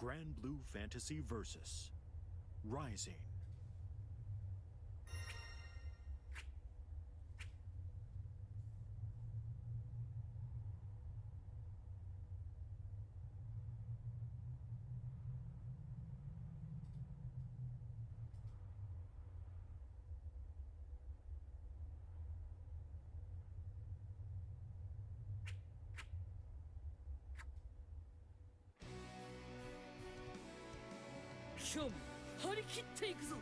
Grand Blue Fantasy Versus Rising.今日も張り切っていくぞ。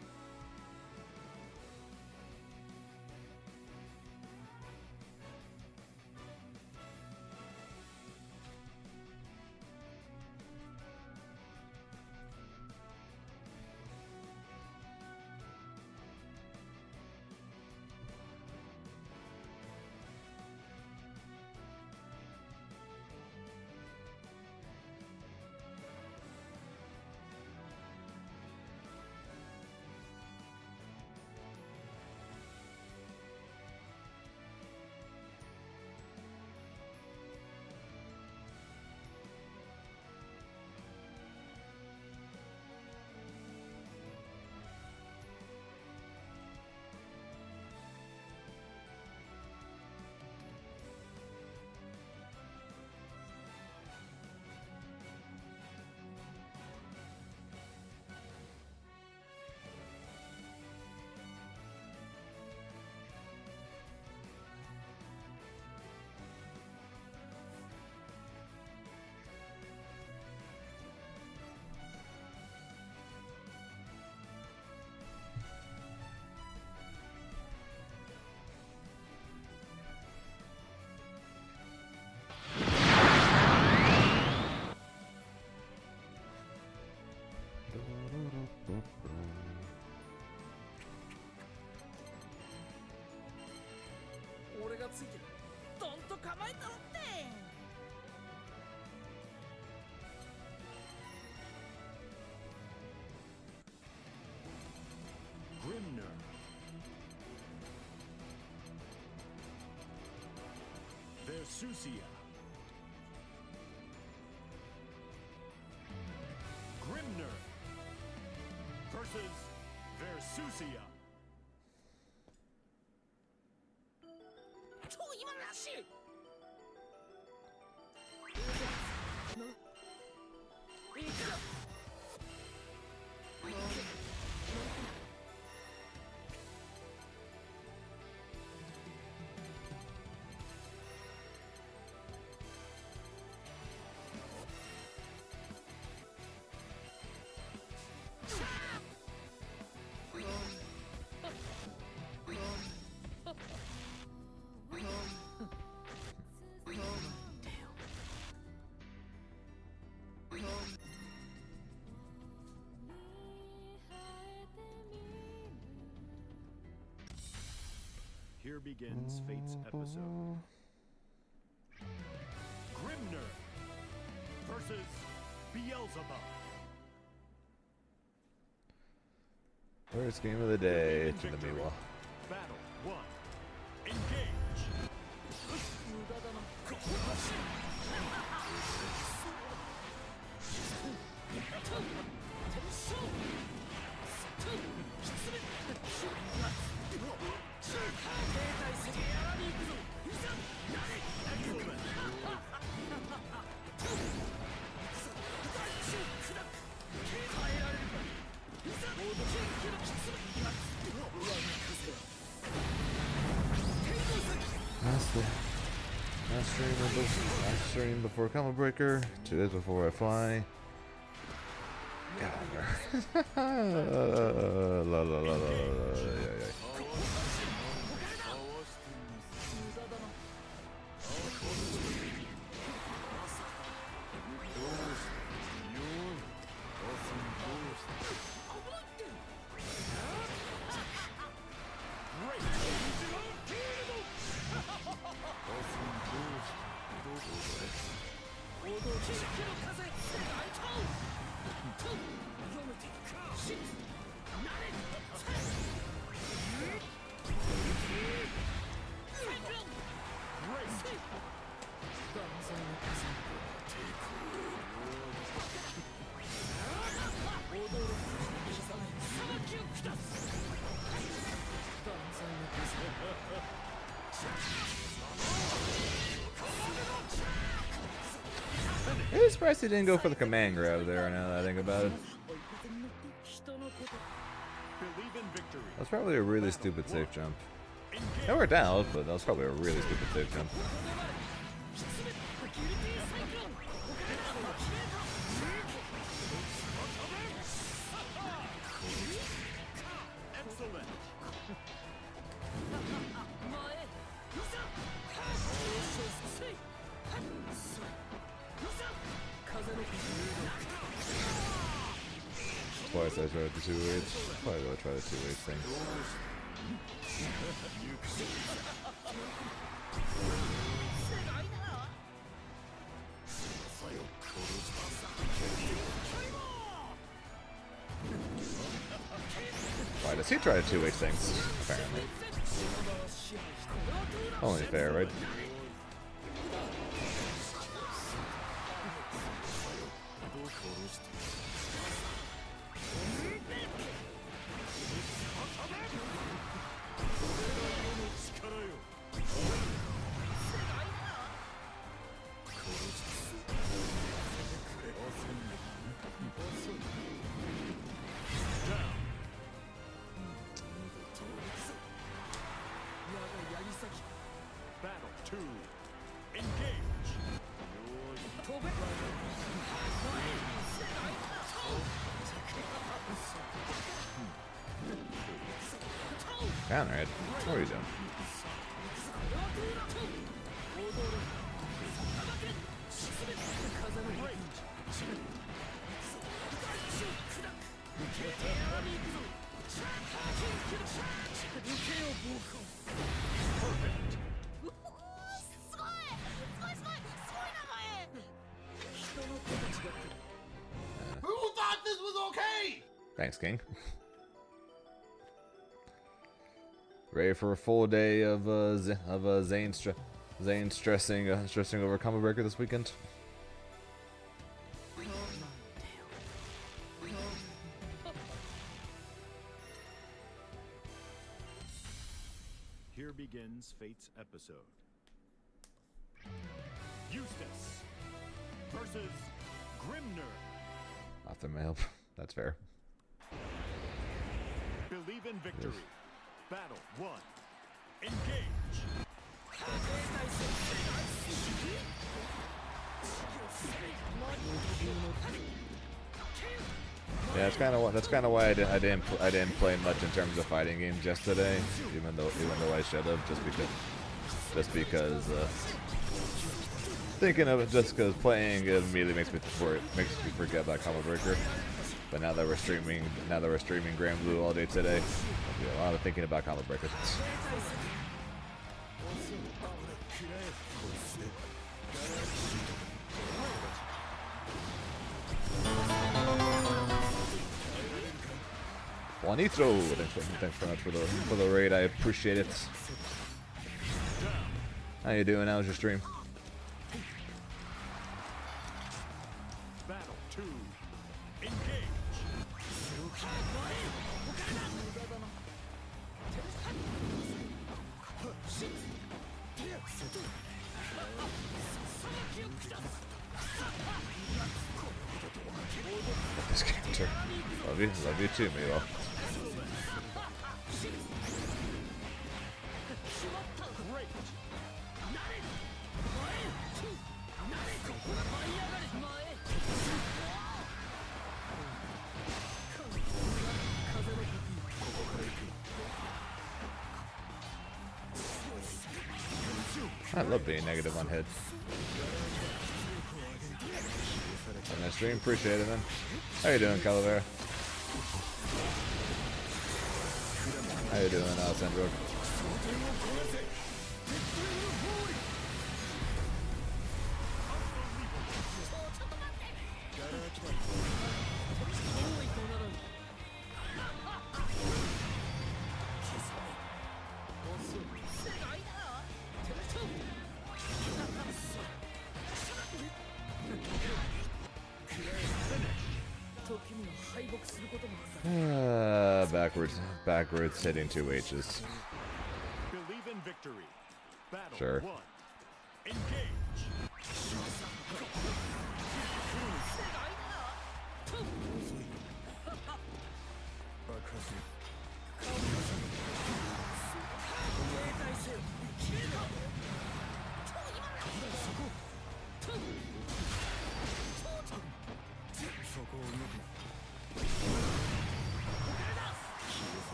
俺がついてる。どんと構えたろって。Grimner Versusia. Grimner versus Versusia. 超今らしい。いくぞ。Here begins Fate's episode. Grimner versus Beelzebub. First game of the day to the Miwa. Battle 1. Engage. 無駄だな。Last stream before Combo Breaker, 2 days before I fly. La la la la la. really surprised he didn't go for the command grab there, now that I think about it. 追い風に乗って人のこと Believe in victory. That's probably a really stupid safe jump. It Engage. worked out, but that was probably a really stupid safe jump. ギルティサイクロンお金だ決めた Excellent. 前いざせいそいざ風の Twice I tried the 2H. Probably gonna try the 2H thing. 世代だな Why does he try to 2H things? Apparently. Only fair, right? Battle 2. Engage. 飛べ Counter it. What are you doing? Who thought this was okay? Thanks, King. Ready for a full day of Zane stressing over Combo Breaker this weekend. Here begins Fate's episode. Eustace versus Grimner. Off the mail. That's fair. Believe in victory. Battle 1. Engage. Yeah, that's kind of why I didn't play much in terms of fighting games yesterday, even though I should have, just because thinking of it, just because playing it immediately makes me forget about Combo Breaker. But now that we're streaming Grand Blue all day today, there'll be a lot of thinking about Combo Breaker. Juanito, thanks very much for the raid. I appreciate it. How you doing? How's your stream? Battle 2. Engage. This character. Love you too, Milo. Great. I love being negative on hits. On that stream, appreciate it, man. How you doing, Calavera? How you doing, Alessandro? Backwards hitting 2 H's. Believe in victory. Battle Sure. 1. Engage.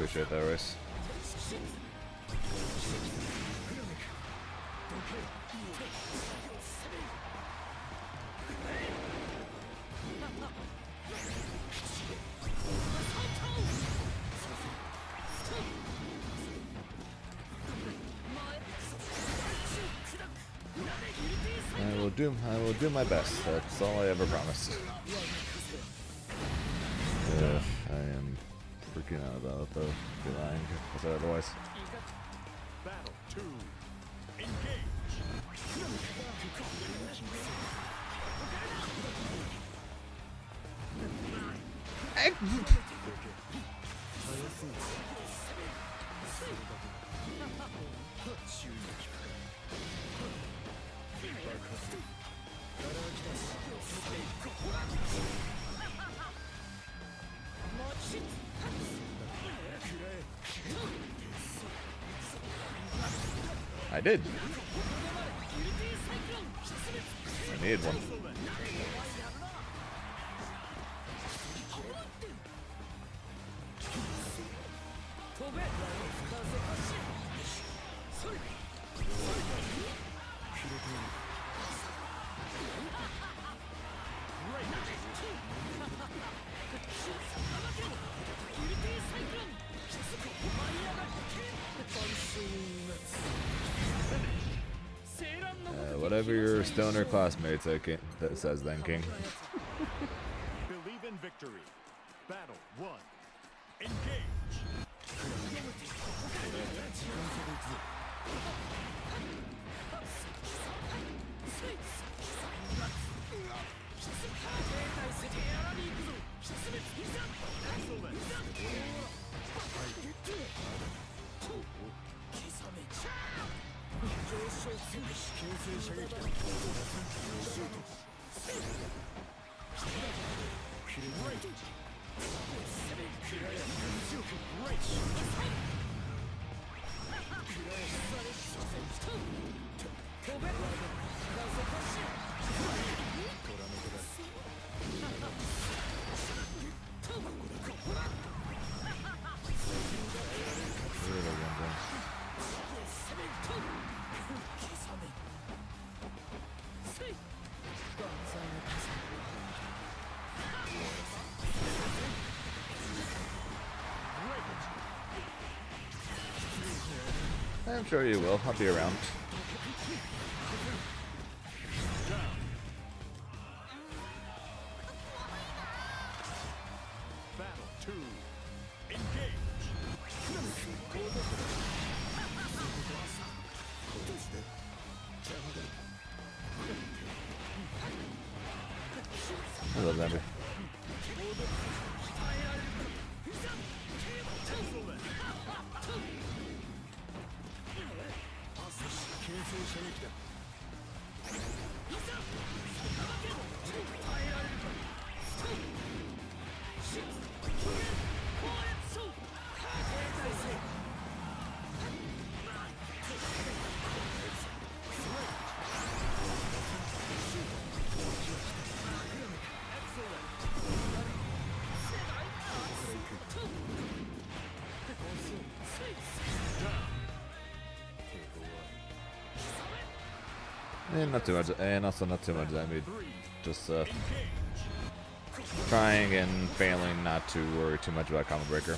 Appreciate that, Royce. I will do my best. That's all I ever promised. I am freaking out about it though. I'd be lying if I said otherwise. Battle 2. Engage. I did. I needed one. Whatever your stoner classmates that says then, King. Believe in victory. Battle 1. Engage. I'm sure you will. I'll be around. Battle 2. Engage. I love Zambi. And not too much, and also not too much Zambi. Just trying and failing not to worry too much about Combo Breaker.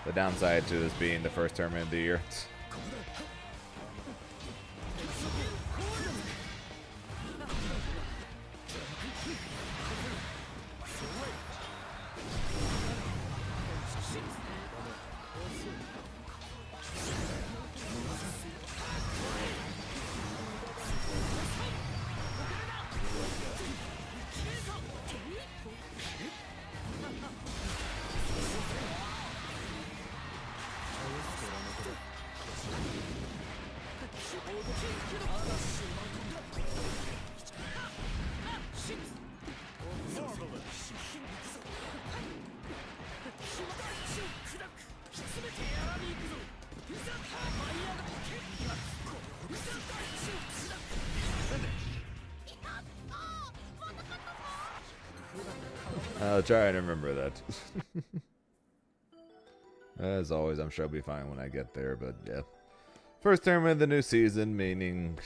The downside to this being the first tournament of the year. I'll try and remember that. As always, I'm sure I'll be fine when I get there, but yeah. First tournament of the new season, meaning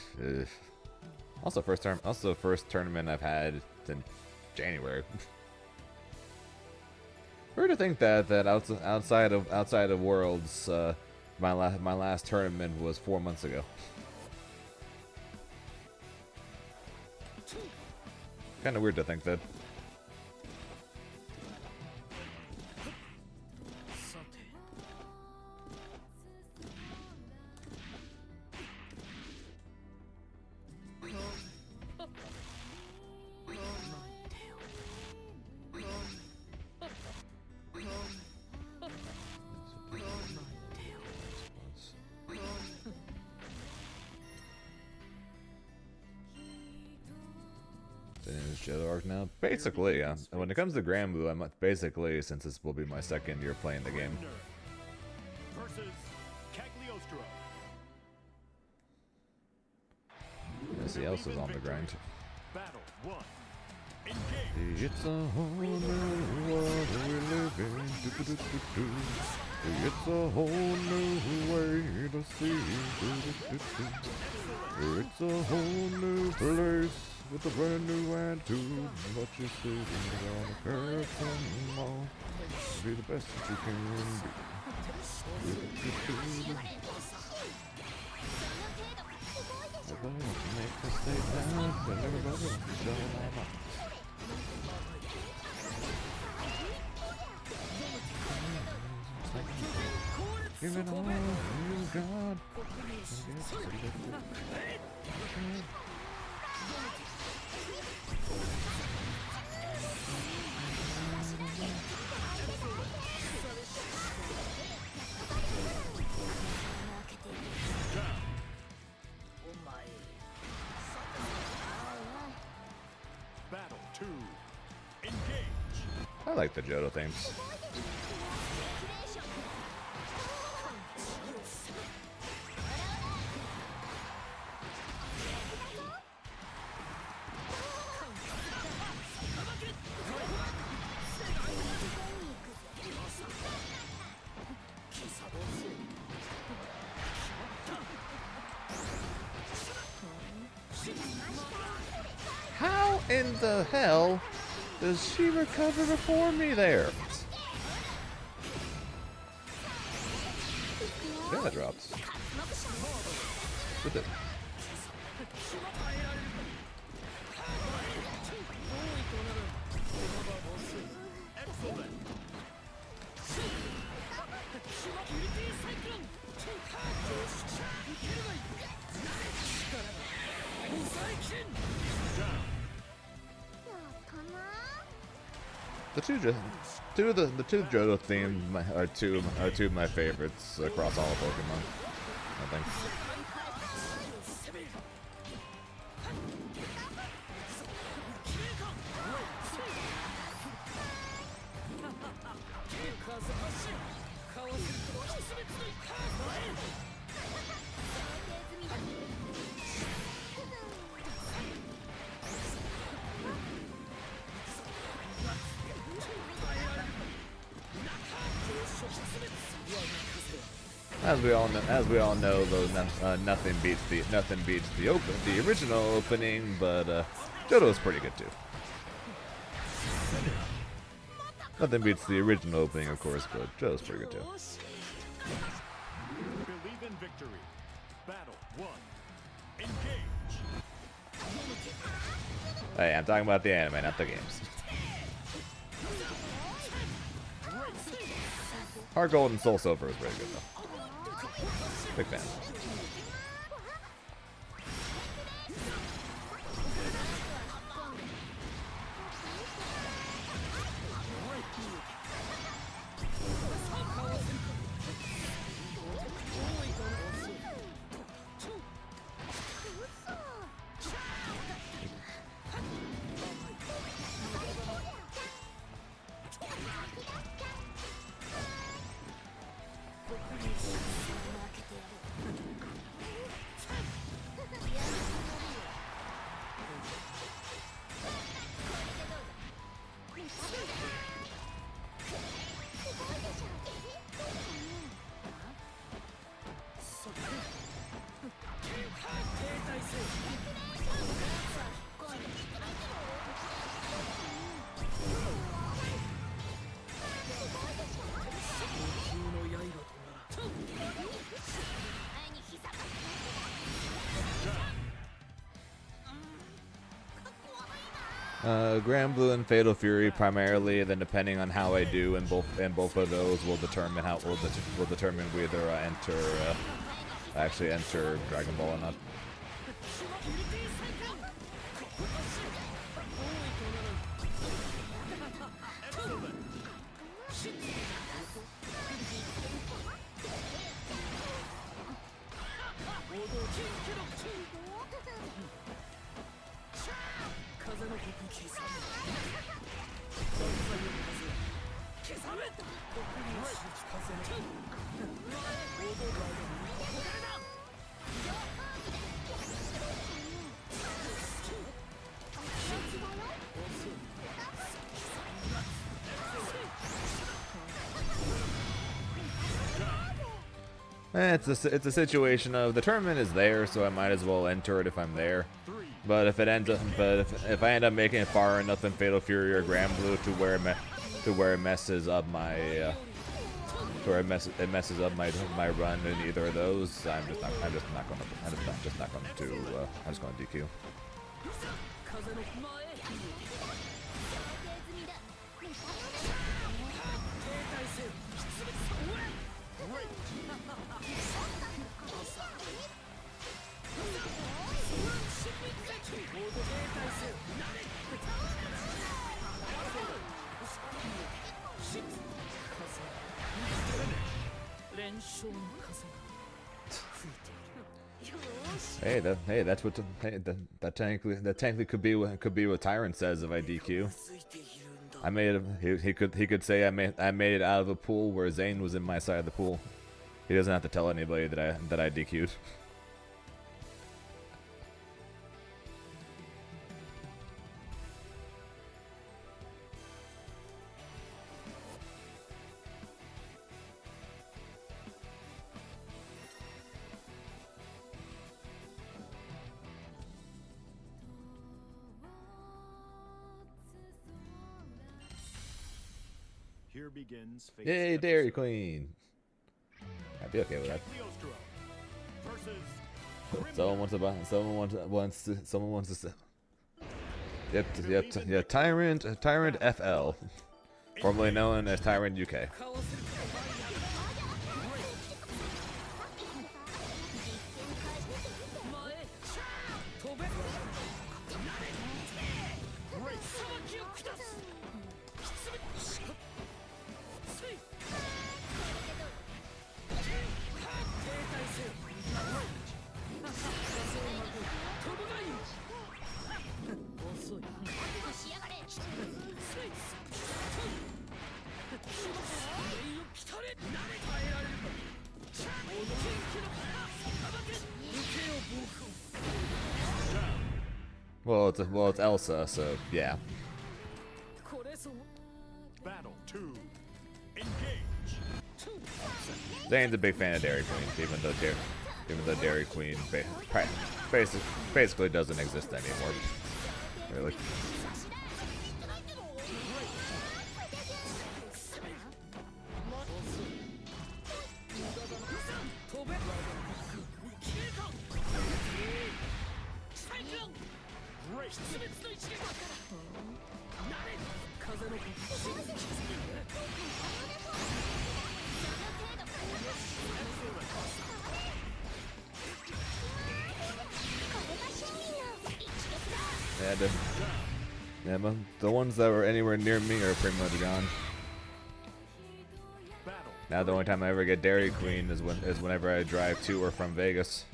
also first tournament I've had since January. Weird to think that outside of Worlds, my last tournament was 4 months ago. Kind of weird to think that. Johto arc now? Basically, yeah. When it comes to Granblue, I'm basically, since this will be my second year playing the game. Versus Cagliostro. Let's see else is on the grind. Battle 1. Engage. It's a whole new world we live in. It's a whole new way to see. It's a whole new place with a brand new attitude. But you're sitting on a curtain wall. Be the best that you can be. Everybody wants to make us stay down, but everybody wants to show them up. Give it all you got. Battle 2. Engage. I like the Johto themes. How in the hell does she recover before me there? Yeah, that drops. With it. Excellent. The two Johto themes are two of my favorites across all of Pokemon, I think. As we all know, though, nothing beats the original opening, but Johto's pretty good too. Nothing beats the original opening, of course, but Johto's pretty good too. Believe in victory. Battle 1. Engage. Hey, I'm talking about the anime, not the games. Heart Gold and Soul Silver is pretty good though. Big fan. Grand Blue and Fatal Fury primarily. Then depending on how I do in both of those will determine will determine whether I actually enter Dragon Ball or not. It's a situation of the tournament is there, so I might as well enter it if I'm there. But if if I end up making it far enough in Fatal Fury or Grand Blue to where it messes up my my run in either of those, I'm just not going to DQ. That technically could be what Tyrant says if I DQ. I made it. He could say I made it out of a pool where Zane was in my side of the pool. He doesn't have to tell anybody that I DQ'd. Here begins Fate's Yay, episode. Dairy Queen! I'd be okay with that. Cagliostro versus Someone wants to. Yep. Tyrant FL, formerly known as Tyrant UK. Well, it's Elsa, so yeah. Battle 2. Engage. Zane's a big fan of Dairy Queen, even though Dairy Queen basically doesn't exist anymore. Really. Yeah, the ones that were anywhere near me are pretty much gone. Now the only time I ever get Dairy Queen is whenever I drive to or from Vegas.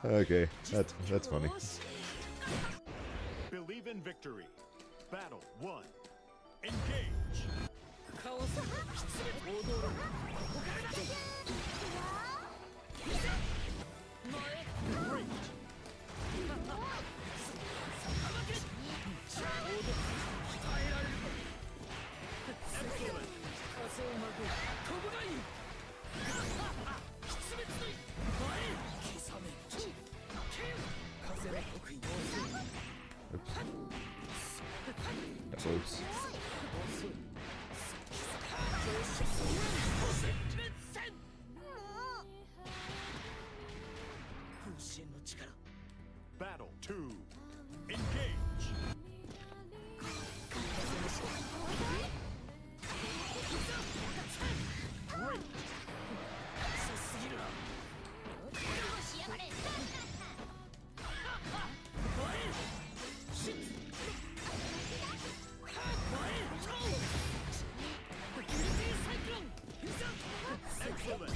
Okay, that's funny. Believe in victory. Battle 1. Engage. Great. Oops. Battle 2. Engage. Great. Excellent.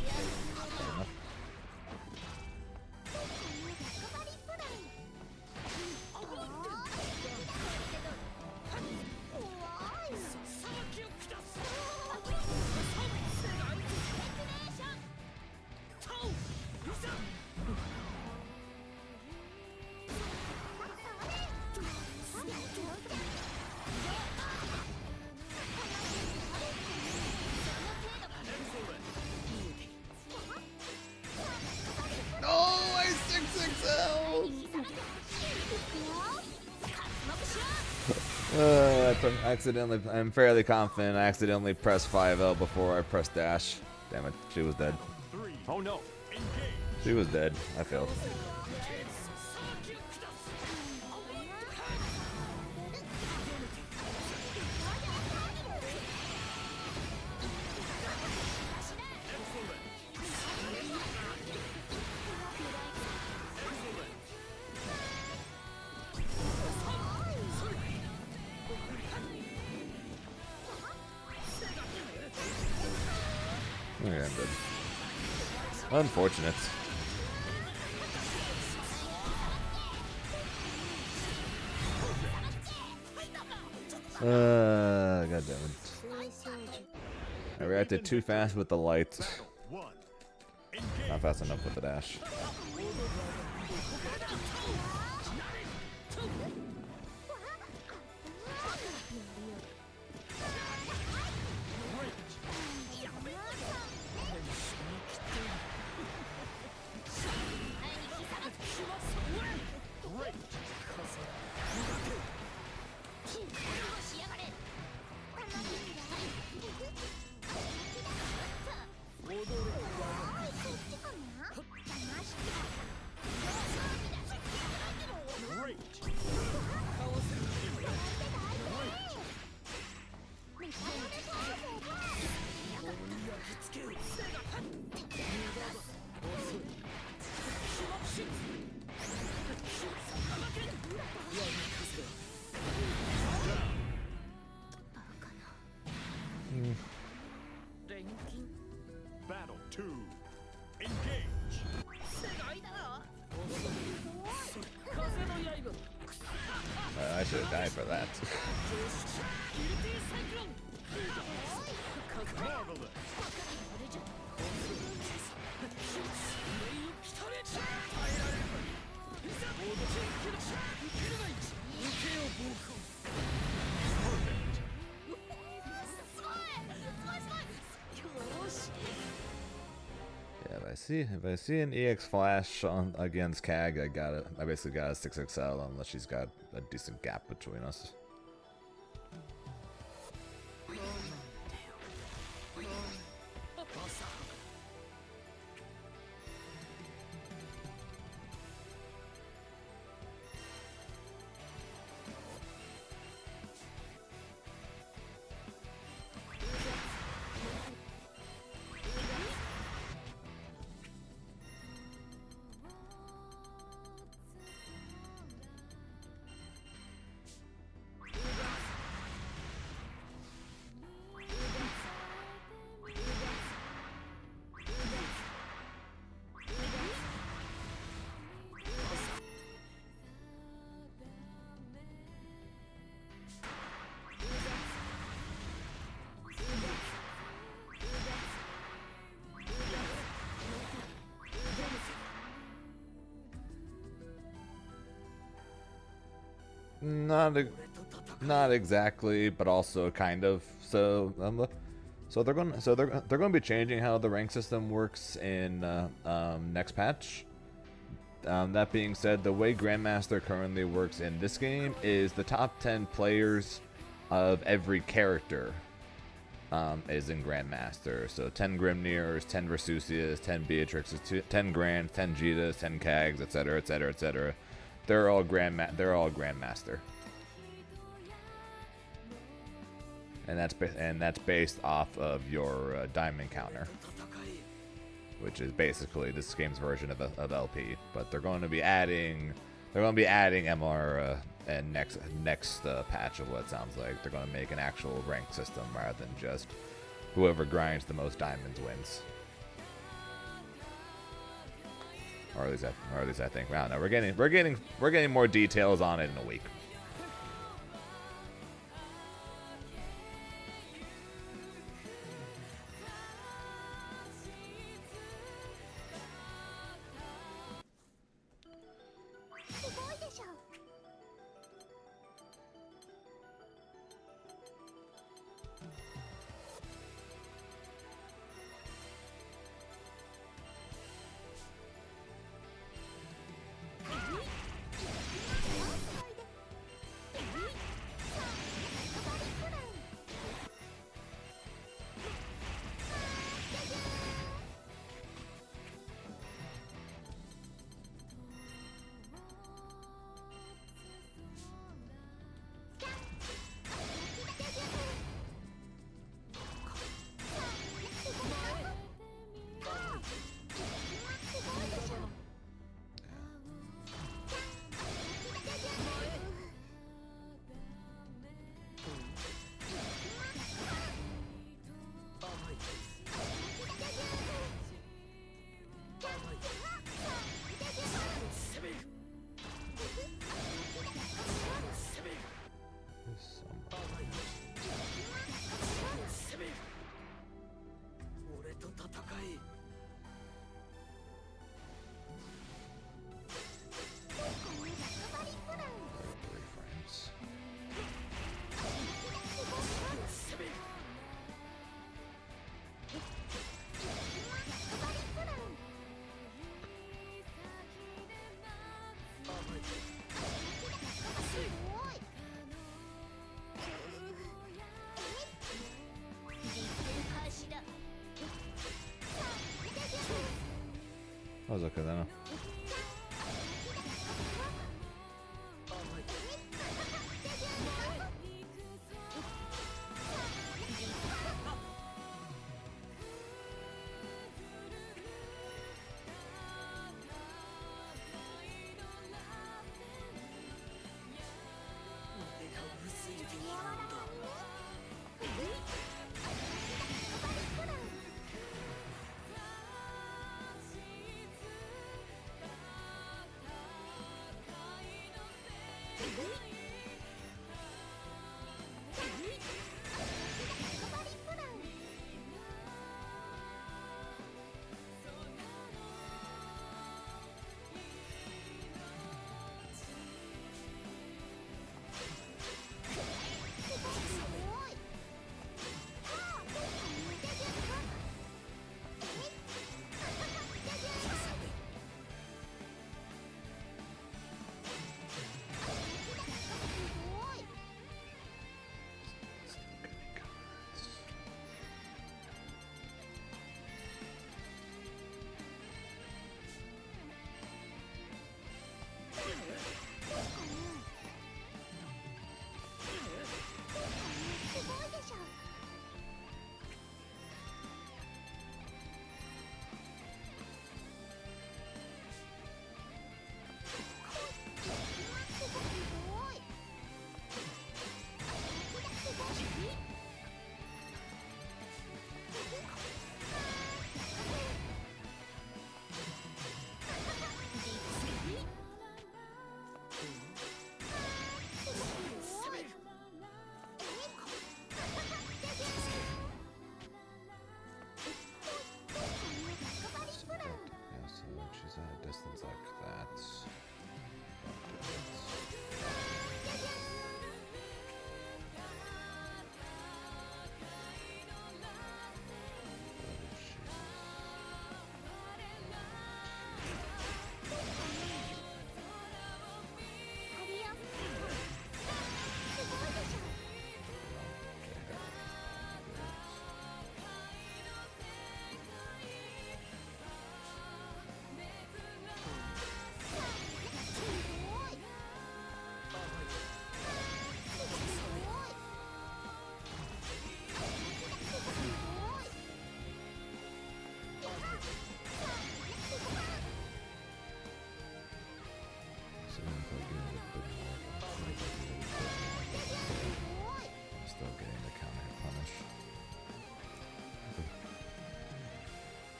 Oh, I 6XL! I'm fairly confident I accidentally pressed 5L before I pressed dash. Damn it, she was dead. 3. Oh no. Engage. She was dead. I failed. Okay, I'm dead. Unfortunate. God damn it. I reacted too fast with the light. Battle 1. Not fast enough with the dash. Battle 2. Engage. I should have died for that. Marvelous. Yeah, if I see an EX flash on against CAG, I basically got a 6XL unless she's got a decent gap between us. Not not exactly, but also kind of. So they're going to be changing how the rank system works in next patch. That being said, the way Grandmaster currently works in this game is the top 10 players of every character is in Grandmaster. So 10 Grimnirs, 10 Versusias, 10 Beatrixes, 10 Grands, 10 Jitas, 10 Kags, etc., etc., etc. They're all Grandmaster. And that's based off of your diamond counter, which is basically this game's version of LP. But they're going to be adding MR and next patch of what it sounds like. They're going to make an actual rank system rather than just whoever grinds the most diamonds wins. Or at least I think. I don't know. We're getting more details on it in a week. That was okay then.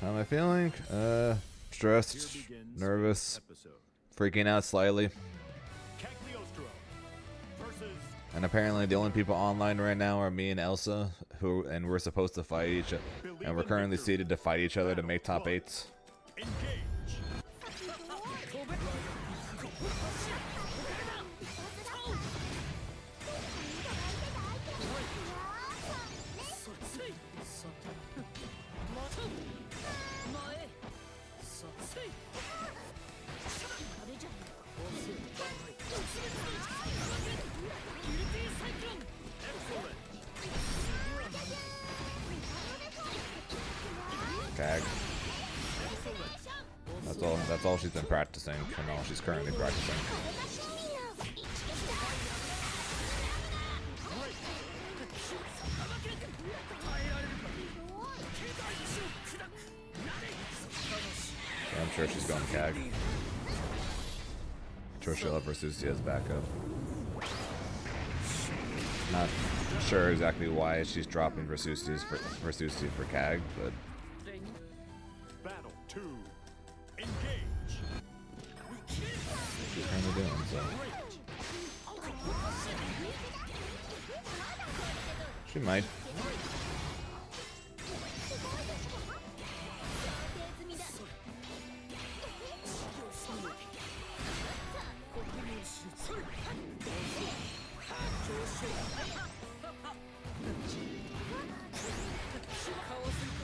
How am I feeling? Stressed, nervous, freaking out slightly. Cagliostro versus And apparently the only people online right now are me and Elsa, and we're supposed to fight each other. And we're currently seeded to fight each other to make top 8s. engage. Cag. That's all she's been practicing, and all she's currently practicing. Yeah, I'm sure she's going Cag. I'm sure she'll have Versusi as backup. Not sure exactly why she's dropping Versusi for Cag, but Battle 2. Engage. she's kind of doing so. She might.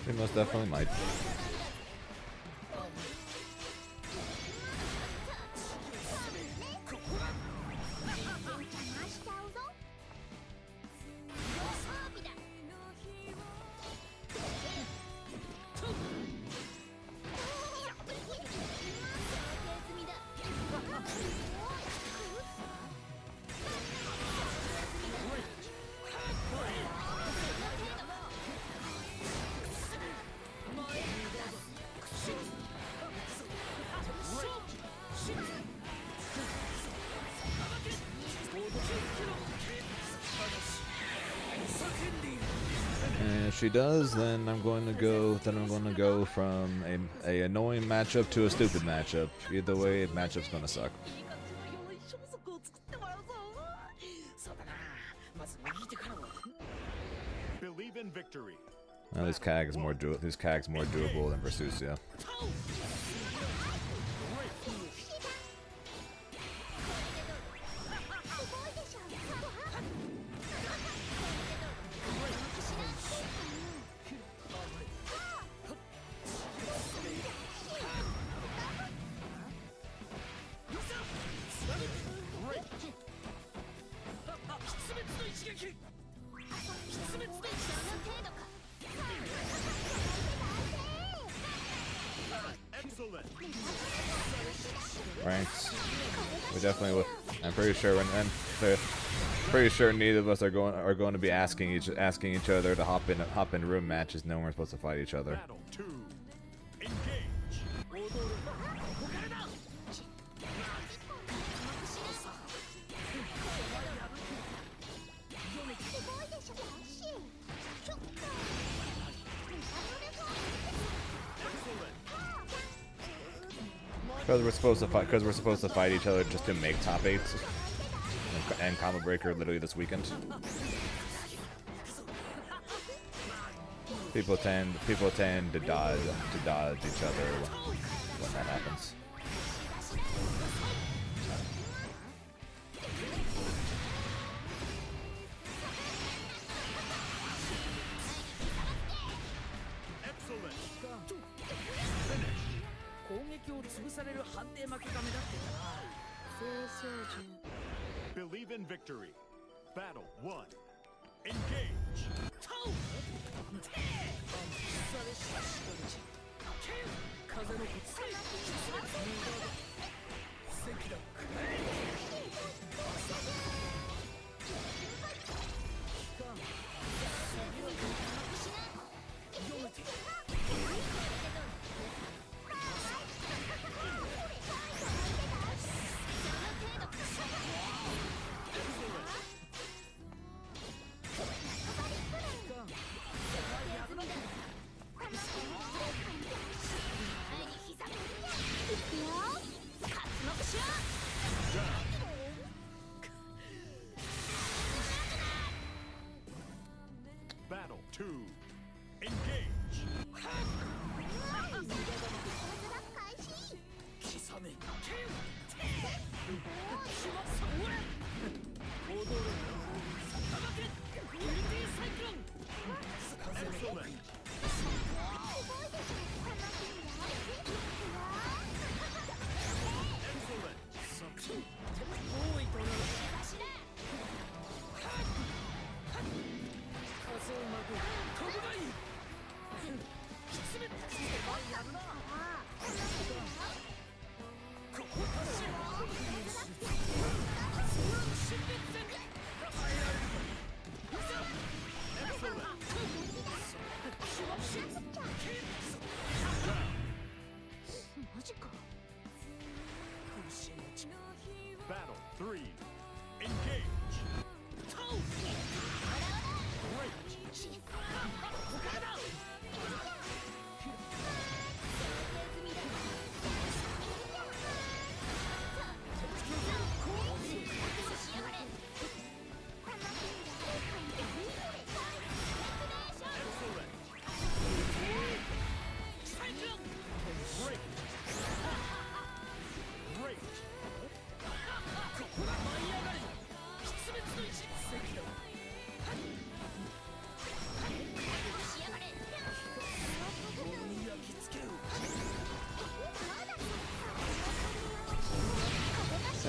She most definitely might. And if she does, then I'm going to go. Then I'm going to go from a annoying matchup to a stupid matchup. Either way, matchup's going to suck. Believe in victory. Now this Cag is more doable than Versusia. Excellent. Ranks. We definitely will. I'm pretty sure pretty sure neither of us are going to be asking each other to hop in room matches. No, we're supposed to fight each other. Battle 2. Engage. Because we're supposed to fight each other just to make top 8s and combo breaker literally this weekend. People tend to dodge each other when that happens. Excellent. 攻撃を潰される判定負けが目立ってたな。そうそうじゃん。 Believe in victory. Battle 1. Engage. 風のぶつけ。関だ。Excellent.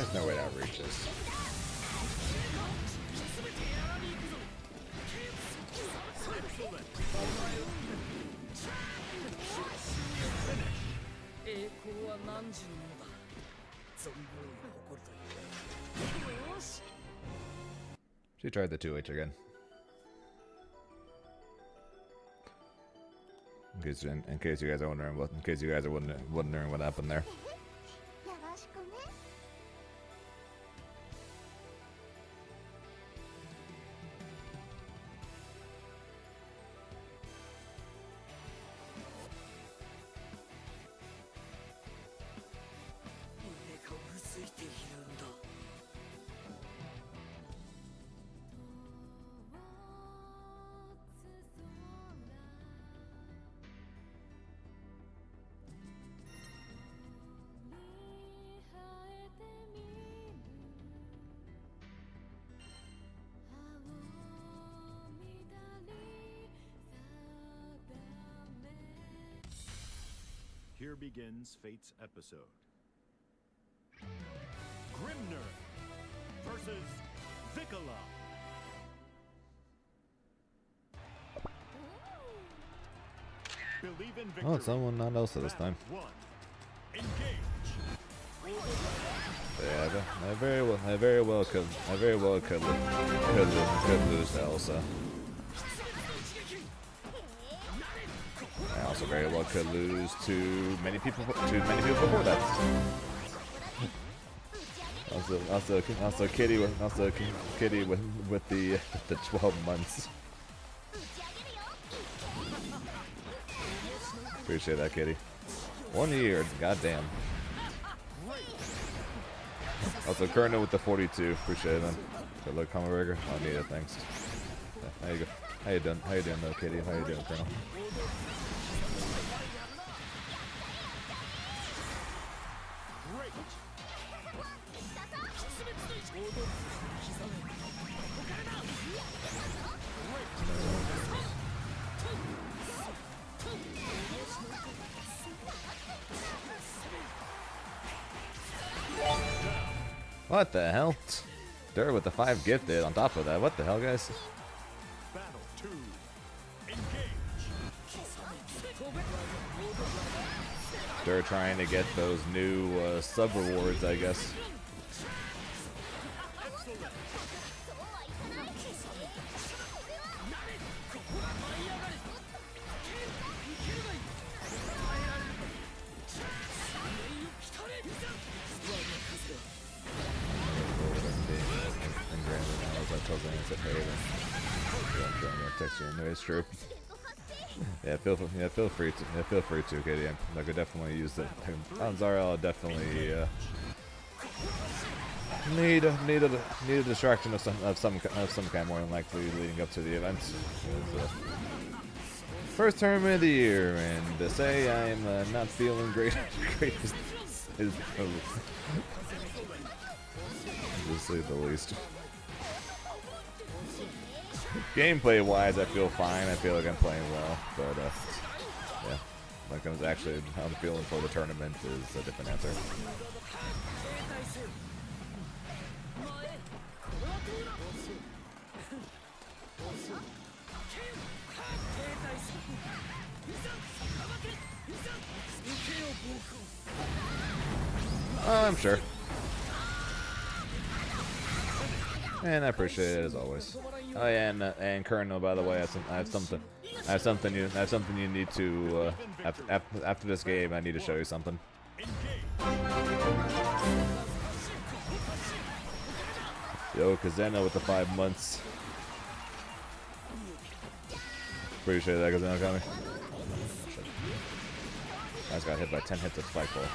There's no way to outreach this. 栄光は何時のものだ。存分に誇るという。よし。 She tried the 2H again. In case you guys are wondering what happened there. よろしくね。 胸がうずいているんだ。 Here begins Fate's episode. Grimner versus Vicala. Believe in victory. Oh, it's someone not Elsa this time. One. Engage. Yeah, I very well could lose to Elsa. I also very well could lose to many people before that. Also Kitty with the 12 months. Appreciate that, Kitty. 1 year, goddamn. Also Kerno with the 42. Appreciate it, man. Good luck, Commonwealth. I need it, thanks. Yeah, how you go? How you doing? How you doing, though, Kitty? How you doing, Colonel? What the hell? Dur with the 5 gifted on top of that. What the hell, guys? Battle 2. Engage. Dur trying to get those new sub rewards, I guess. It's true. Yeah, feel free to, Katie. I could definitely use it. On Zara, I'll definitely need a distraction of some kind, more than likely leading up to the event. First tournament of the year, and to say I'm not feeling great is to say the least. Gameplay wise, I feel fine. I feel like I'm playing well, but yeah, when it comes to actually how I'm feeling for the tournament is a different answer. I'm sure. And I appreciate it as always. Oh yeah, and Colonel, by the way, I have something you need to after this game. I need to show you something. Yo, Kazena with the 5 months. Appreciate that, Kazena coming. I just got hit by 10 hits of Spikeball.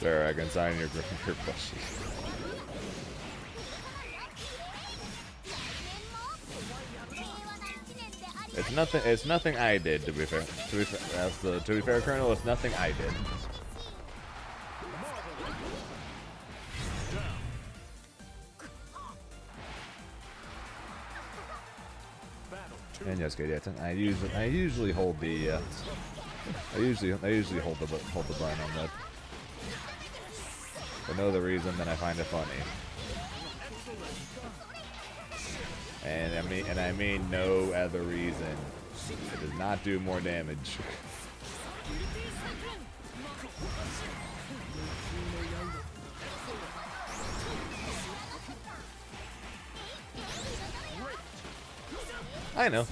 Sure, I can sign your question. It's nothing I did, to be fair. To be fair, Colonel, it's nothing I did. And yes, good. Yeah, I usually hold the I usually hold the button on that. For no other reason than I find it funny. And I mean no other reason. It does not do more damage. I know.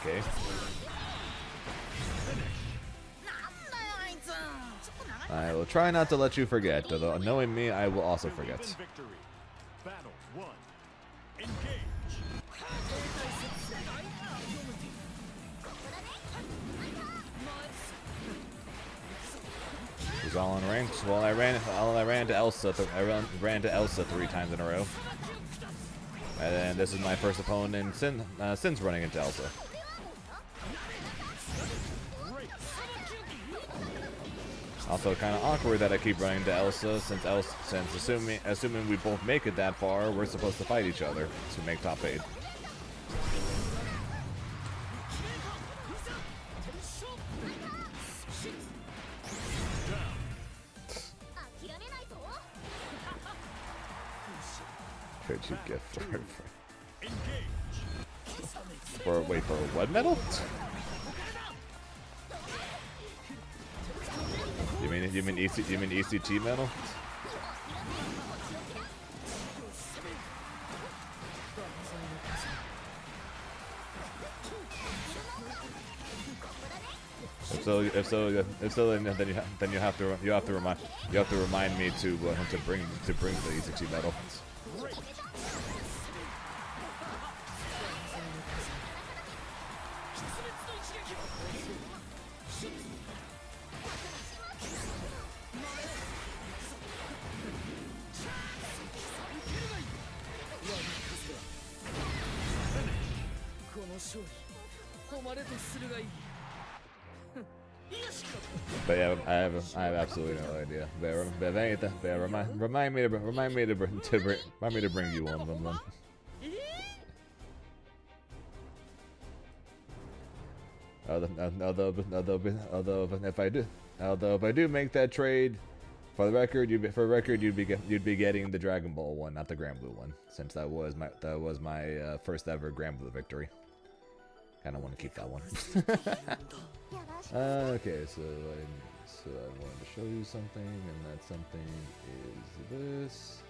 Okay. I will try not to let you forget, although knowing me, I will also forget. Victory. Battle 1. Engage. It was all on ranks. Well, I ran to Elsa. I ran to Elsa 3 times in a row, and then this is my first opponent since running into Elsa. Also, kind of awkward that I keep running to Elsa, since assuming we both make it that far, we're supposed to fight each other to make top 8. Could you get for wait, for what medal? You mean ECT medal? If so, then you have to remind me to bring the ECT medal. But yeah, I have absolutely no idea. Remind me to bring you one of them then. Although if I do make that trade, for the record, you'd be getting the Dragon Ball one, not the Grand Blue one, since that was my first ever Grand Blue victory. Kind of want to keep that one. Okay, so I wanted to show you something, and that something is this.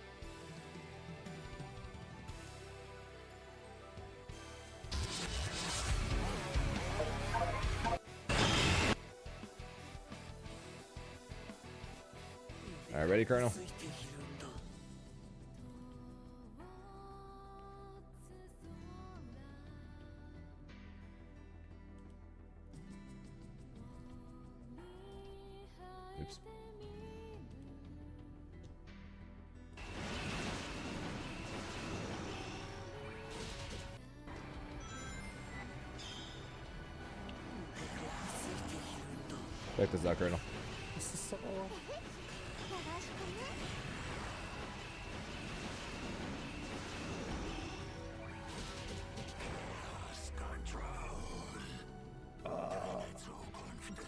All right, ready, Colonel? Oops. Check this out, Colonel. It's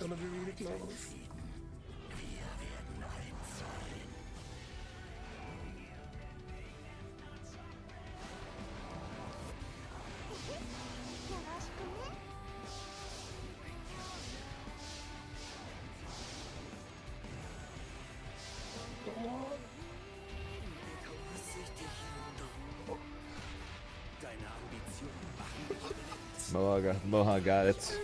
gonna be really close. Moha got it.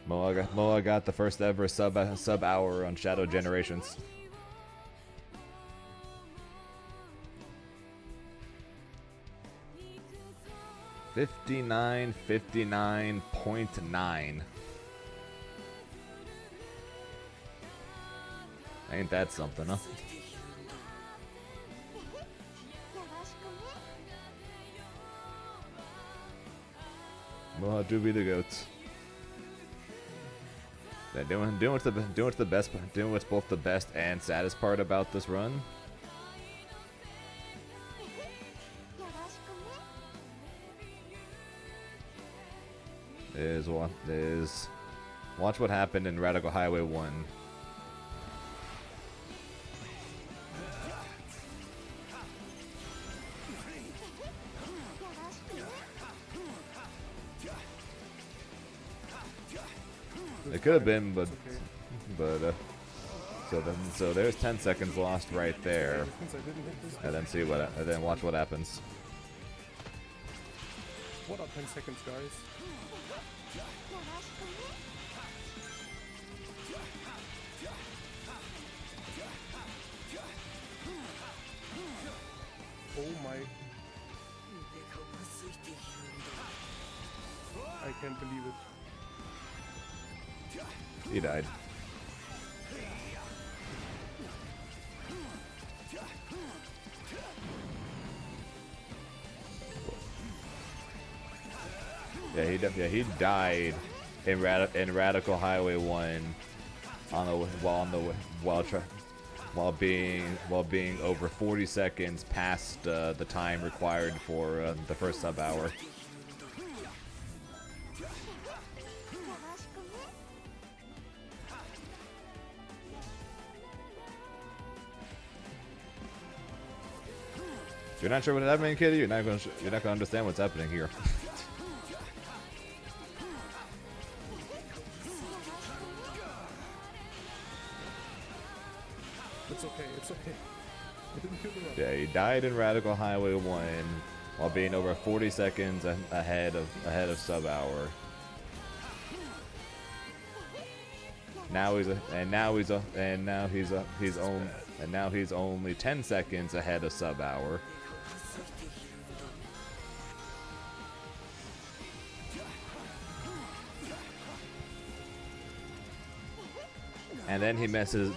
Moha got the first ever sub hour on Shadow Generations. $59.59.9. Ain't that something, huh? よろしくね Well, do be the goats. They're doing what's both the best and saddest part about this run. よろしくね Is watch what happened in Radical Highway 1. It could have been, but so there's 10 seconds lost right there, Since I didn't hit this, and then watch what happens. what are 10 seconds, guys? よろしくね Oh my. I can't believe it. He died. Yeah, he died in Radical Highway 1 while being over 40 seconds past the time required for the first sub hour. よろしくね If you're not sure what's happening, Kitty, you're not gonna understand what's happening here. It's okay, it's okay. I didn't kill the run. Yeah, he died in Radical Highway 1 while being over 40 seconds ahead of sub hour. Now he's only 10 seconds ahead of sub hour. And then he messes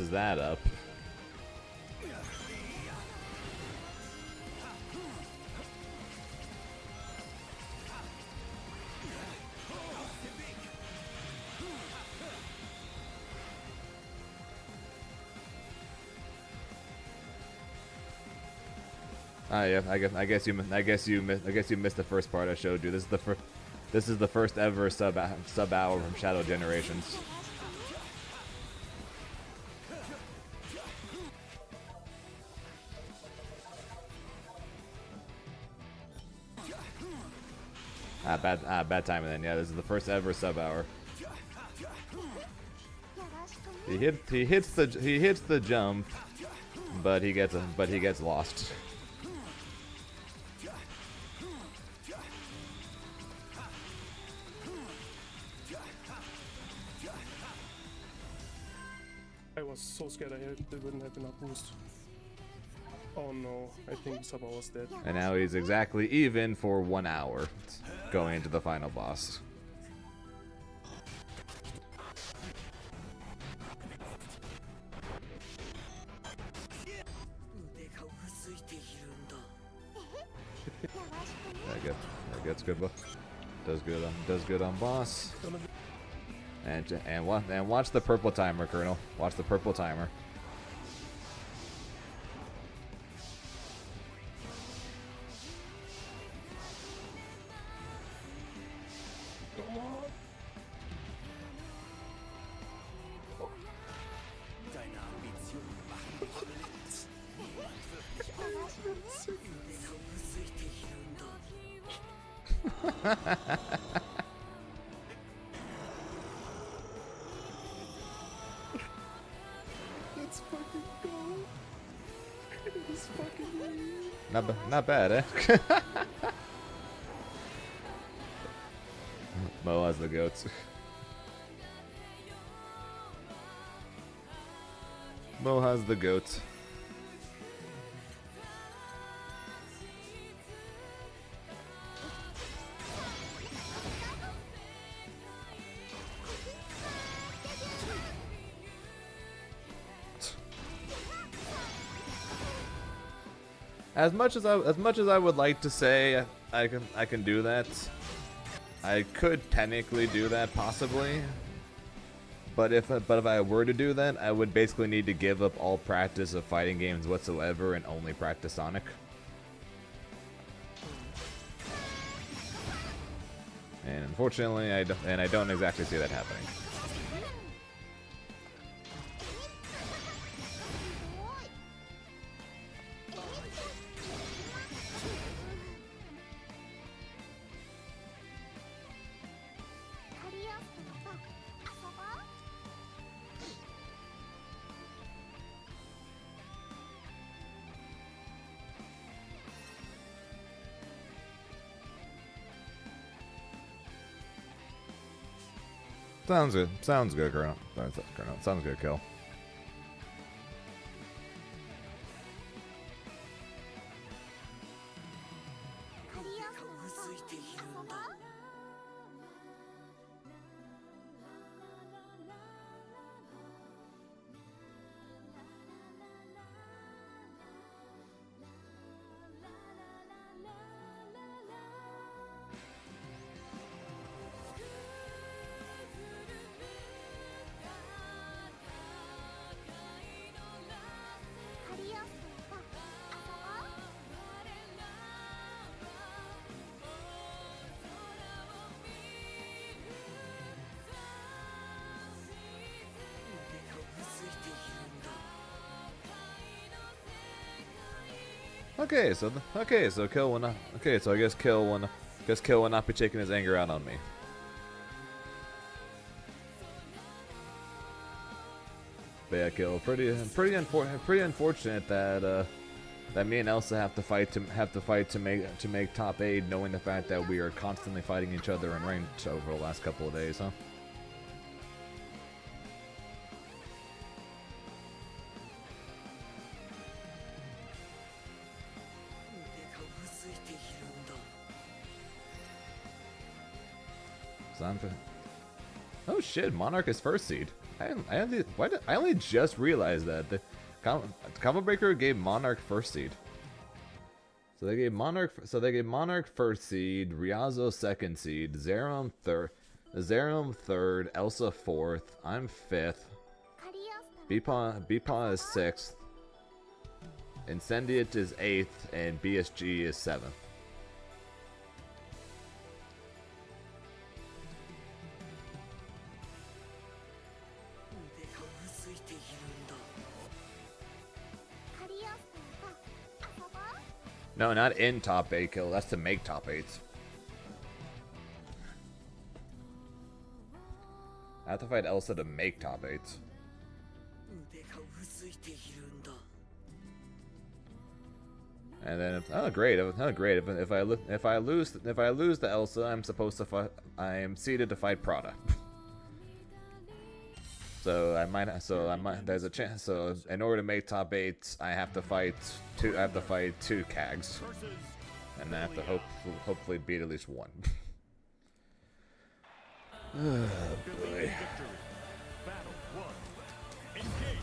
that up. Yeah, I guess you missed the first part I showed you. This is the first ever sub hour from Shadow Generations. Bad timing then. Yeah, this is the first ever sub hour. よろしくね He hits the jump, but he gets lost. I was so scared they wouldn't have enough boost. Oh no, I think Saba was dead. And now he's exactly even for 1 hour going into the final boss. That gets good. Does good on boss. And watch the purple timer, Colonel. Watch the purple timer. Let's fucking go. Let's fucking leave. Not bad, eh? Mo has the goats. Mo has the goats. As much as I would like to say I can do that, I could technically do that possibly. But if I were to do that, I would basically need to give up all practice of fighting games whatsoever and only practice Sonic. And unfortunately, I don't exactly see that happening. Sounds good. Sounds good, Colonel. Sounds good, Kill. Okay, so Kill will not. Okay, so I guess Kill will not be taking his anger out on me. But yeah, Kill, pretty unfortunate that that me and Elsa have to fight to make top 8, knowing the fact that we are constantly fighting each other in ranked over the last couple of days, huh? Oh shit, Monarch is first seed. I only just realized that the Combo Breaker gave Monarch first seed. So they gave Monarch first seed, Riazo second seed, Zerum third, Elsa fourth, I'm fifth, Beepaw is sixth, Incendiate is eighth, and BSG is seventh. No, not in top 8, Kill. That's to make top 8s. I have to fight Elsa to make top 8s. And then, oh great, If I lose the Elsa, I'm supposed to fight. I am seeded to fight Prada. So there's a chance. So in order to make top 8, I have to fight two Kags, and I have to hopefully beat at least one. Oh boy. Battle 1. Engage.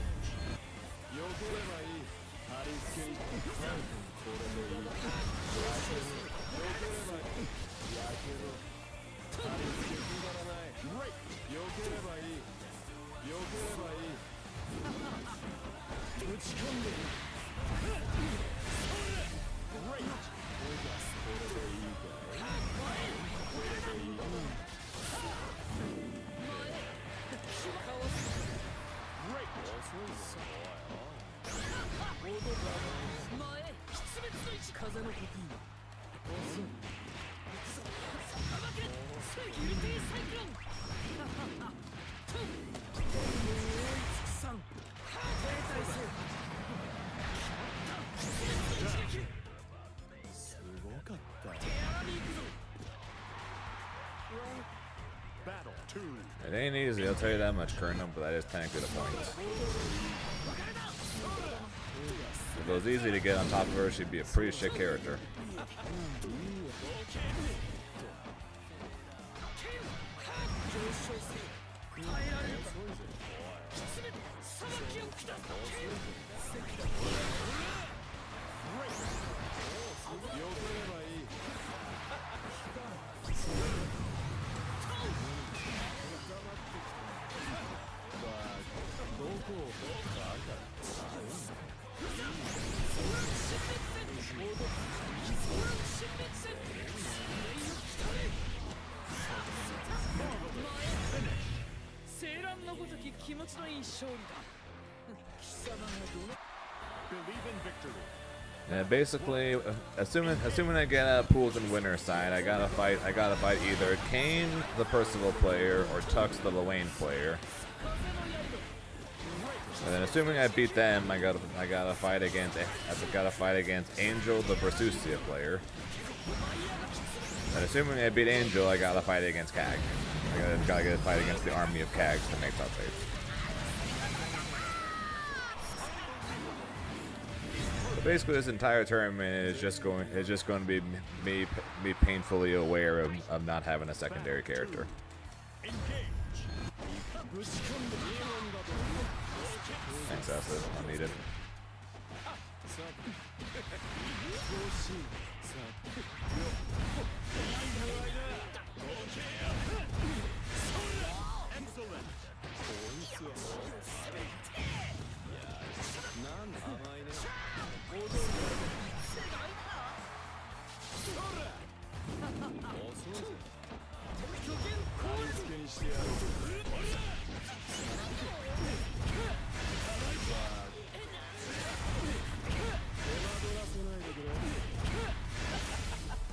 Battle 2. It ain't easy, I'll tell you that much, Colonel, but that is technically the point. If it was easy to get on top of her, she'd be a pretty shit character. 勝利だ貴様がどの Believe in victory. Yeah, basically, assuming I get a pools and winner side, I gotta fight either Kane, the Percival player, or Tux, the Lewayne player. And then, assuming I beat them, I gotta fight against Angel, the Bersucia player. And assuming I beat Angel, I gotta fight against Kag. I gotta get a fight against the army of Kags to make top 8. So basically, this entire tournament is just going to be me painfully aware of not having a secondary character. Engage. Thanks, Acid. I need it.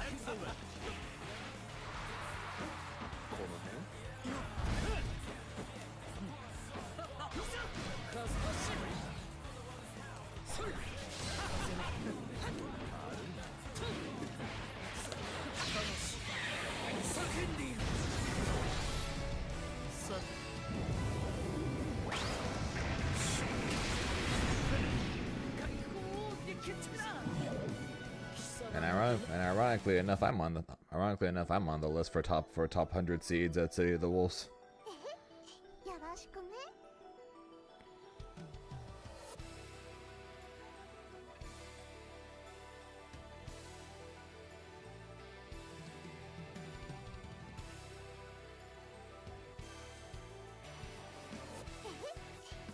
Excellent. And ironically enough, I'm on the list for top 100 seeds at City of the Wolves. よろしくね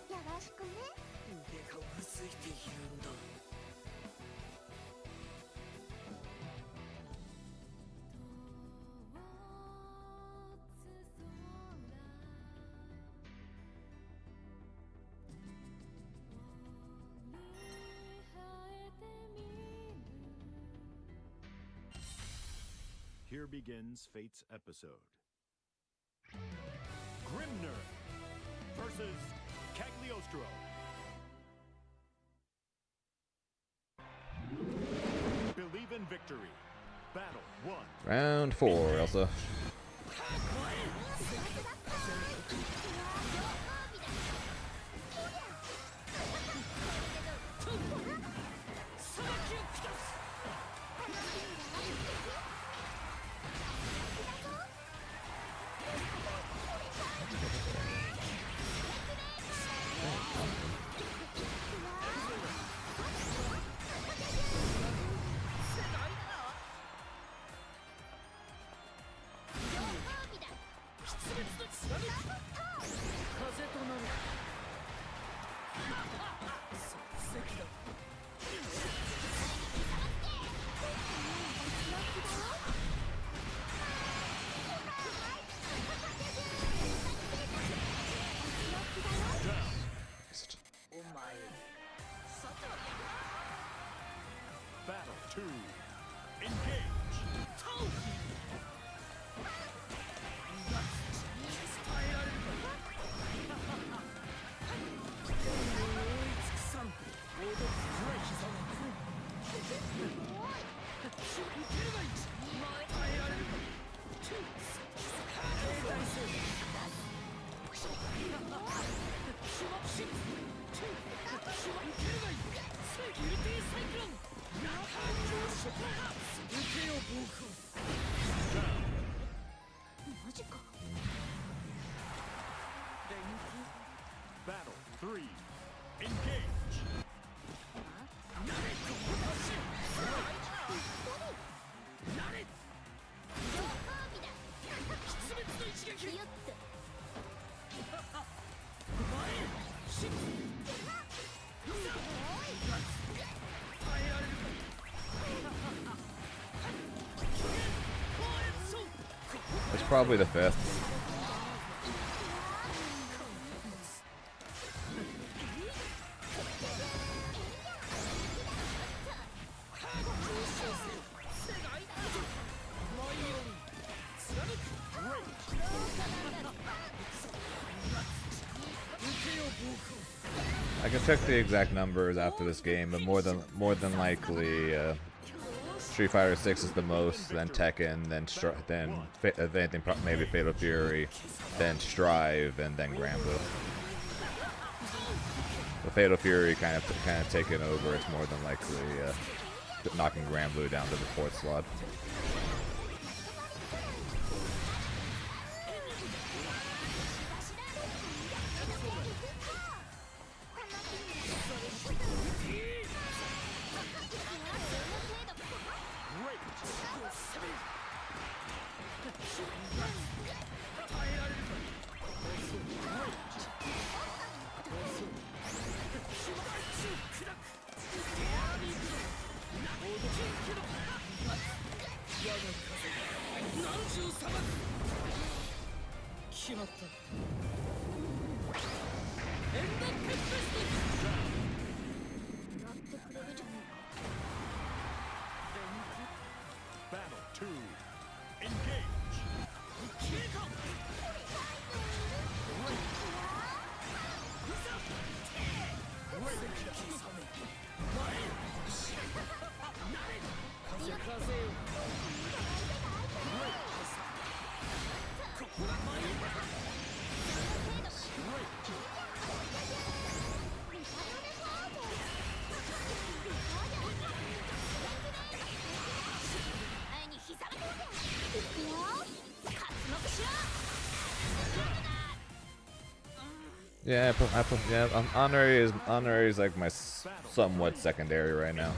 よろしくね 腕がうずいているんだ Here begins Fate's episode. Grimner versus Cagliostro. Believe in victory. Battle 1. Round 4, Elsa. Battle 2. Engage. Battle 3. Engage. 'It's probably the 5th. can check the exact numbers after this game, but more than likely, Street Fighter 6 is the most, then Tekken, then if anything, maybe Fatal Fury, then Strive, and then Granblue. The Fatal Fury kind of taking over. It's more than likely knocking Granblue down to the 4th slot. Battle 2. Engage. Yeah, Honorary is like my somewhat secondary right now.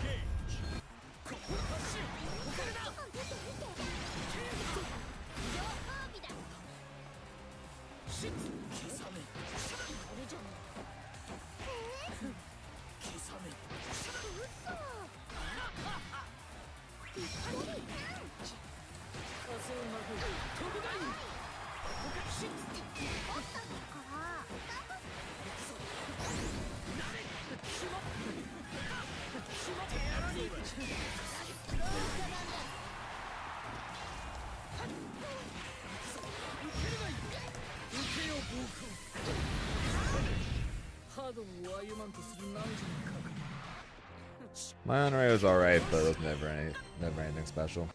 My Honorary was alright, but it was never anything special.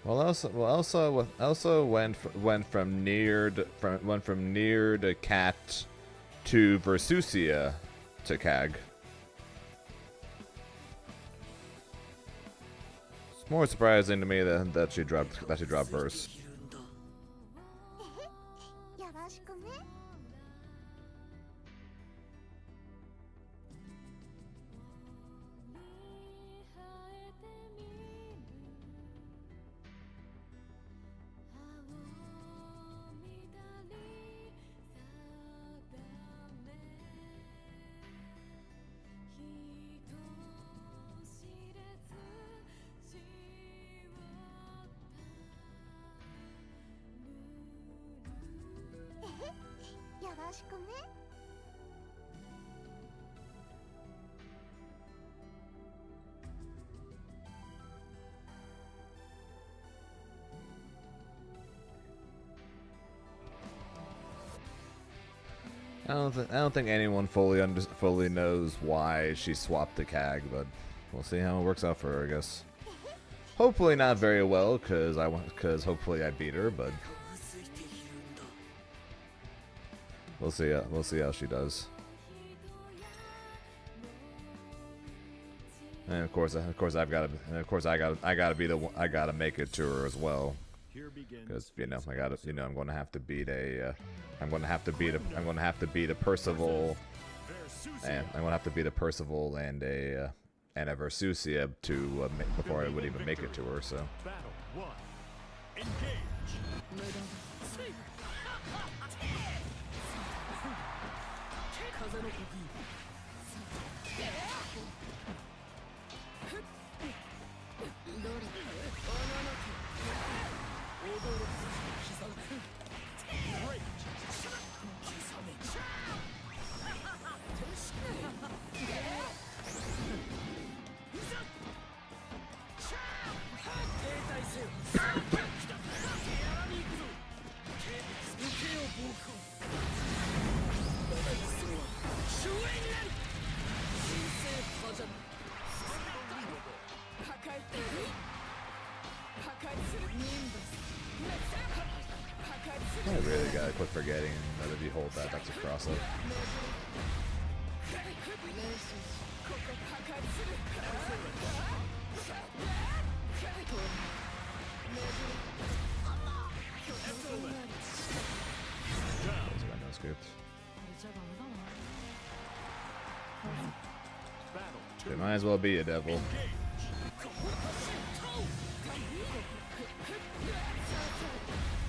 Well, Elsa went from Nier to Cat to Versusia to Kag. It's more surprising to me that she dropped Verse. よろしくね。よろしくね。 I don't think anyone fully knows why she swapped to Kag, but we'll see how it works out for her, I guess. Hopefully not very well, cause hopefully I beat her, but we'll see how she does. And of course I gotta make it to her as well. Because I'm going to have to beat a Percival, and I'm going to have to beat a Percival and a Versusia before I would even make it to her. So. Battle 1. Engage. 「I really gotta quit forgetting that if you hold that, that's a cross up. Those got no script. It might as well be a devil.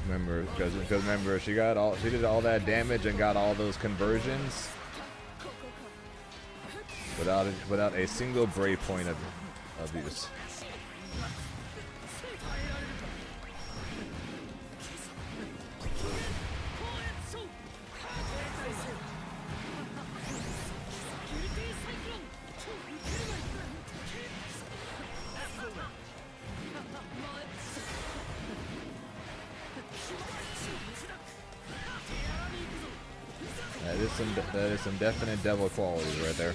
Remember, because remember, she did all that damage and got all those conversions without a single brave point of use. That is some definite devil qualities right there.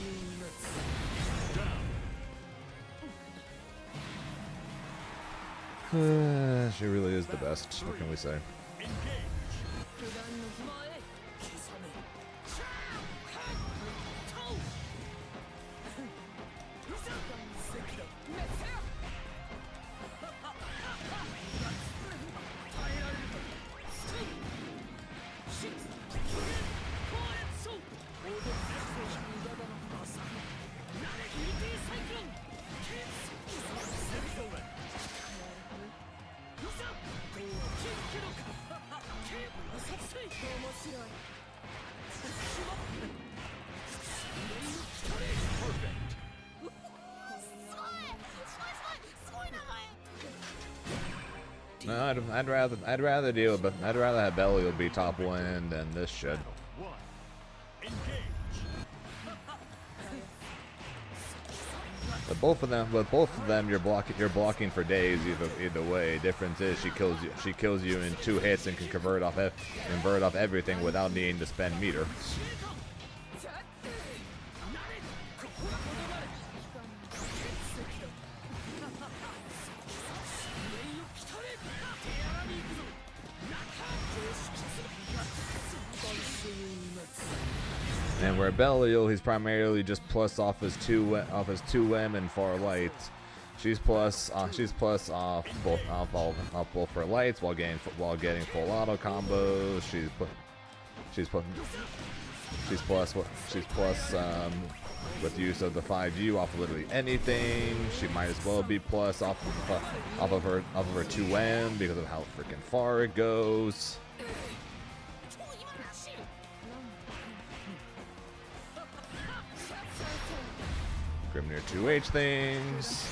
She really is the best. What can we say? No, I'd rather deal with, I'd rather have Belial be top one than this shit. One. Engage. But both of them, you're blocking for days either way. Difference is she kills you in 2 hits and can convert off everything without needing to spend meter. And where Belial, he's primarily just plus off his 2M and far light. She's plus off both her lights while getting full auto combos. She's plus with the use of the 5U off of literally anything. She might as well be plus off of her 2M because of how freaking far it goes. Grimnir 2H things.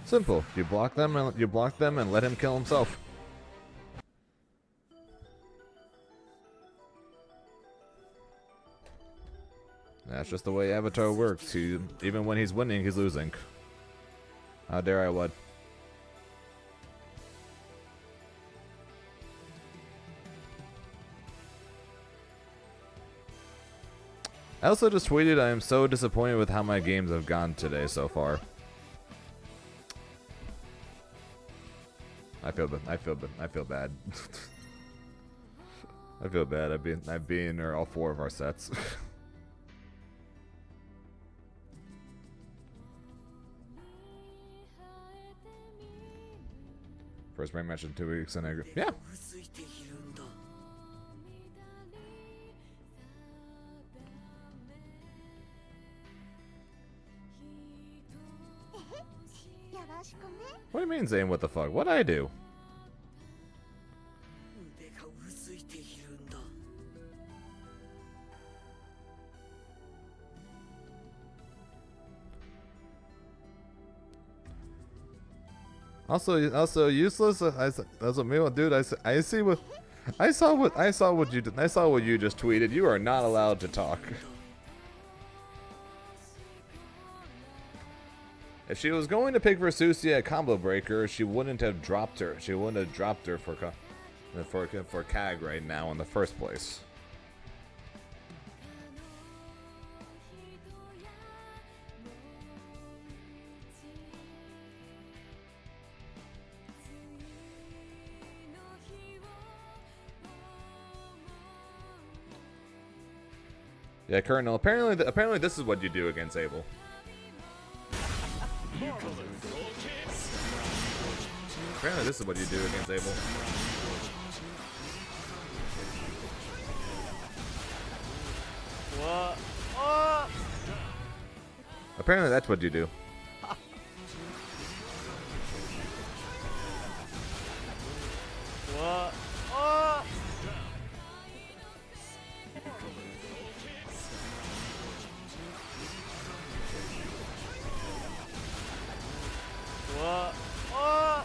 Simple. You block them and let him kill himself. That's just the way Avatar works. Even when he's winning, he's losing. How dare I what? I also just tweeted, I am so disappointed with how my games have gone today so far. I feel bad. I feel bad. I feel bad. I've been in all 4 of our sets. First rain match in 2 weeks, and I agree. Yeah. What do you mean saying what the fuck? What'd I do? Also useless. That's what me, dude. I saw what you just tweeted. You are not allowed to talk. If she was going to pick Versusia a combo breaker, she wouldn't have dropped her. She wouldn't have dropped her for CAG right now in the first place. Yeah, Colonel. Apparently this is what you do against Abel. Apparently this is what you do against Abel. What? Oh! Apparently that's what you do. What? Oh! What? Oh!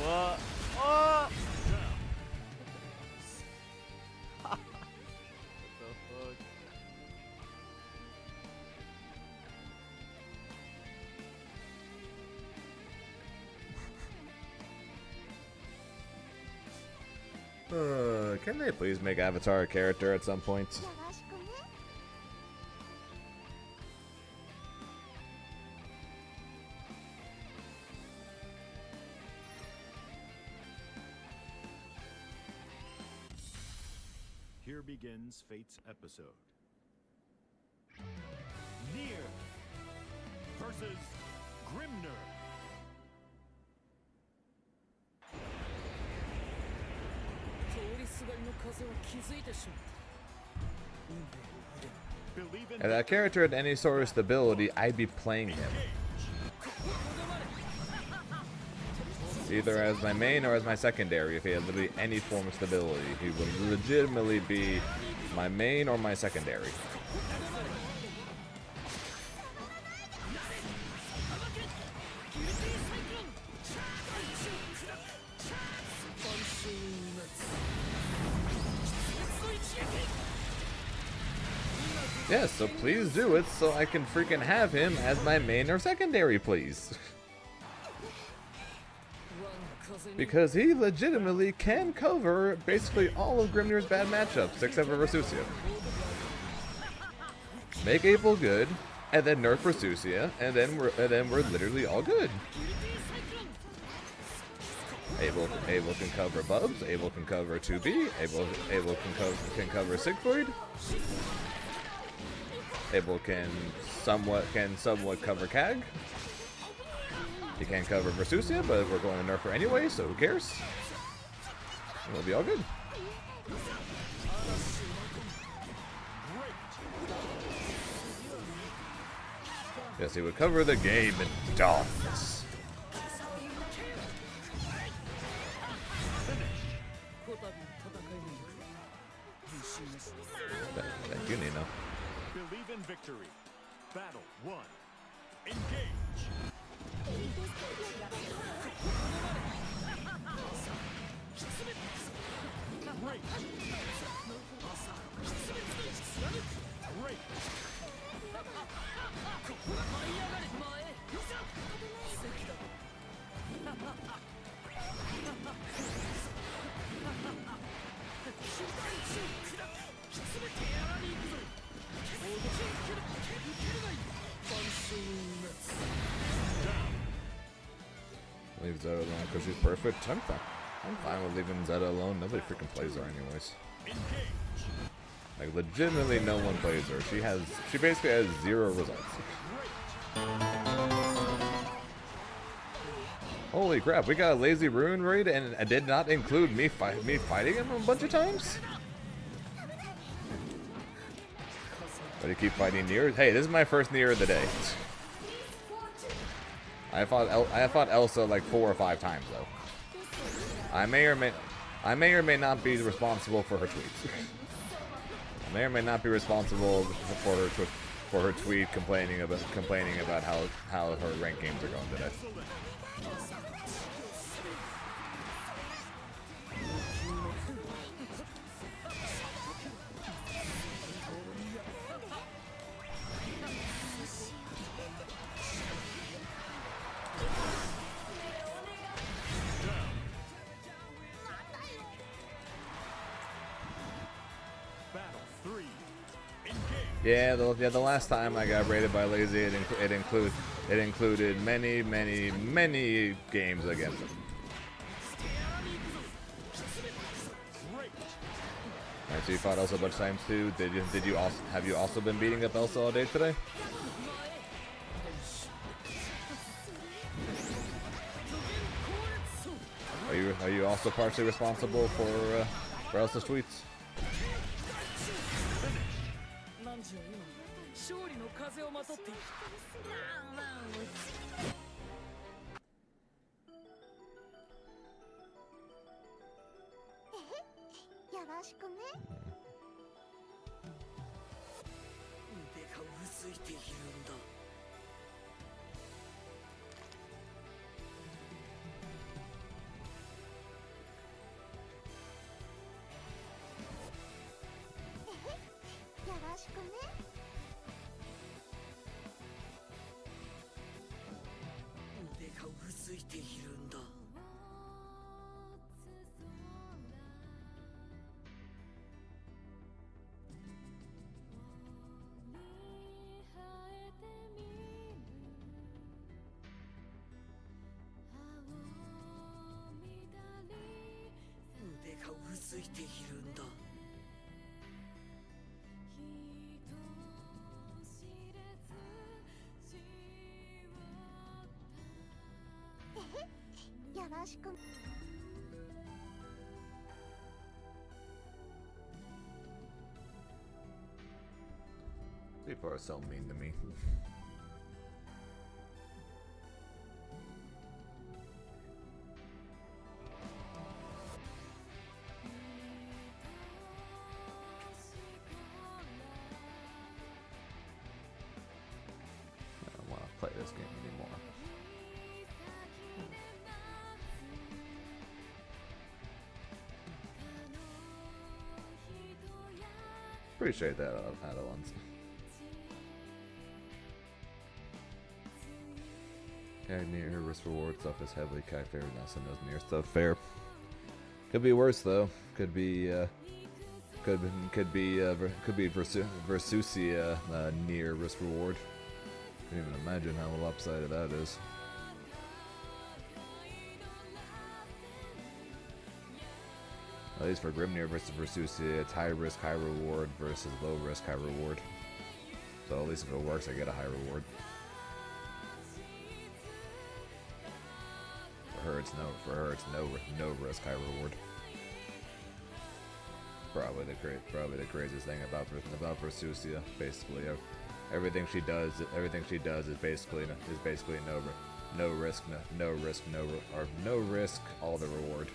What? Oh! What the fuck? Can they please make Avatar a character at some point? よろしくね Here begins Fate's episode. Nier versus Grimner. Believe in If that character had any sort of stability, I'd be playing him. Either as my main or as my secondary. If he had literally any form of stability, he would legitimately be my main or my secondary. Yes, so please do it so I can freaking have him as my main or secondary, please. Because he legitimately can cover basically all of Grimnir's bad matchups, except for Versusia. Make Abel good, and then nerf Versusia, and then we're literally all good. Abel can cover Bubs, Abel can cover 2B, Abel can cover Siegfried. Abel can somewhat cover CAG. He can't cover Versusia, but we're going to nerf her anyway, so who cares? We'll be all good. Yes, he would cover the game in darkness. Thank you, Nino. Believe in victory. Battle 1. Engage. Great. Great. Leave Zeta alone because she's perfect. I'm fine with leaving Zeta alone. Nobody freaking plays her anyways. Like legitimately no one plays her. She basically has 0 results. Holy crap, we got a lazy ruin raid and it did not include me fighting him a bunch of times? But you keep fighting Nier? Hey, this is my first Nier of the day. I fought Elsa like 4 or 5 times though. I may or may not be responsible for her tweets. I may or may not be responsible for her tweet complaining about how her ranked games are going today. Battle 3. Engage. Yeah, the last time I got rated by Lazy, it included many games against him. Great. Alright, so you fought Elsa a bunch of times too. Have you also been beating up Elsa all day today? Are you also partially responsible for Elsa's tweets? なんじゃ今勝利の風をまとっている。よろしくね。腕がうずいているんだ。よろしくね。腕がうずいているんだ。腕がうずいているんだ。よろしく。 People are so mean to me. I don't want to play this game anymore. Appreciate that, Padawans. Kai near risk reward stuff is heavily Kai favored, not some of those near stuff. Fair. Could be worse though. Could be Versusia near risk reward. Can't even imagine how lopsided that is. At least for Grimnir versus Versusia, it's high risk, high reward versus low risk, high reward. So at least if it works, I get a high reward. For her, it's no risk, high reward. Probably the craziest thing about Versusia. Basically, everything she does is basically no risk, all the reward.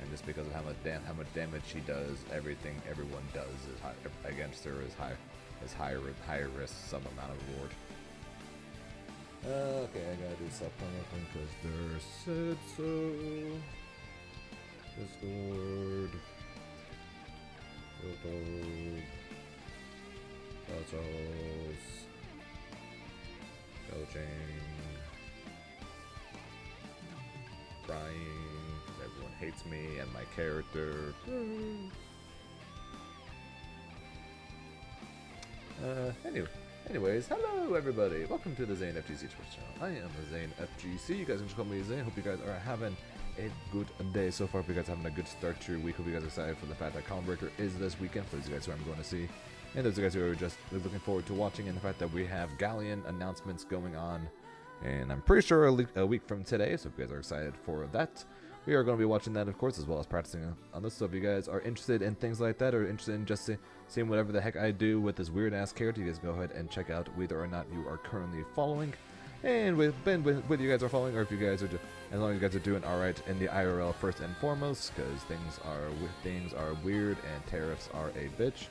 And just because of how much damage she does, everyone does is against her is high risk, some amount of reward. Okay, I gotta do supplementing because they're said so. Discord. YouTube. Photos. Coaching. Crying. Everyone hates me and my character. Anyways, hello everybody. Welcome to the Zane FGC Twitch channel. I am the Zane FGC. You guys can just call me Zane. Hope you guys are having a good day so far. Hope you guys are having a good start to your week. Hope you guys are excited for the fact that Colin Breaker is this weekend. For those of you guys who I'm going to see, and those of you guys who are just looking forward to watching, and the fact that we have Galleon announcements going on, and I'm pretty sure a week from today. So if you guys are excited for that. we are going to be watching that, of course, as well as practicing on this. So if you guys are interested in things like that, or interested in just seeing whatever the heck I do with this weird-ass character, you guys go ahead and check out whether or not you are currently following. And whether you guys are following, or if you guys are just, as long as you guys are doing alright in the IRL first and foremost, because things are weird and tariffs are a bitch,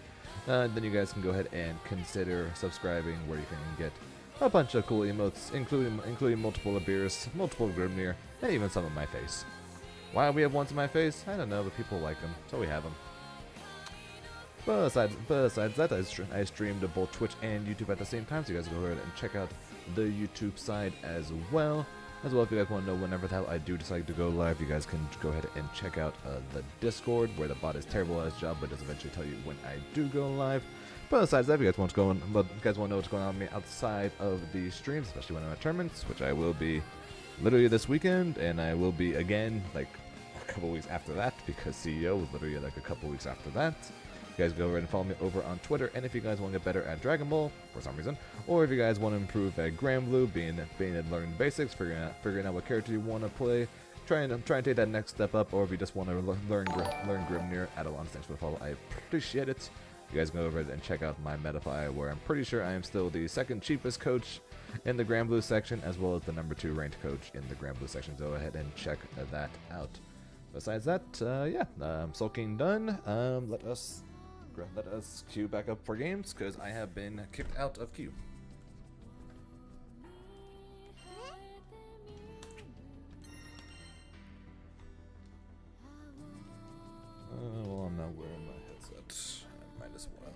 then you guys can go ahead and consider subscribing, where you can get a bunch of cool emotes, including multiple beers, multiple Grimnir, and even some of my face. Why we have ones in my face? I don't know, but people like them, so we have them. Besides that, I streamed to both Twitch and YouTube at the same time, so you guys go ahead and check out the YouTube side as well. If you guys want to know whenever the hell I do decide to go live, you guys can go ahead and check out the Discord, where the bot is terrible at his job, but does eventually tell you when I do go live. But besides that, if you guys want to know what's going on with me outside of the streams, especially when I'm at tournaments, which I will be literally this weekend, and I will be again like a couple weeks after that, because CEO was literally like a couple weeks after that. You guys go over and follow me over on Twitter, and if you guys want to get better at Dragon Ball for some reason, or if you guys want to improve at Granblue, being learning basics, figuring out what character you want to play, trying to take that next step up, or if you just want to learn Grimnir, Adelon, thanks for the follow, I appreciate it. You guys go over and check out my Metafy, where I'm pretty sure I am still the second cheapest coach in the Granblue section, as well as the number 2 ranked coach in the Granblue section. Go ahead and check that out. Besides that, sulking done. Let us queue back up for games, because I have been kicked out of queue. Well, I'm not wearing my headset. I might as well.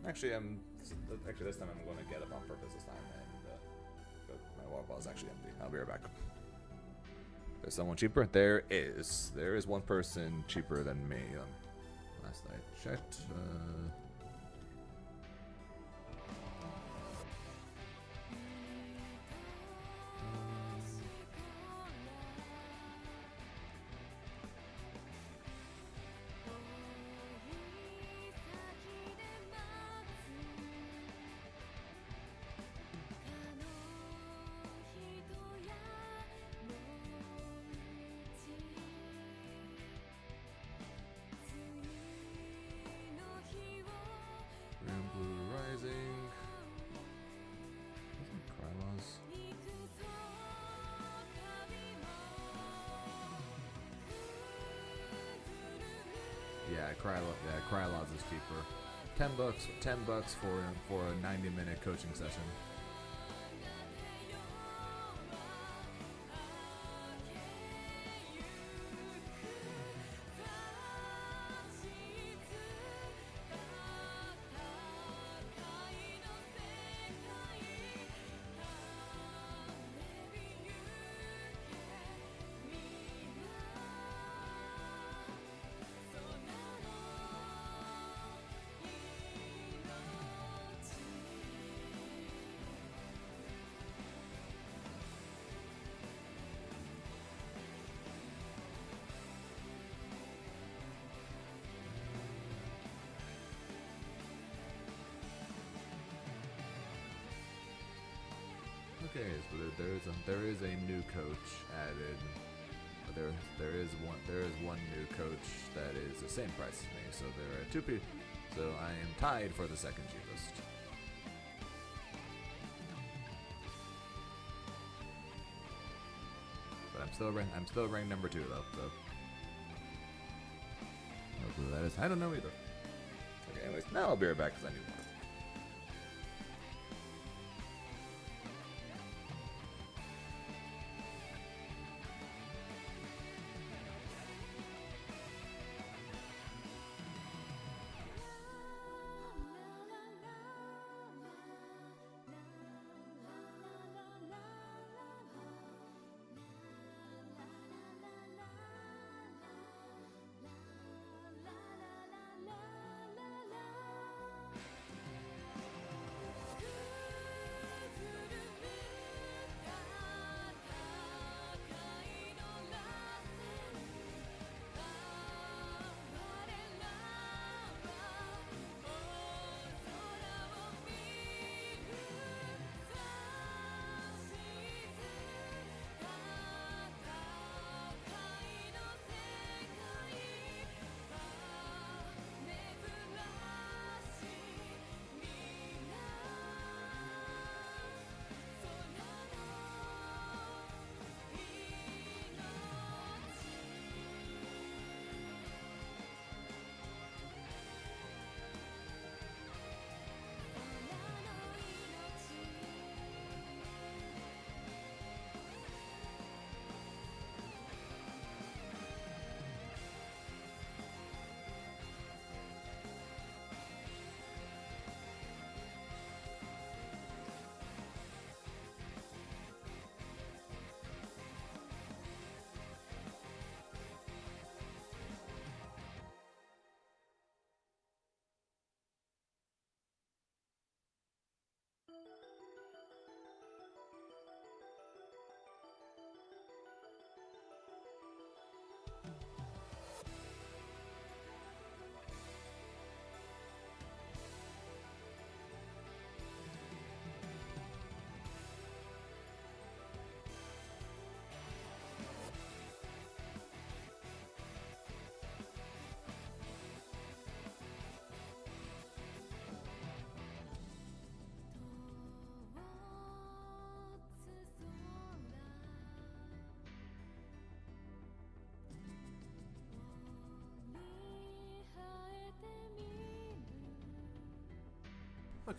Actually, this time I'm going to get up on purpose this time, and my water bottle is actually empty. I'll be right back. There's someone cheaper? There is one person cheaper than me. Last I checked. Krylons is cheaper. $10 for a 90-minute coaching session. Okay, so there is a new coach added. There is one new coach that is the same price as me. So there are 2 people. So I am tied for the second cheapest. But I'm still ranked number 2 though. So hopefully that is. I don't know either. Okay, anyways, now I'll be right back because I need one.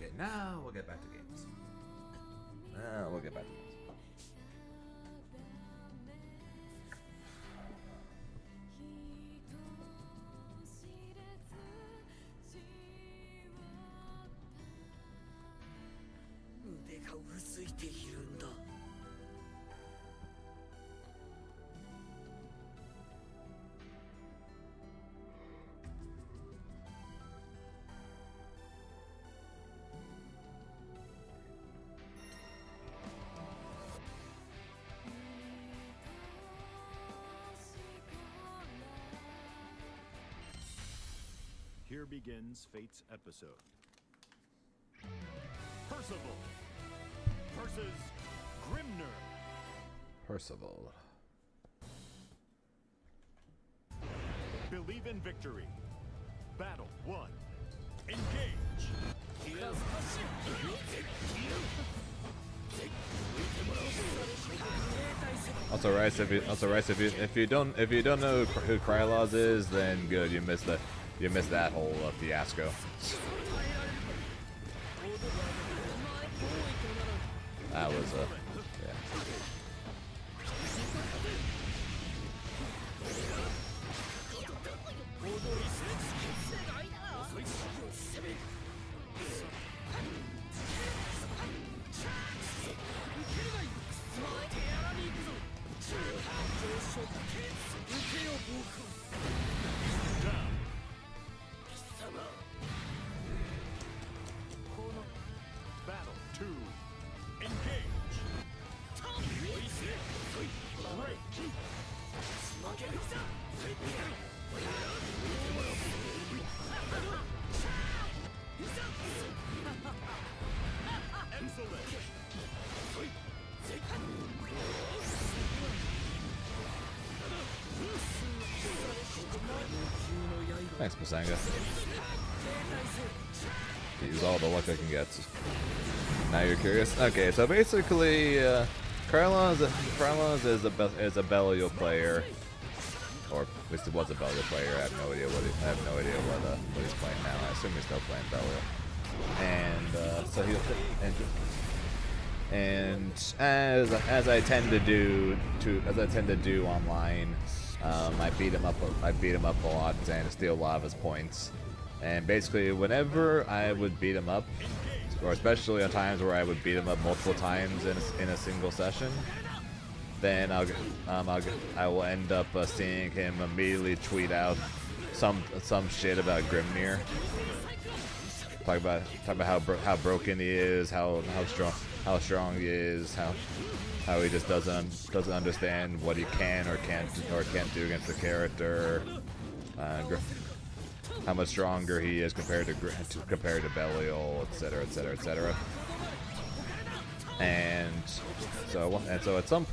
Okay, now we'll get back to games. Now we'll get back to games. Here begins Fate's episode. Percival versus Grimner. Percival. Believe in victory. Battle 1. Engage. Also, Rice, if you don't know who Krylos is, then good, you missed that whole fiasco. That was yeah. Battle 2. Engage. Excellent. Thanks, Masanga. Use all the luck I can get. Now you're curious? Okay, so basically, Krylos is a Belial player, or at least it was a Belial player. I have no idea what he's playing now. I assume he's still playing Belial. And so as I tend to do online, I beat him up a lot and steal a lot of his points. And basically, whenever I would beat him up, or especially on times where I would beat him up multiple times in a single session, then I will end up seeing him immediately tweet out some shit about Grimnir. Talk about how broken he is, how strong he is, how he just doesn't understand what he can or can't do against the character. How much stronger he is compared to Belial, etc., etc., etc. And so at some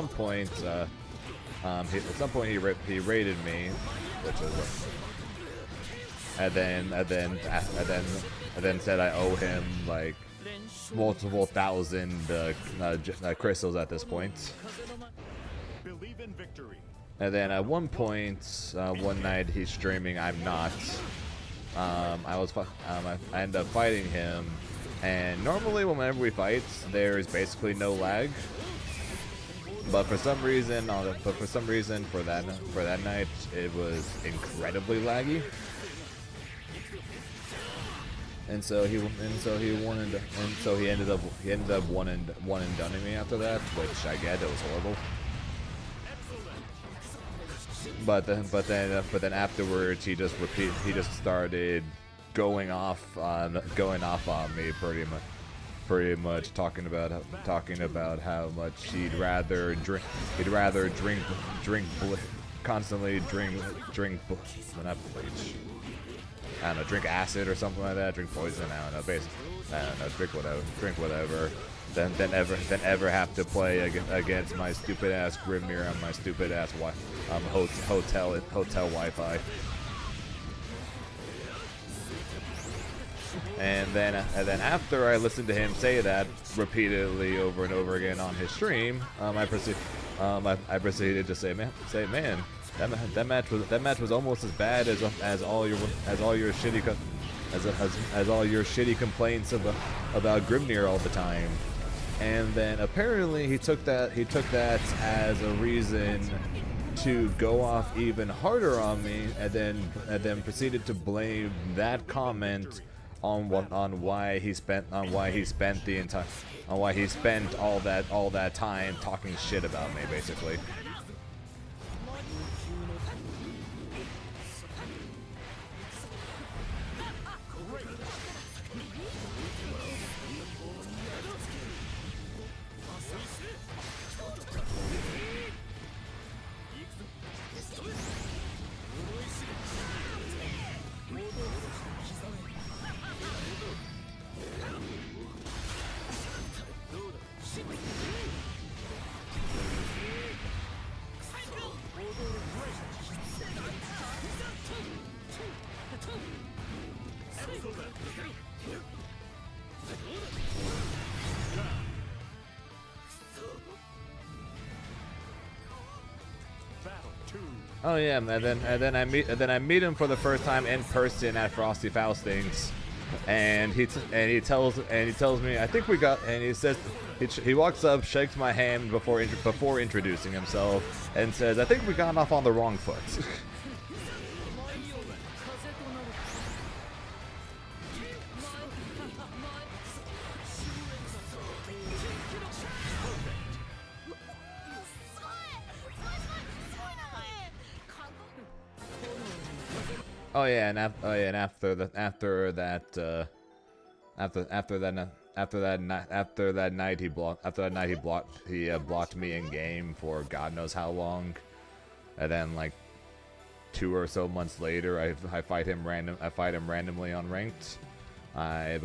point he rated me, which was, and then said I owe him like multiple thousand crystals at this point. Believe in victory. And then at one point, one night he's streaming, I'm not. I end up fighting him, and normally whenever we fight, there is basically no lag. But for some reason, for that night, it was incredibly laggy. And so he ended up one and doneing me after that, which I get, it was horrible. But then afterwards he just started going off on me pretty much talking about how much he'd rather drink not bleach. I don't know, drink acid or something like that, drink poison, I don't know, drink whatever. Than ever have to play against my stupid ass Grimnir on my stupid ass hotel Wi-Fi. And then after I listened to him say that repeatedly over and over again on his stream, I proceeded to say, man, that match was almost as bad as all your shitty as all your shitty complaints about Grimnir all the time. And then apparently he took that as a reason to go off even harder on me, and then proceeded to blame that comment on why he spent all that time talking shit about me, basically. Oh yeah, and then I meet him for the first time in person at Frosty Faustings, and he tells me, I think we got, and he says, he walks up, shakes my hand before introducing himself, and says, I think we got off on the wrong foot. Oh yeah, and after that night he blocked me in game for God knows how long, and then like 2 or so months later I fight him randomly on ranked. I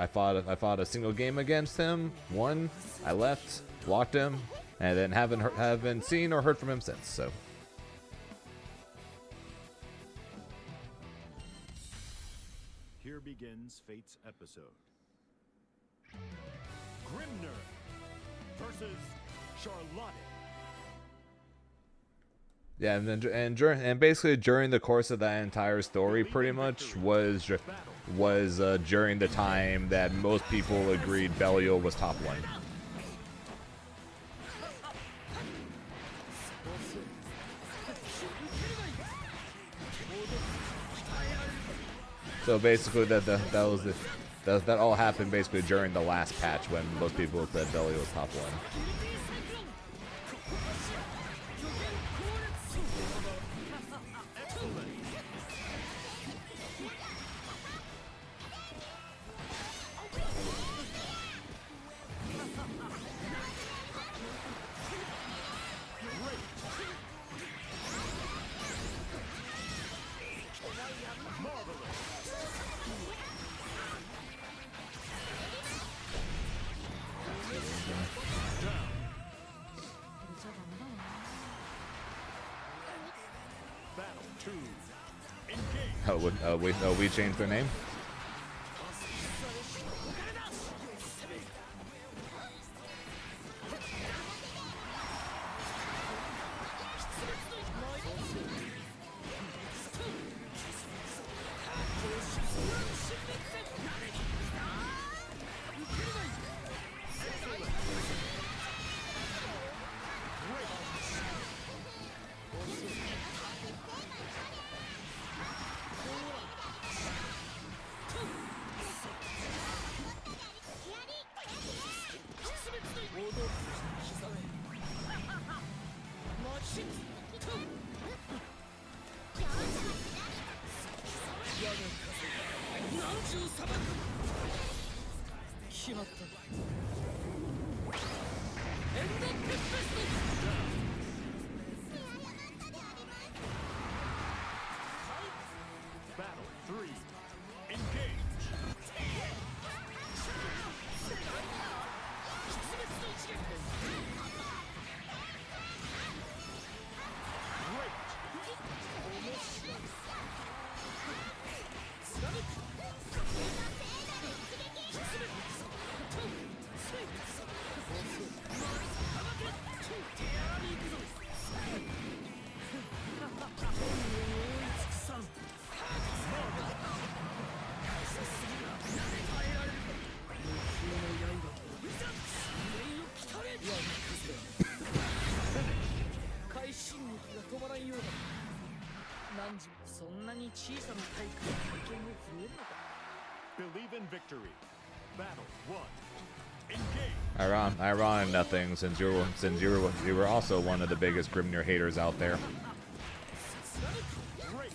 fought a single game against him, won, I left, blocked him, and then haven't seen or heard from him since. So. Here begins Fate's episode. Grimnir versus Charlotte. Yeah, and basically during the course of that entire story, pretty much was during the time that most people agreed Belial was top 1. So basically, that all happened basically during the last patch when most people said Belial was top 1. We changed their name? Battle 3. Engage. Great. に小さな大会の経験を増えるのだ。 Believe in victory. Battle 1. Engage. Ironic nothing, since you were also one of the biggest Grimnir haters out there. Great.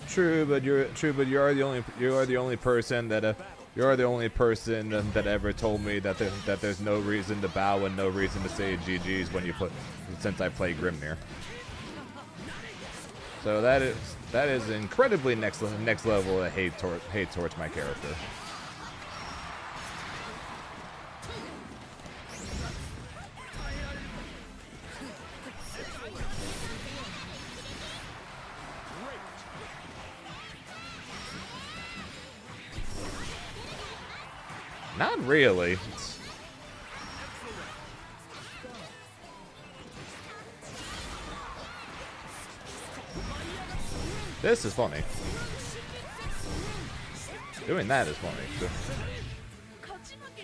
True, but you are the only person that ever told me that there's no reason to bow and no reason to say GG's since I play Grimnir. So that is incredibly next level of hate towards my character. Not really. This is funny. Doing that is funny.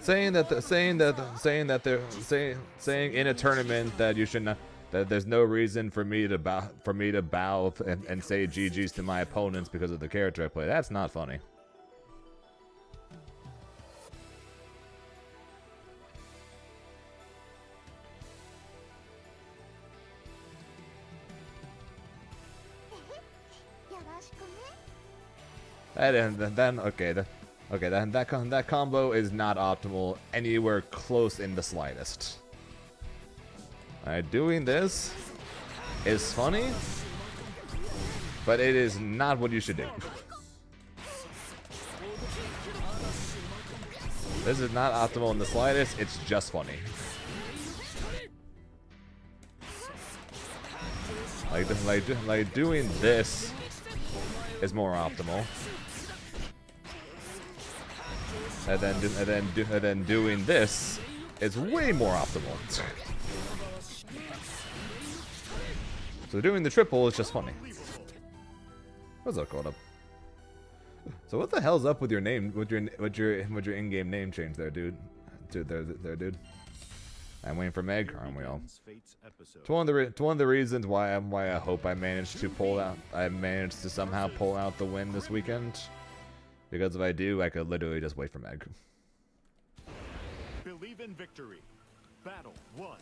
Saying in a tournament that you should not, that there's no reason for me to bow and say GG's to my opponents because of the character I play. That's not funny. That combo is not optimal anywhere close in the slightest. Alright, doing this is funny, but it is not what you should do. This is not optimal in the slightest, it's just funny. Like doing this is more optimal. And then doing this is way more optimal. So doing the triple is just funny. What's up, called up? So what the hell's up with your name? With your in-game name change there, dude? There, dude. I'm waiting for Meg, aren't we all? It's one of the reasons why I hope I managed to somehow pull out the win this weekend. Because if I do, I could literally just wait for Meg. Believe in victory. Battle 1.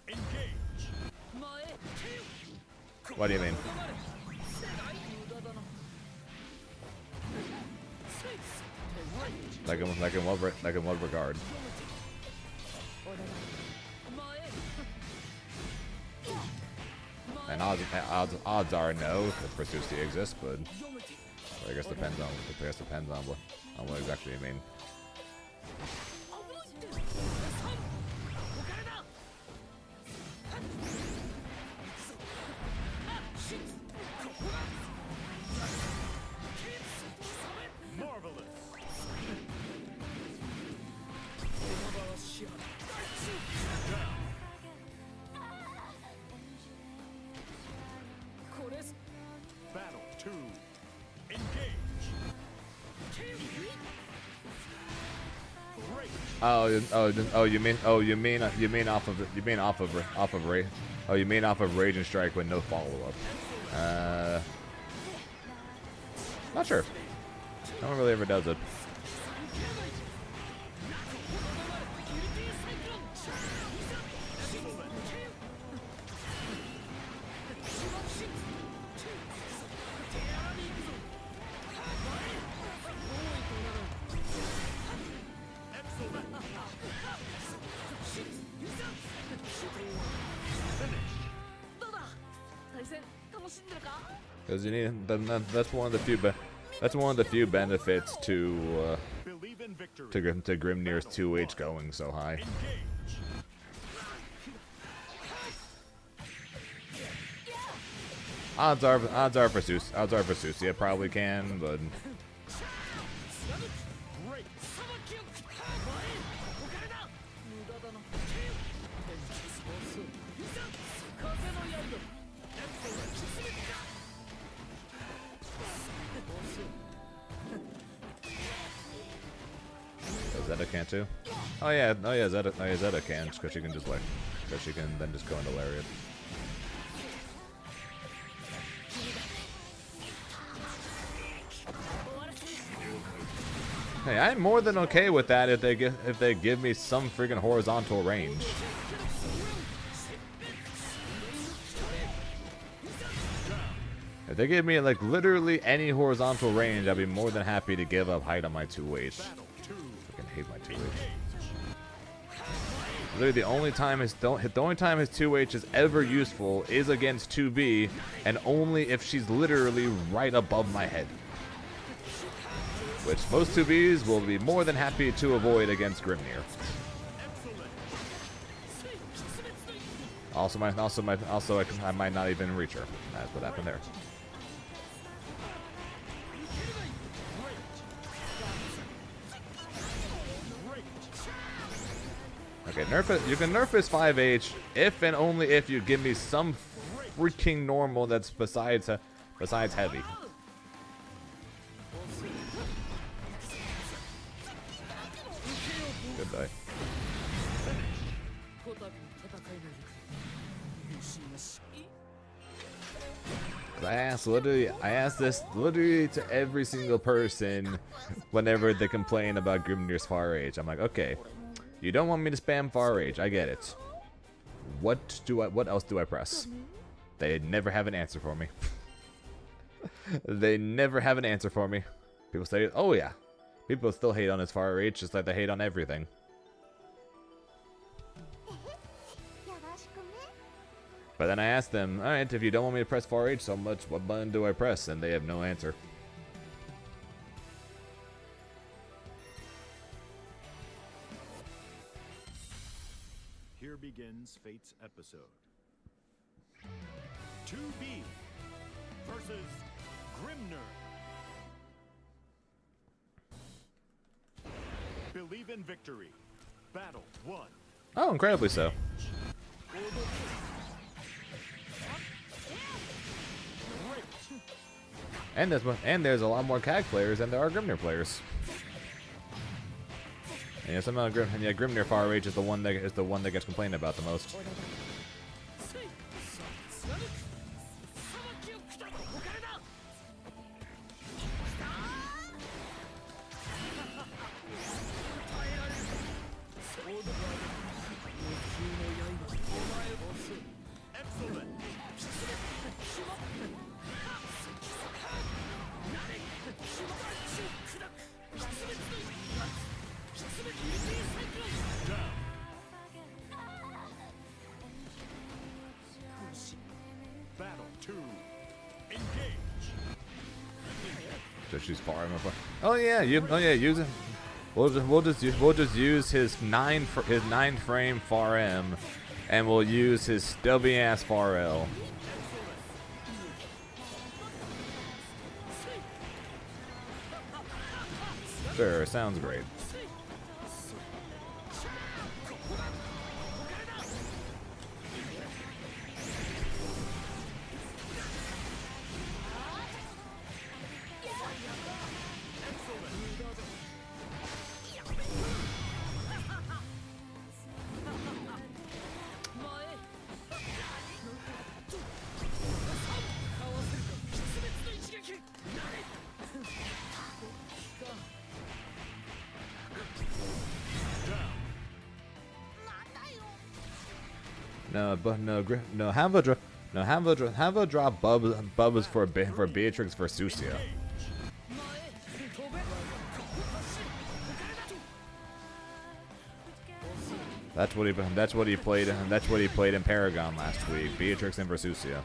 Engage. What do you mean? Like in what regard? And odds are no, if Pursuity exists, but I guess depends on what exactly you mean. Marvelous. Battle 2. Engage. Great. You mean off of Rage and Strike with no follow-up. Not sure. No one really ever does it. Because you need that's one of the few benefits to Believe in victory. to Grimnir's 2H going so high. Engage. Odds are for Zeus. Yeah, probably can, but Great. Zeta can too. Oh yeah, Zeta, Zeta can, because she can just like, because she can then just go into Lariat. Hey, I'm more than okay with that if they give me some freaking horizontal range. If they give me like literally any horizontal range, I'd be more than happy to give up height on my 2H. Fucking hate my 2H. Literally the only time his 2H is ever useful is against 2B, and only if she's literally right above my head. Which most 2Bs will be more than happy to avoid against Grimnir. I might not even reach her. That's what happened there. Okay, nerf it. You can nerf his 5H if and only if you give me some freaking normal that's besides heavy. Goodbye. I ask this literally to every single person whenever they complain about Grimnir's far H. I'm like, okay, you don't want me to spam far H, I get it. What else do I press? They never have an answer for me. They never have an answer for me. People say, oh yeah. People still hate on his far H just like they hate on everything. But then I asked them, alright, if you don't want me to press far H so much, what button do I press? And they have no answer. Here begins Fate's episode. 2B versus Grimnir. Believe in victory. Battle 1. Oh, incredibly so. And there's a lot more CAG players than there are Grimnir players. And yeah, somehow Grimnir far H is the one that gets complained about the most. Battle 2. Engage. So she's far enough. Oh yeah, use it. We'll just use his 9 frame far M, and we'll use his stubby ass far L. Sure, sounds great. Have a drop Bubbles for Beatrix for Sucia. That's what he played in Paragon last week. Beatrix and Versucia.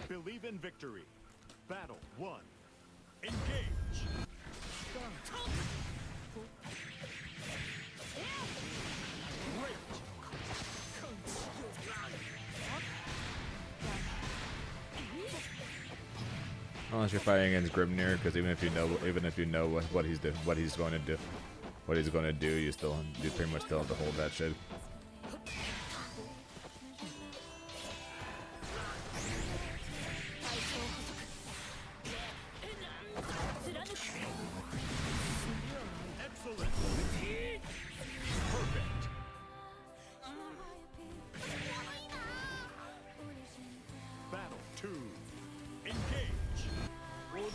Believe in victory. Battle 1. Engage. Great. Unless you're fighting against Grimnir, because even if you know what he's going to do, you pretty much still have to hold that shit. Excellent. Perfect. Battle 2. Engage. Great.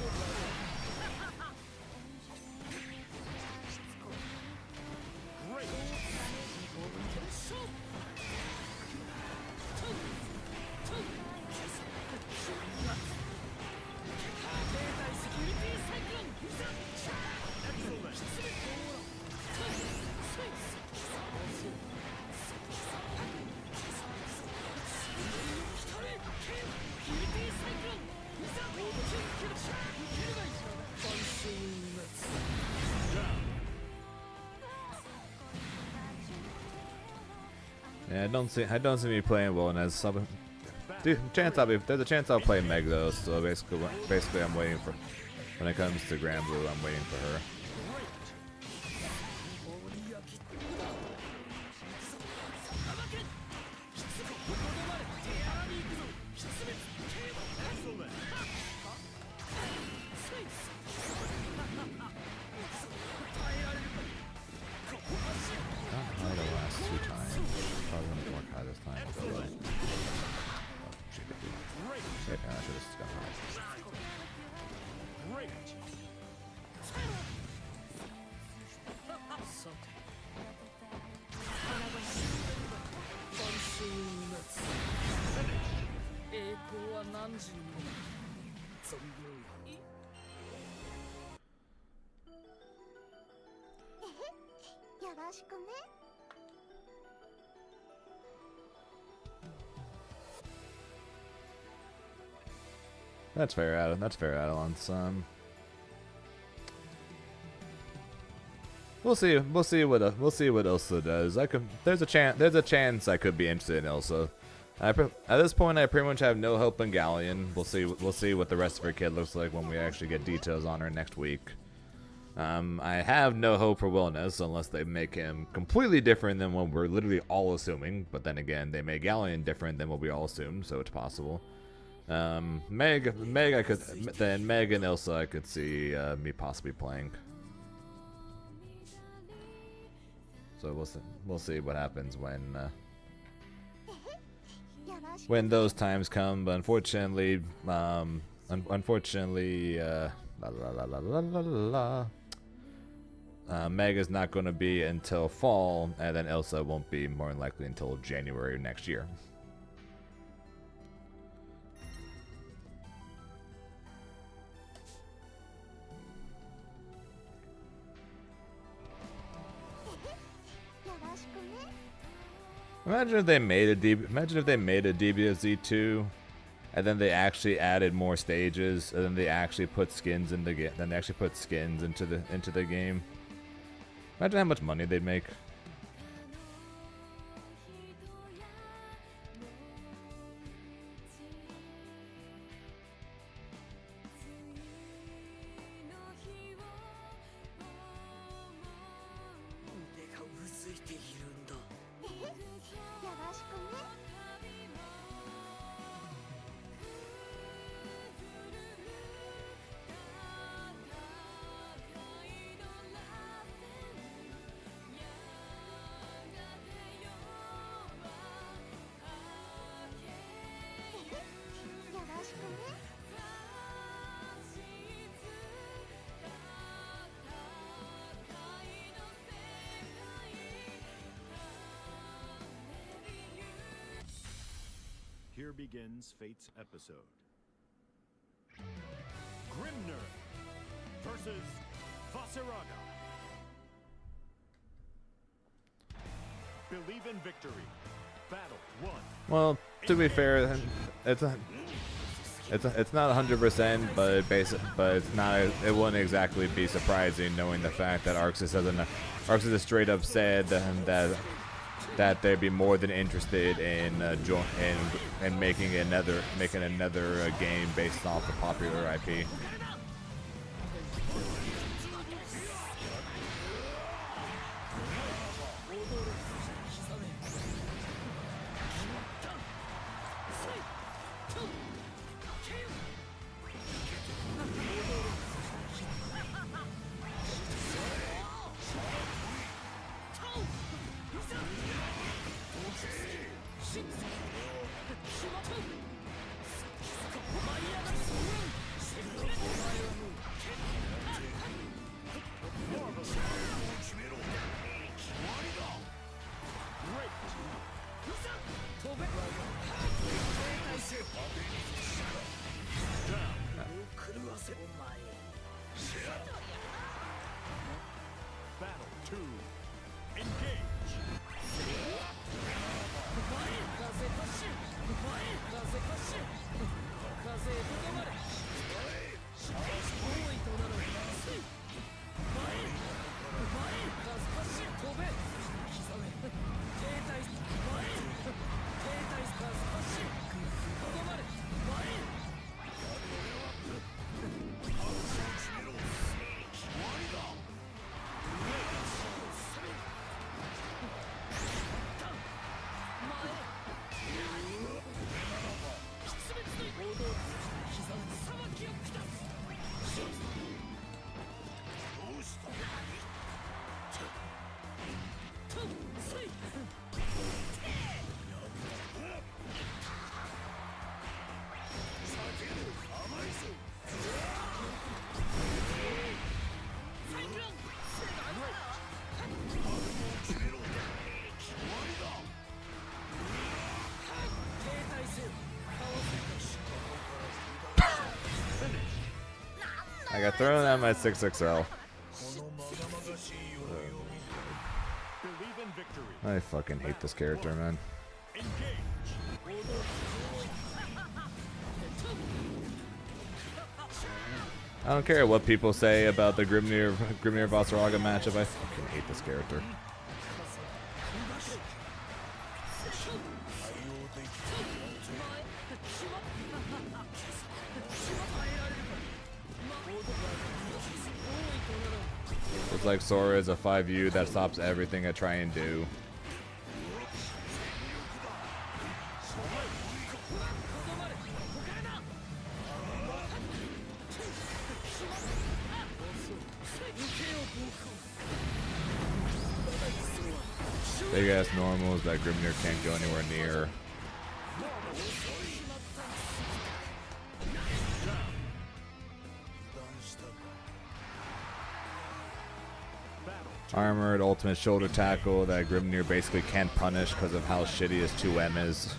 Yeah, I don't see me playing well as sub. Dude, there's a chance I'll play Meg though. So basically, I'm waiting for when it comes to Granblue, I'm waiting for her. That's fair, Adam. That's fair, Adelon. We'll see what Ilsa does. There's a chance I could be interested in Ilsa. At this point, I pretty much have no hope in Galleon. We'll see what the rest of her kid looks like when we actually get details on her next week. I have no hope for Wilness unless they make him completely different than what we're literally all assuming. But then again, they made Galleon different than what we all assumed, so it's possible. Meg and Ilsa I could see me possibly playing. So we'll see what happens when those times come. But unfortunately, Meg is not going to be until fall, and then Ilsa won't be more than likely until January next year. Imagine if they made a DBZ2, and then they actually added more stages, and then they actually put skins in the game. Then they actually put skins into the game. Imagine how much money they'd make. Here begins Fate's episode. Grimnir versus Vaseraga. Believe in victory. Battle 1. Well, to be fair, it's not 100%, but it's not. It wouldn't exactly be surprising knowing the fact that Arxis has straight up said that that they'd be more than interested in making another game based off the popular IP. Battle 2. Engage. I got thrown at my 6XL. Believe in victory. I fucking hate this character, man. Engage. I don't care what people say about the Grimnir Vasaraga matchup. I fucking hate this character. It's like Sora is a 5U that stops everything I try and do. Big ass normals that Grimnir can't go anywhere near. Armored ultimate shoulder tackle that Grimnir basically can't punish because of how shitty his 2M is.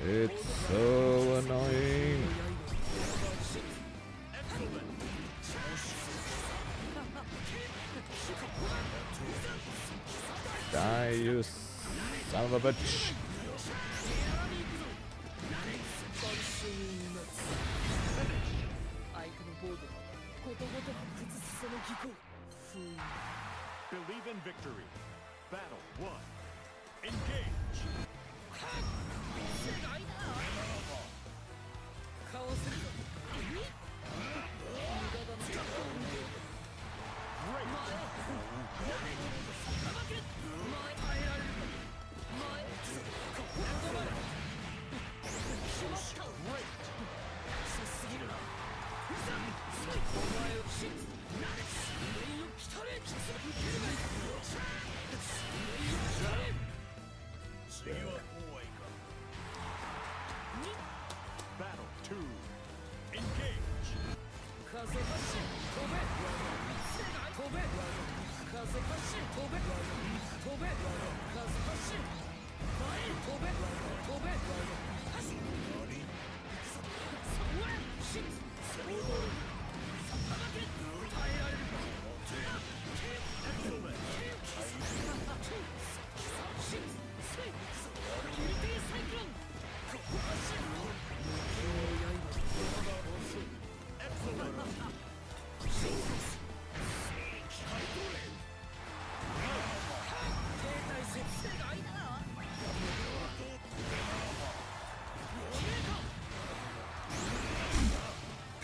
It's so annoying. Die, you son of a bitch. Believe in victory. Battle 1. Engage. Battle 2. Engage.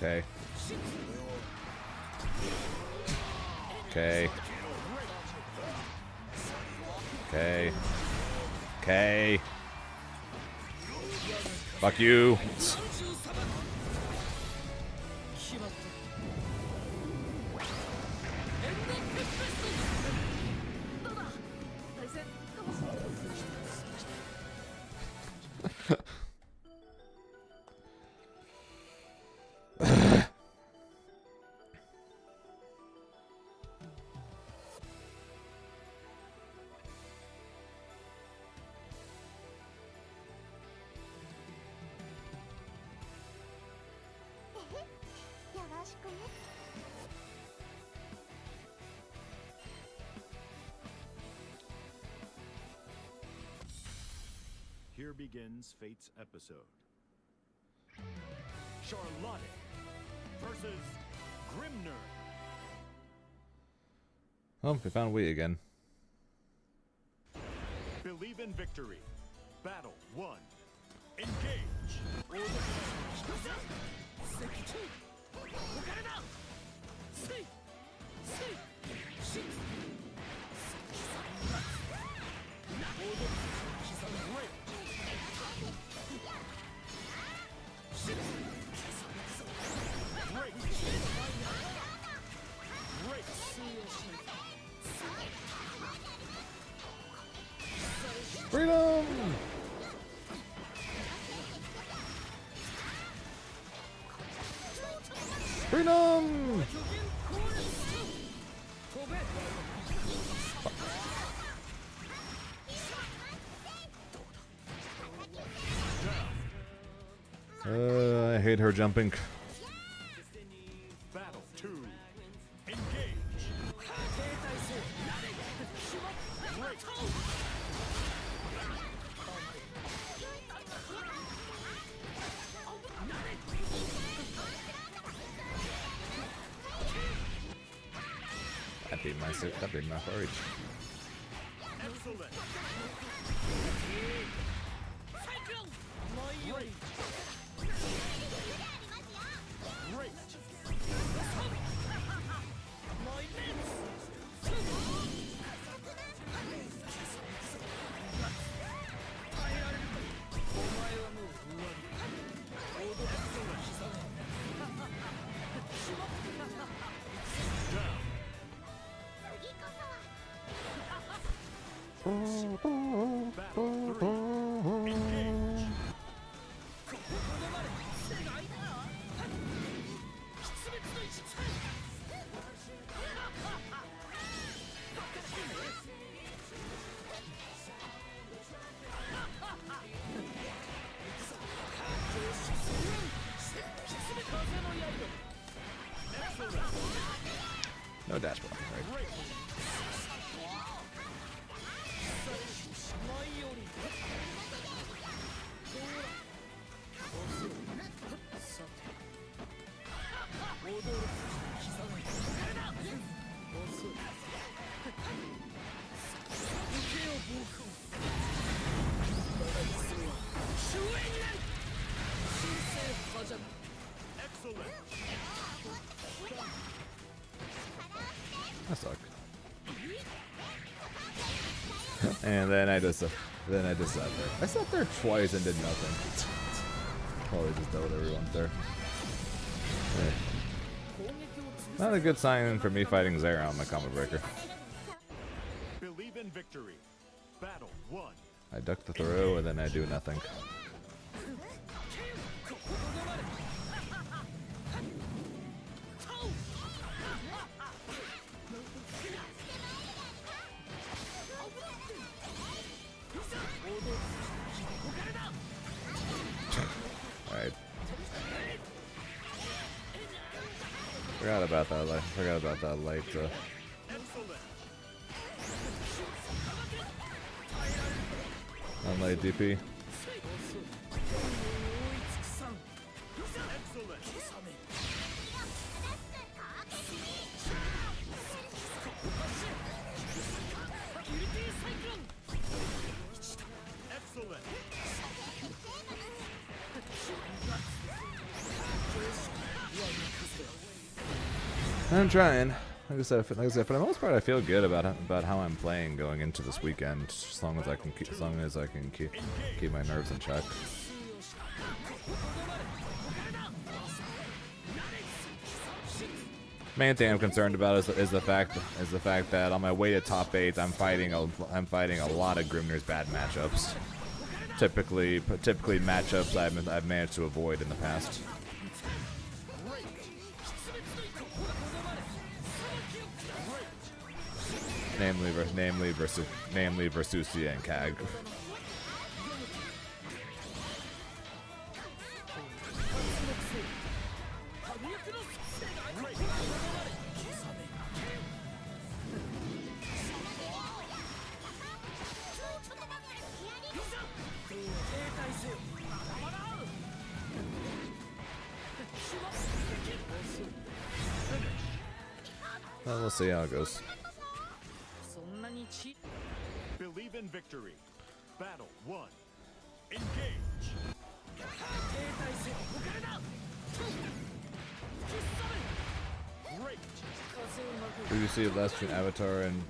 Okay. Okay. Okay. Okay. Fuck you. 決まったどうだ対戦かもしれない よろしくね Here begins Fate's episode. Charlotte versus Grimner. Oh, we found Wii again. Believe in victory. Battle 1. Engage. Freedom! Freedom! I hate her jumping. Battle 2. Engage. That beat my forage. Excellent. Great. Battle 3. Engage. No dash block, right? Excellent. I suck. And then I just sat there. I sat there twice and did nothing. Probably just dealt with everyone there. Not a good sign for me fighting Zera on my combo breaker. Believe in victory. Battle 1. I duck the throw and then I do nothing. Alright. Forgot about that light. Excellent. Unlight DP. Excellent. Excellent. I'm trying. Like I said, for the most part, I feel good about how I'm playing going into this weekend. As long as I can keep my nerves in check. Main thing I'm concerned about is the fact that on my way to top 8, I'm fighting a lot of Grimnir's bad matchups. Typically matchups I've managed to avoid in the past. Namely Versusia and Kag. Well, we'll see how it goes. そんなにち Believe in victory. Battle 1. Engage. 停滞せよ遅れだ Great. Who do you see less between Avatar and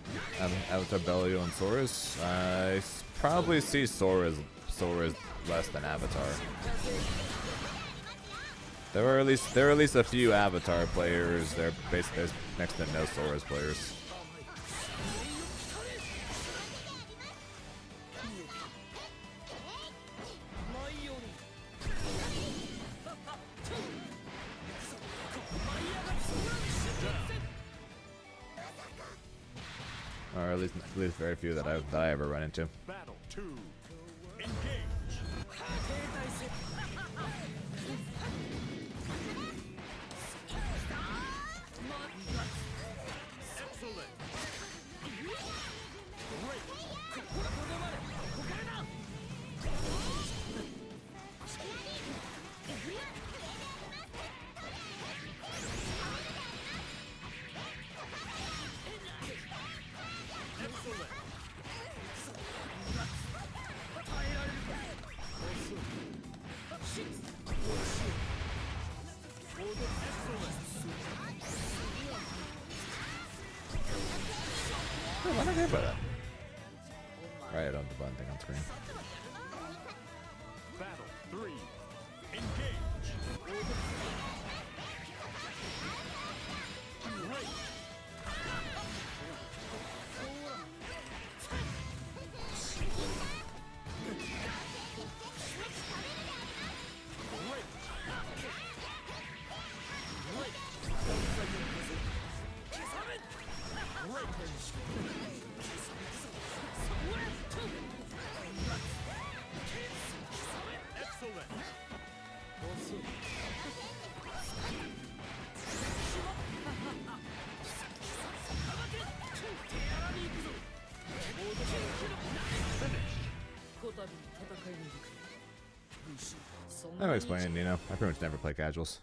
Avatar Bellio and Saurus? I probably see Saurus less than Avatar. There are at least a few Avatar players. There's next to no Saurus players. Or at least very few that I ever run into. Battle 2. Engage. 停滞せよ Excellent. Why not hit by that? Right, I don't have the button thing on screen. Battle 3. Engage. Great. Excellent. I'm explaining, you know, I pretty much never play casuals.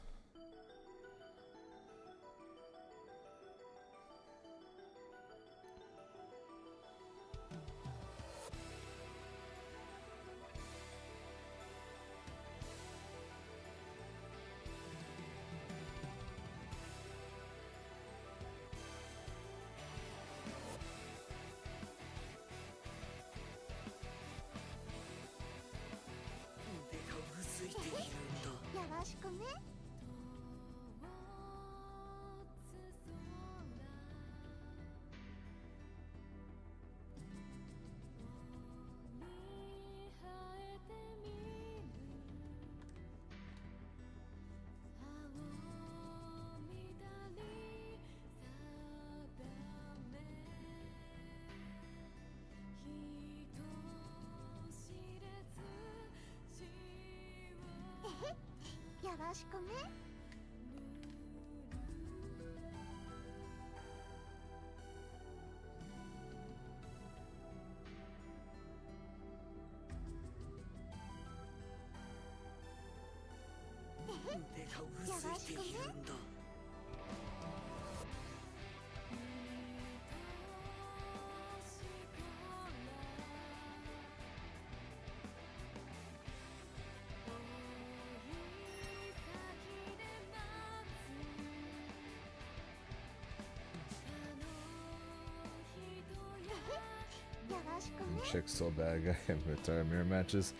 chick's so bad. I can't retire mirror matches.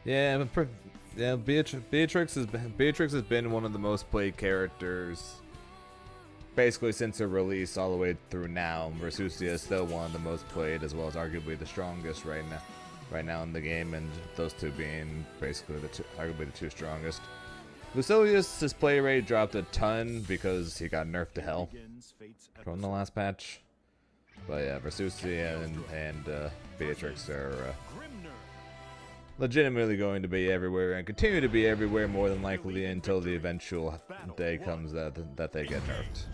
Yeah, yeah. Beatrix has been one of the most played characters basically since her release all the way through now. Versusia is still one of the most played, as well as arguably the strongest right now in the game, and those two being basically arguably the two strongest. Lucilius' play rate dropped a ton because he got nerfed to hell Begins fate's from the last patch. But yeah, Versusia and Beatrix are Grimner. legitimately going to be everywhere and continue to be everywhere more than likely until the eventual day comes that they get nerfed.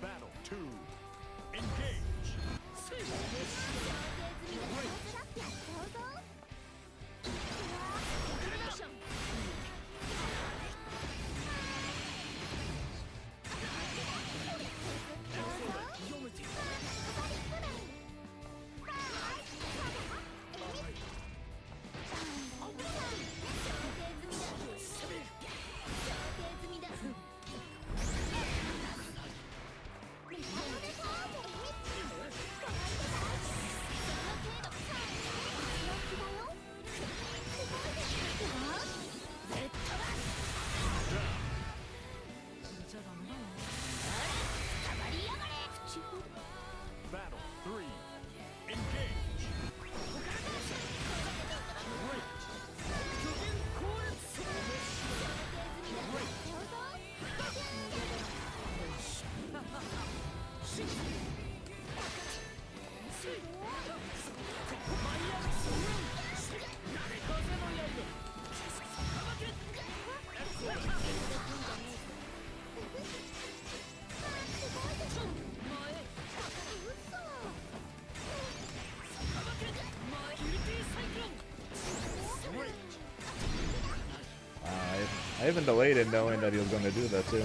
Battle 2. Engage. Battle 3. Engage. I even delayed it knowing that he was going to do that too.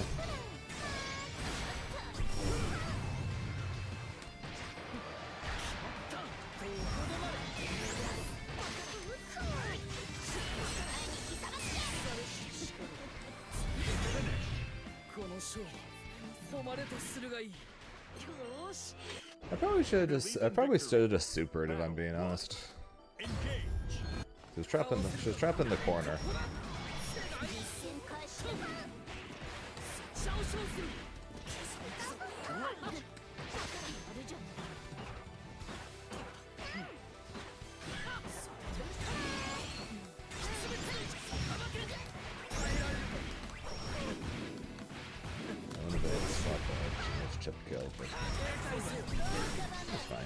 I probably should have just supered if I'm being honest. Engage. She was trapped in the corner. Chip kill, but it's fine.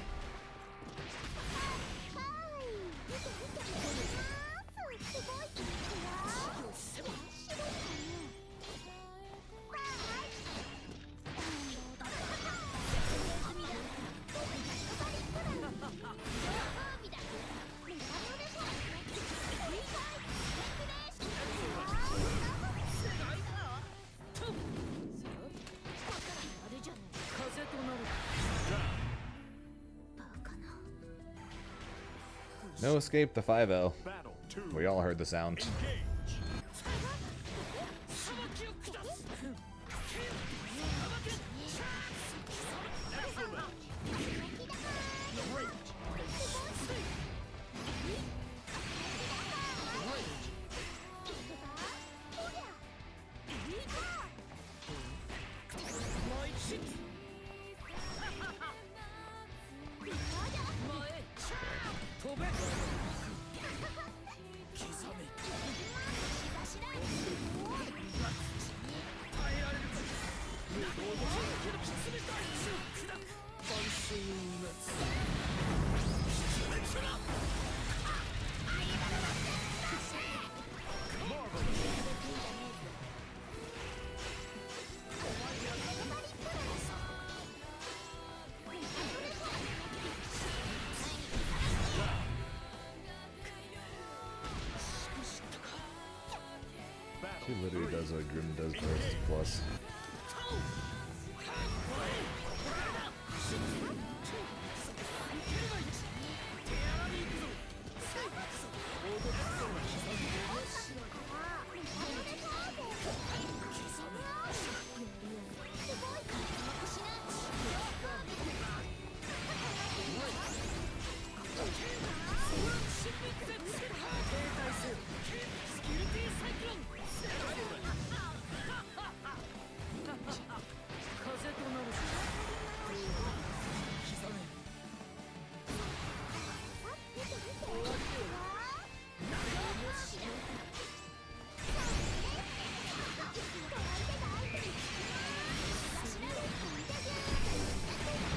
No escape the 5L. Battle 2. We all heard the sound. Engage. She literally does what Grim does versus plus.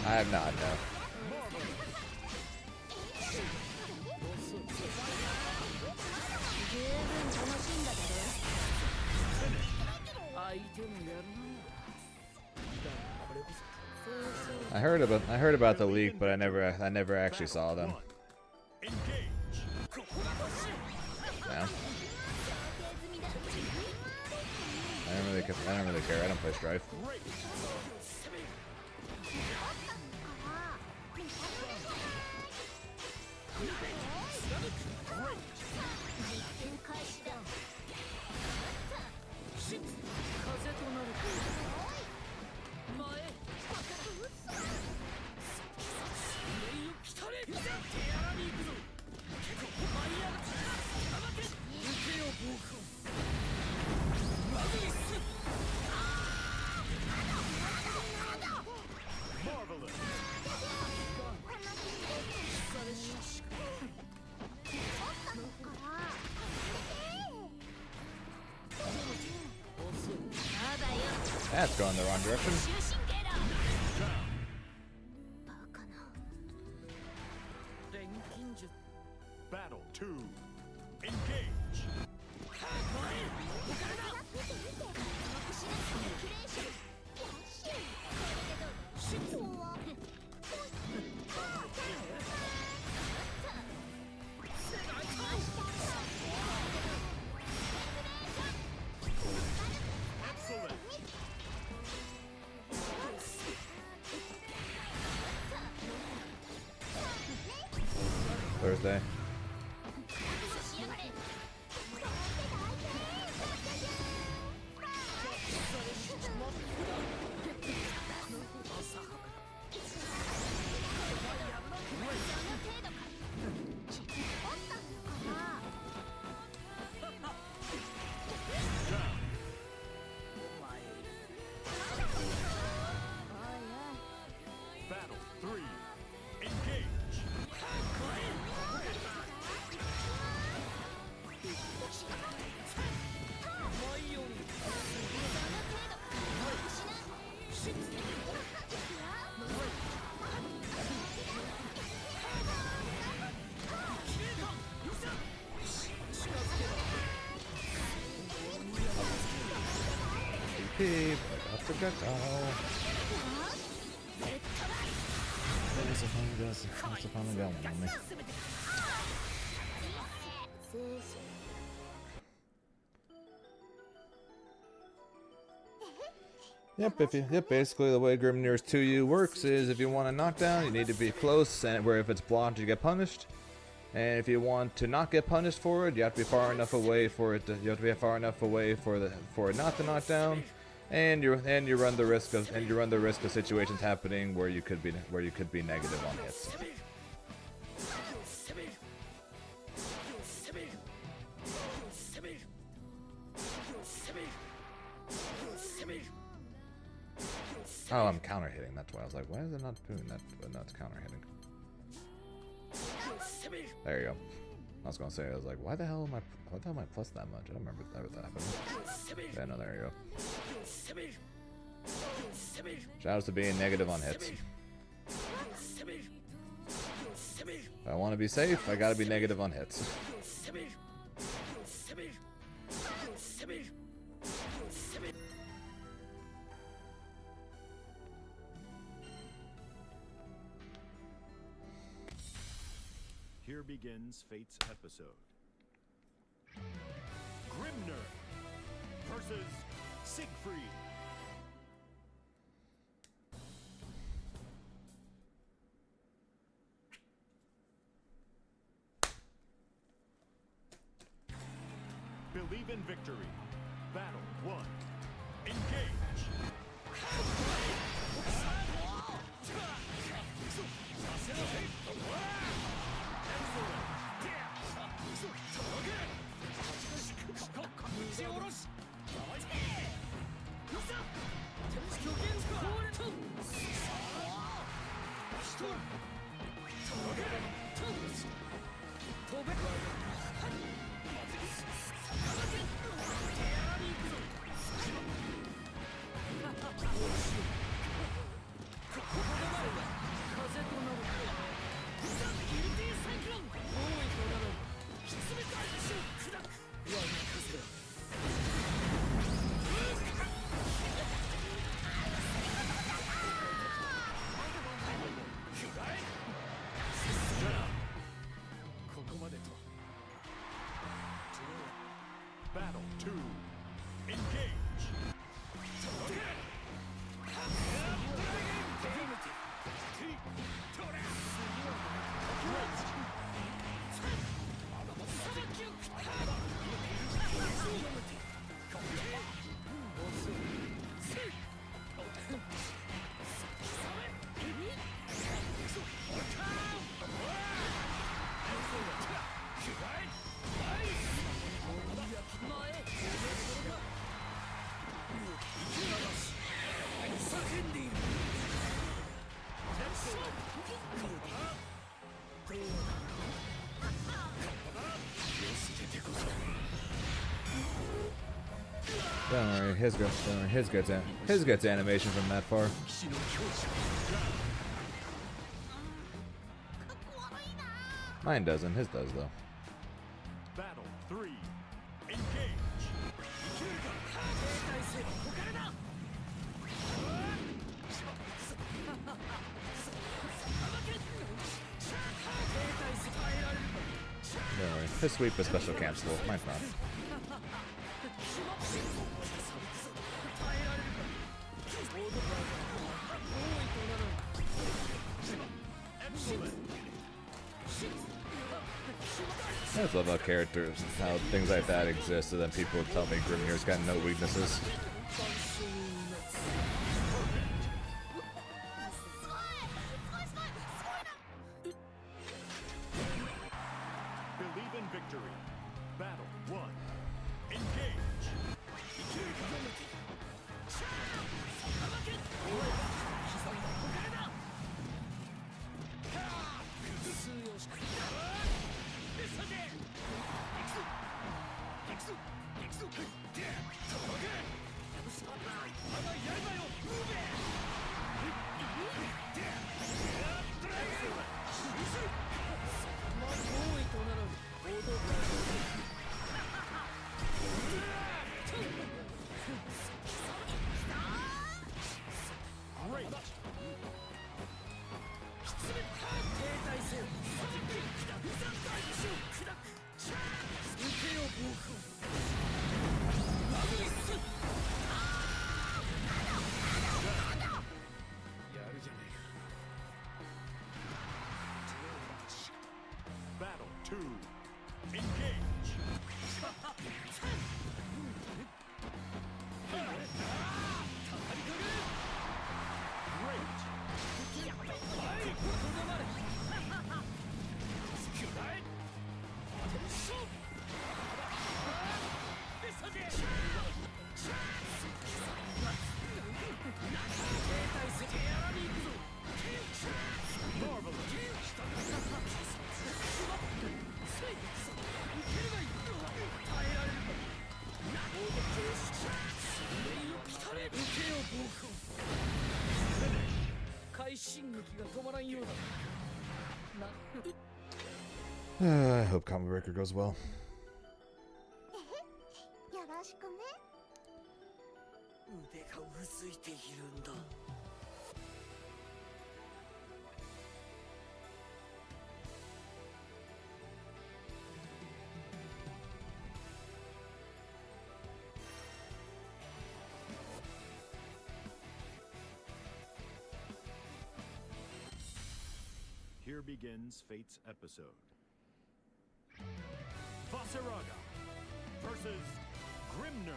I have not, no. I heard about the leak, but I never actually saw them. Engage. No. I don't really care. I don't play Strife. That's going the wrong direction. Battle 2. Engage. Excellent. Thursday. Battle 3. Engage. PP, I forgot. Oh. There's a finally got one on me. Yep, basically the way Grimnir's 2U works is if you want a knockdown, you need to be close, and where if it's blocked, you get punished. And if you want to not get punished for it, you have to be far enough away for it. You have to be far enough away for it not to knock down, and you run the risk of situations happening where you could be negative on hits. Oh, I'm counter hitting. That's why I was like, why is it not doing that? But no, it's counter hitting. There you go. I was gonna say, I was like, why the hell am I plus that much? I don't remember that happened. Yeah, no, there you go. Shout out to being negative on hits. If I want to be safe, I gotta be negative on hits. Here begins Fate's episode. Grimner versus Siegfried. Believe in victory. Battle 1. Engage. Battle 2. Engage. Don't worry, his gets animation from that far. Mine doesn't, his does though. Battle 3. Engage. Don't worry, his sweep is special cancelable, mine's not. I just love how characters, how things like that exist, and then people would tell me Grimnir's got no weaknesses. Believe in victory. Battle 1. Engage. Battle 2. Engage. Great. 快進撃が止まらんようだな I hope Combo Breaker goes well. よろしくね。腕がうずいているんだ Here begins Fate's episode. Vaseraga versus Grimner.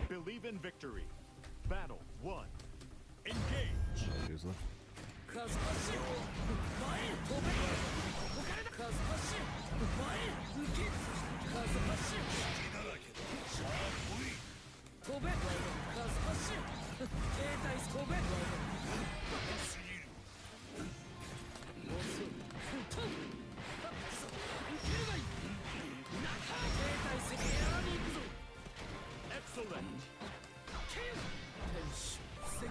Believe in victory. Battle 1. Engage. Usually. カズハシ前へ飛べ置かれたカズハシ前へ受けカズハシ飛べカズハシ携帯飛べ遅い飛ぶ受けるがいい携帯席やらに行くぞ Excellent. 天使席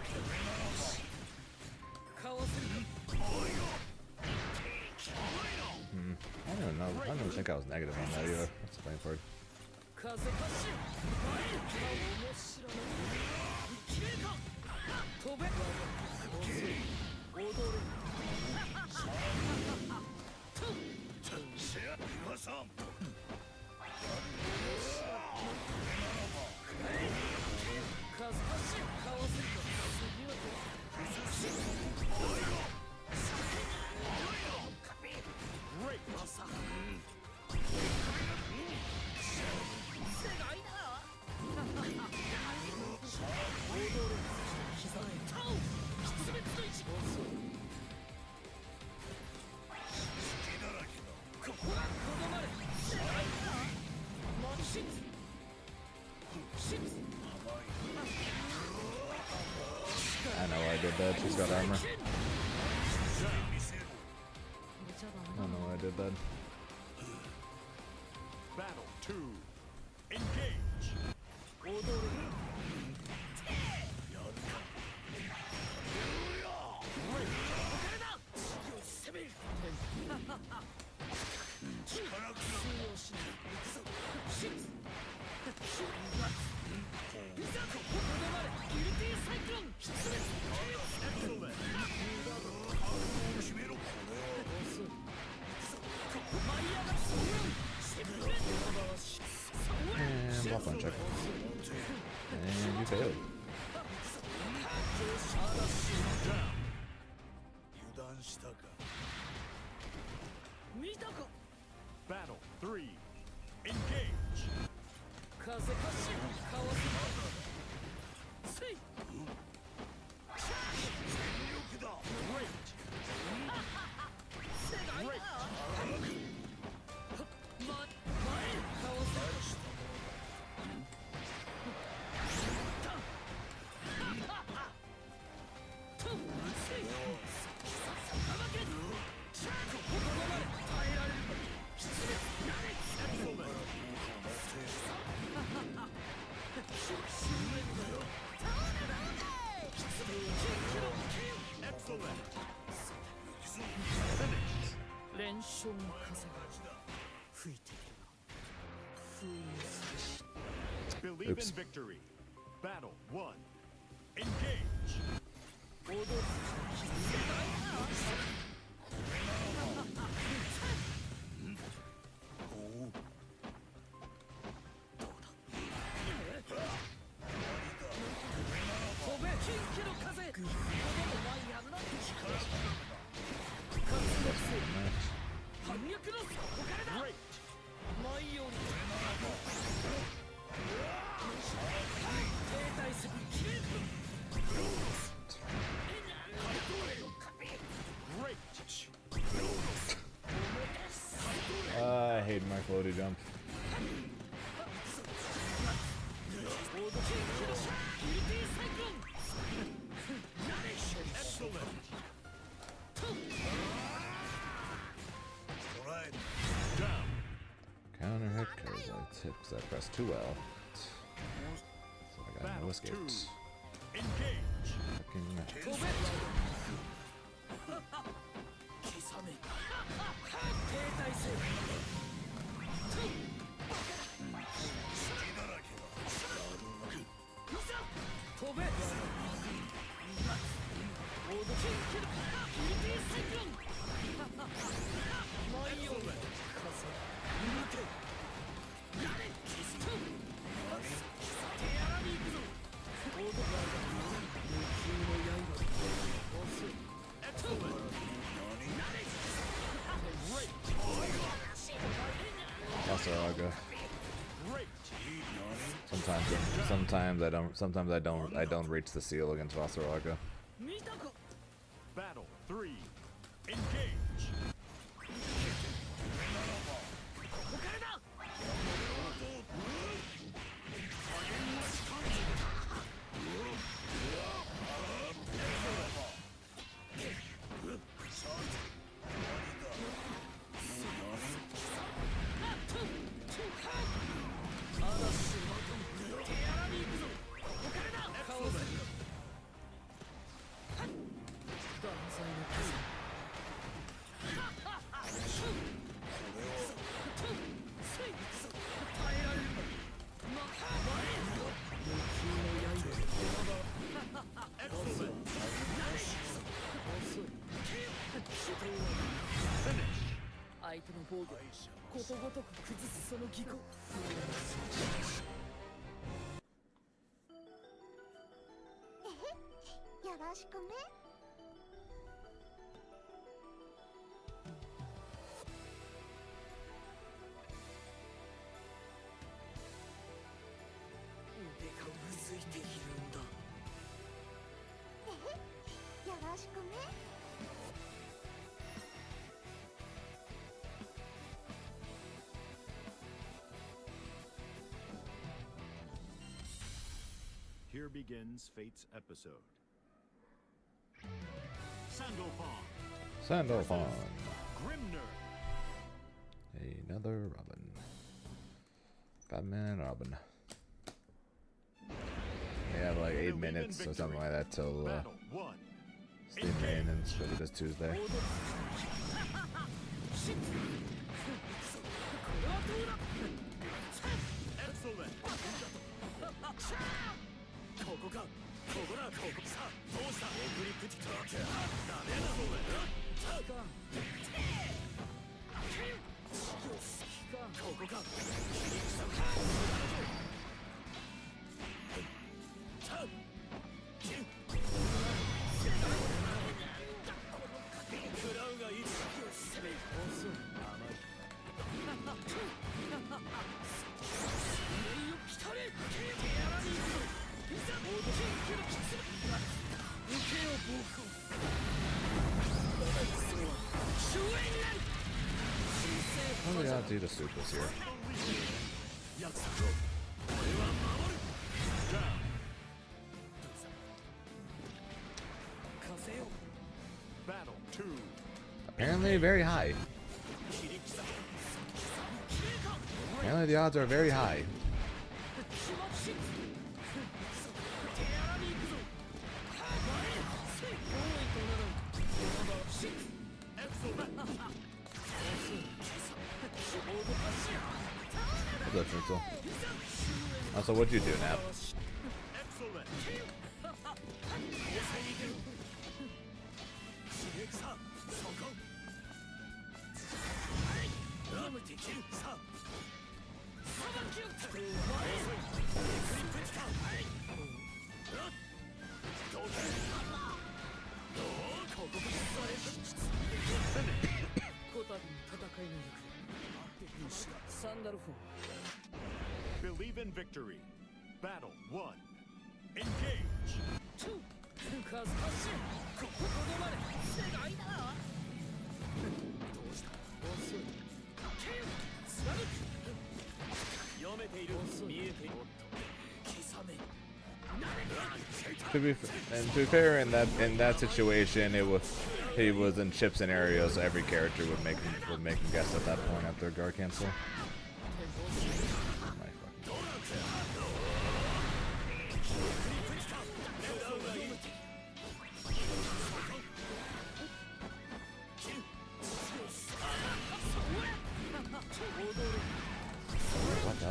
かわせるか I don't even know. I don't even think I was negative on that either. That's playing for it. 風走る前へ面白い決めた飛べ踊れ風走るかわせるか次のGreat. 世界だ踊れ膝へタオ出滅の位置ここはとどまれ世界だシッシッ I know I did that. She's got armor. I don't know why I did that. Battle 2. Engage. 踊れ攻める通用しないシッいざとどまれギルティサイクロン出滅 Excellent. 舞い上がるソウルシェブレッドシ And block one check. And you failed. Down. 見たか Battle 3. Engage. 風かしかわせせい Great. 世代だ Great. 前かわせとせいさばけシャークここまで耐えられるか失礼なれ Excellent. 終焉だよ Excellent. 連勝の風が吹いているな封印すべし Believe in Oops. victory. Battle 1. Engage. 踊る世代だ飛べキンキの風子供はやるな活躍せよ反逆の底からだ Great. 舞い降りて停滞するキレ Great. I hate my floaty jump. キンキのギルティサイクロン Excellent. Down. counter hit because I pressed too well. So I got no escapes. Engage. Fucking 飛べ 刻め停滞せよ飛べオードキンキルギルティサイクロンマイオン風見てやれキスト手荒に行くぞオードガード無給の刃遅いエクソメン Asaraga. Sometimes I don't reach the seal against Vasaraga. 見たか Battle 3. Engage. ここからだ 相手の防御ことごとく崩すその技巧よろしくね。腕がうずいているんだよろしくね。Here begins Fate's episode. Sandalphon. Sandalphon. Grimner. Another Robin. Batman and Robin. We have like 8 minutes or something like that till Battle 1. Steam maintenance for this Tuesday. ここかここだここさどうしたエグリプティトダメだぞここか食らうがいい攻め遅い甘い来たれ手荒に行くぞいざオードキンキルキス受けよ僕をそれは終焉なん What do we gotta do to suit this here? 約束を俺は守る Down. 風よ Battle 2. Apparently very high. 切り刻め Apparently the odds are very high. 気持ちいい手荒に行くぞ前へせい多いとならシッエクソメンオードパシア What's up, Schnitzel? Also, what'd you do, Nap? Excellent. さそこラムできるささばきをたく前へクリップティカどうだここがそれこたびの戦いの行方サンダルフォー Believe in victory. Battle 1. Engage. カズハッシュここどまれ世界だどうした遅い剣貫く読めている見えている刻め To be fair, in that situation, he was in chip scenarios, so every character would make him guess at that point after guard cancel.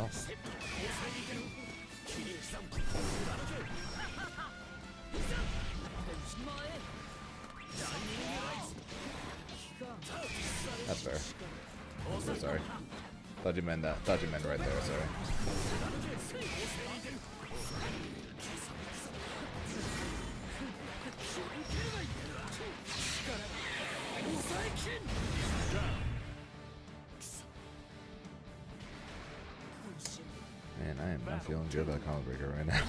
hell? That's fair. So sorry. Thought you meant that. Thought you meant right there. Sorry. Man, I am not feeling good about Combo Breaker right now.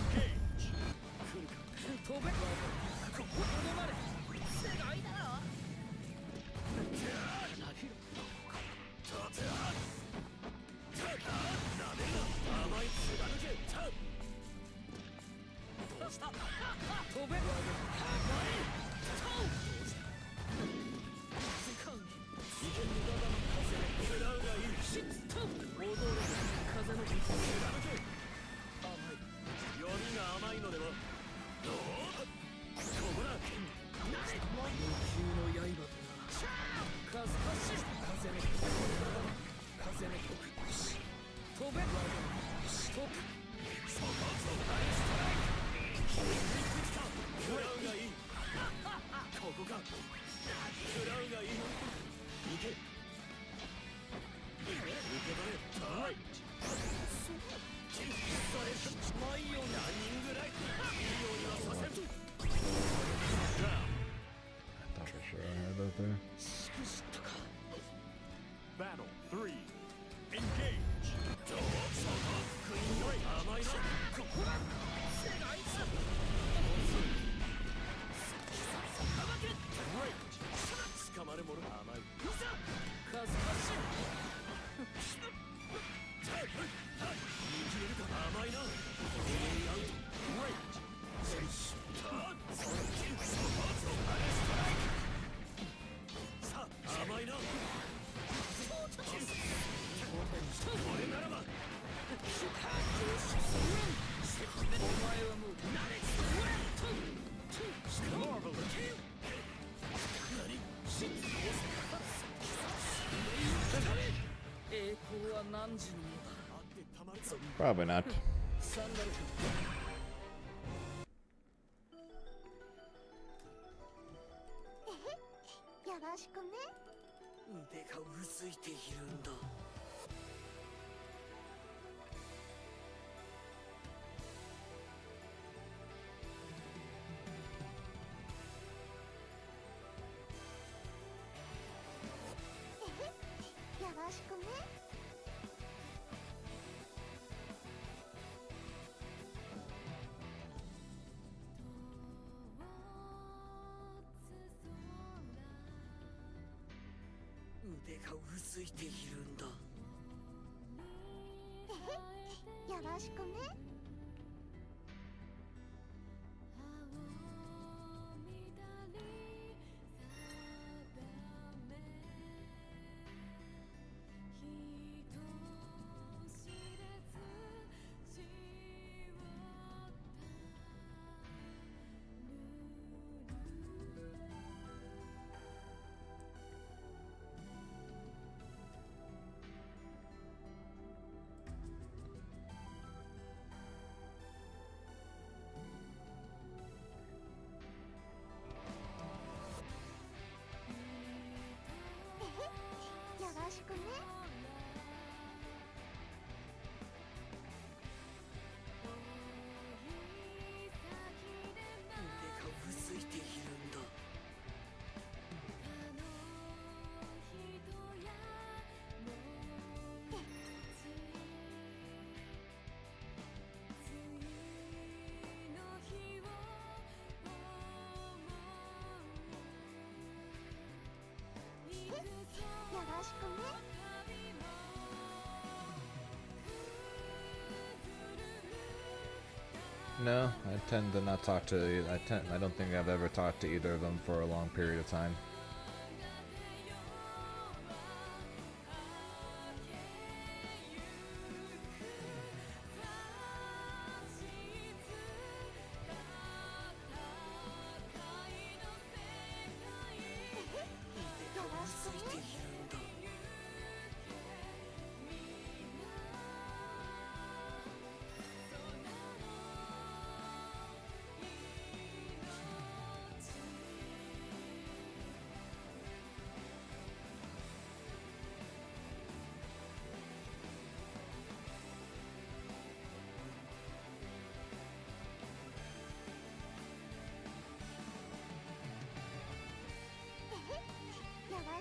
Thought for sure I had that there. Battle 3. Engage. Probably not. よろしくね。腕がうずいているんだ。よろしくね。腕がうずいているんだ。よろしくね。よろしくね。腕がうずいているんだ。よろしくね。 No, I tend to not talk to. I don't think I've ever talked to either of them for a long period of time.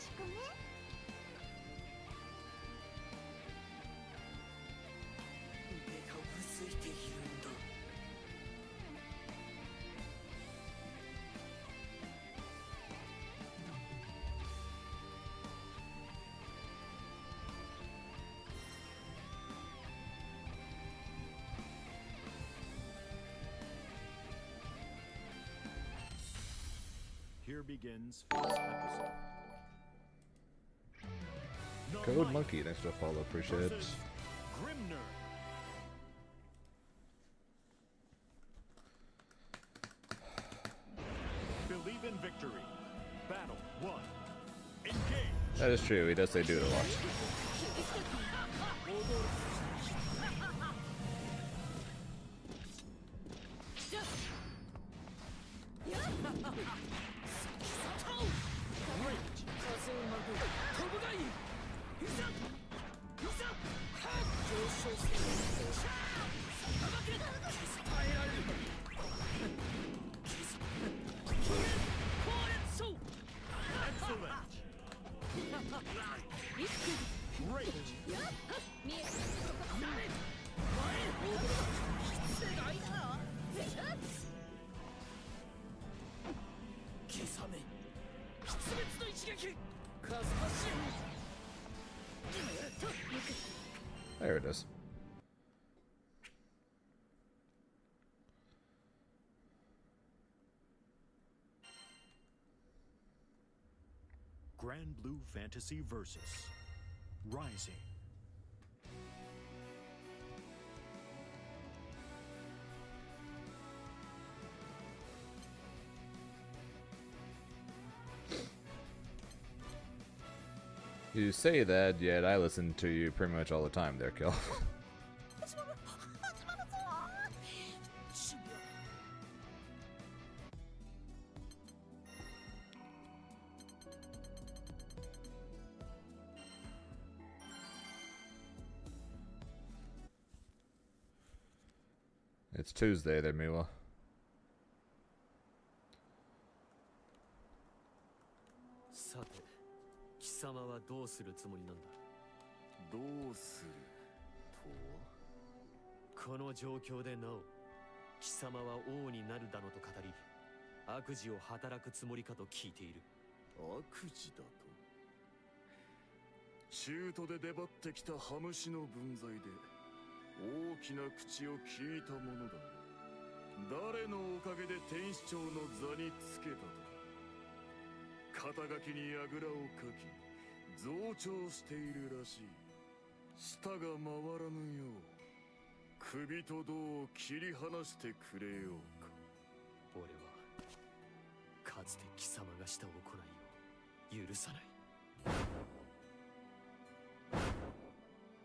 しくね。目が薄いているんだ。Here begins first episode. The Code Light Monkey, thanks for the follow, appreciate it. versus Grimner. Believe in victory. Battle 1. Engage. That is true, he does say dude a lot. 消さめ出滅の一撃カズハシ There it is. Grand Blue Fantasy versus Rising. You say that, yet I listen to you pretty much all the time there, Kel. 始まるぞ。 It's Tuesday there, Miwa. さて貴様はどうするつもりなんだ。どうするとは？この状況でなお貴様は王になるだのと語り悪事を働くつもりかと聞いている。悪事だと？中途で出張ってきたハムシの分際で大きな口を聞いたものだ。誰のおかげで天使長の座につけたと？肩書きにあぐらをかき増長しているらしい。舌が回らぬよう首と胴を切り離してくれようか。俺はかつて貴様がした行いを許さない。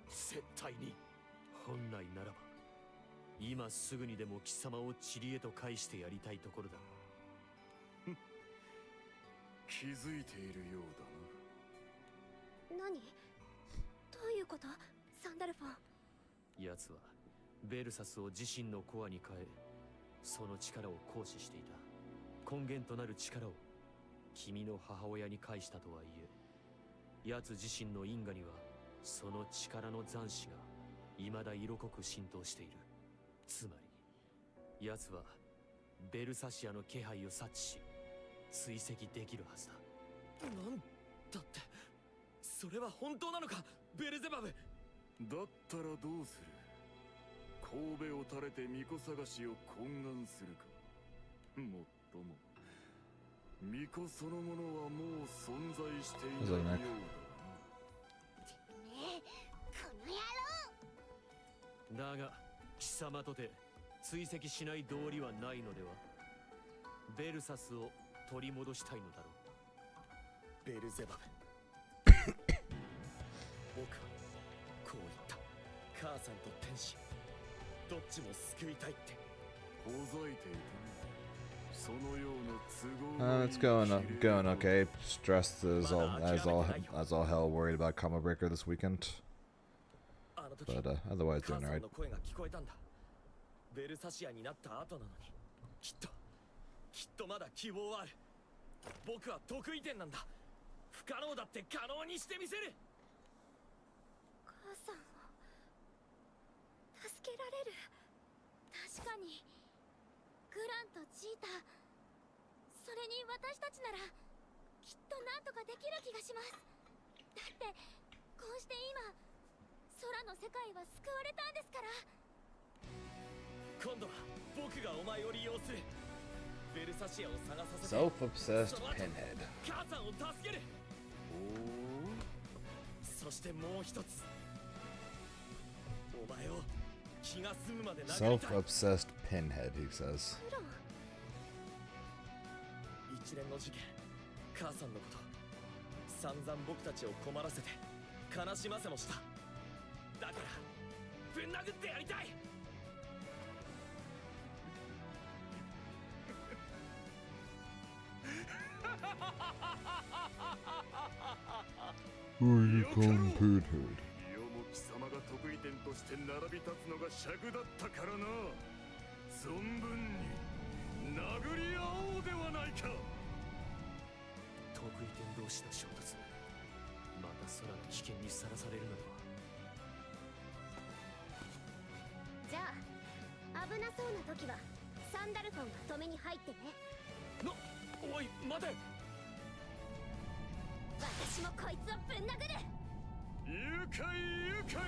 絶対に。本来ならば今すぐにでも貴様を塵へと返してやりたいところだ。気づいているようだな。何？どういうこと？サンダルフォン。奴はベルサスを自身のコアに変えその力を行使していた。根源となる力を君の母親に返したとはいえ奴自身の因果にはその力の残滓が未だ色濃く浸透している。つまり奴はベルサシアの気配を察知し追跡できるはずだ。なんだって、それは本当なのかベルゼバブ。だったらどうする？神戸を垂れて巫女探しを懇願するか。もっとも巫女そのものはもう存在していないようだな。ねえ、この野郎。だが貴様とて追跡しない道理はないのでは。ベルサスを取り戻したいのだろう。ベルゼバブ。僕はこう言った。母さんと天使どっちも救いたいって。ほざいていたね。そのような都合のいい It's going okay. Stressed as all hell. Worried about Combo Breaker this weekend, あの時 but otherwise 母 doing さん alright. の声が聞こえたんだ。ベルサシアになった後なのにきっとまだ希望はある。僕は得意点なんだ。不可能だって可能にしてみせる。母さんを助けられる。確かにグランとジータ、それに私たちならきっとなんとかできる気がします。だってこうして今空の世界は救われたんですから。今度は僕がお前を利用する。ベルサシアを探させて Self-obsessed その後 pinhead. 母さんを助ける。そしてもう一つ、お前を気が済むまで殴りたい。 Self-obsessed pinhead, he says. クロン、一連の事件、母さんのこと散々僕たちを困らせて悲しませもした。だからぶん殴ってやりたい。Who are you calling pinhead? 世も貴様が得意点として並び立つのが尺だったからな。存分に殴り合おうではないか。得意点同士の衝突、また空の危険にさらされるのは。じゃあ危なそうな時はサンダルフォンが止めに入ってね。おい待て。私もこいつをぶん殴る。愉快愉快、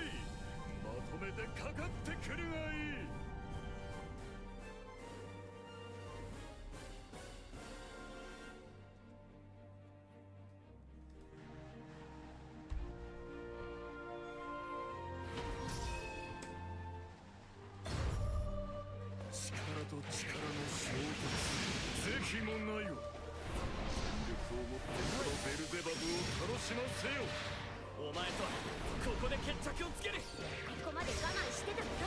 まとめてかかってくるがいい。力と力の衝突、是非もないわ。全力をもってこのベルゼバブを楽しませよ。お前とはここで決着をつける。ここまで我慢してたこと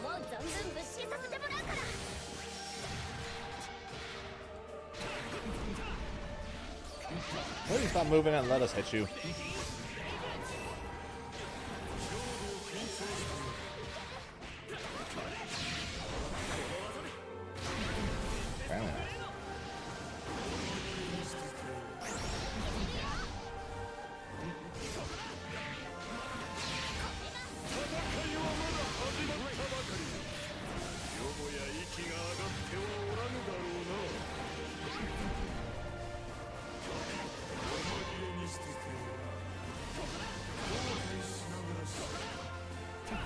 思う存分ぶつけさせてもらうから。 Why don't you stop moving and let us hit you? Apparently not. よもや息が上がってはおらぬだろうな。細切れにしてくれ。後悔しながらし。細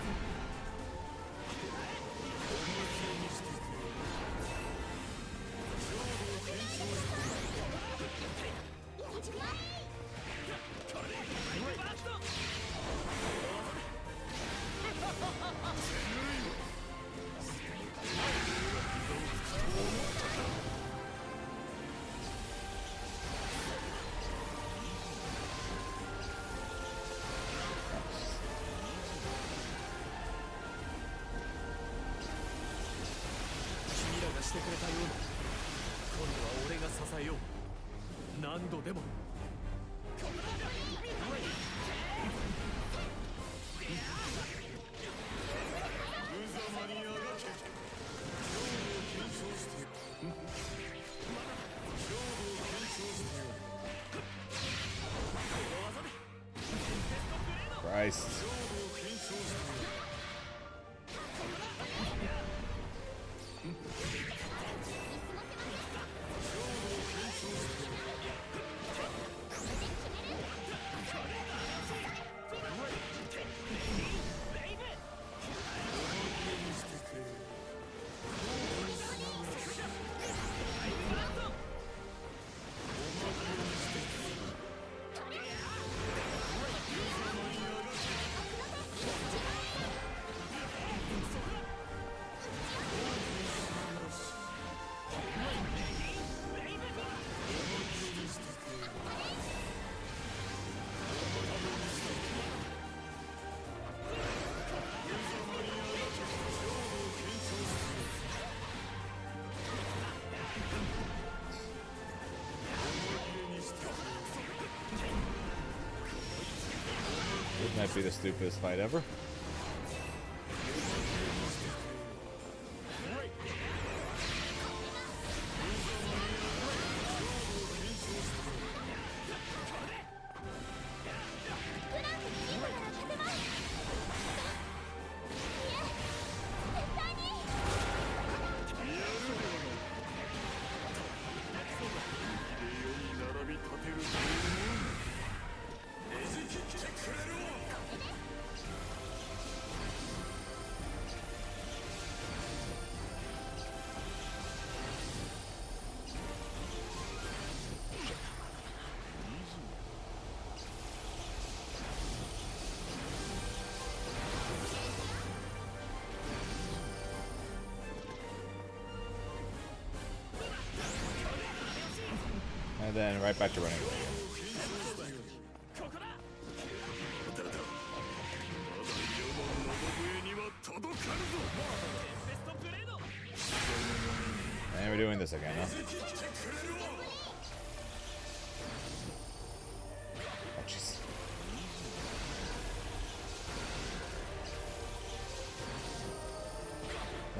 切れにしてくれ。強度を検証してくれ。君らがしてくれたように今度は俺が支えよう。何度でも。無様にあがけ。強度を検証して。強度を検証して。 Christ. 強度を検証して。 This might be the stupidest fight ever. And then right back to running away again. ここだ And we're doing this again, huh? Oh, jeez.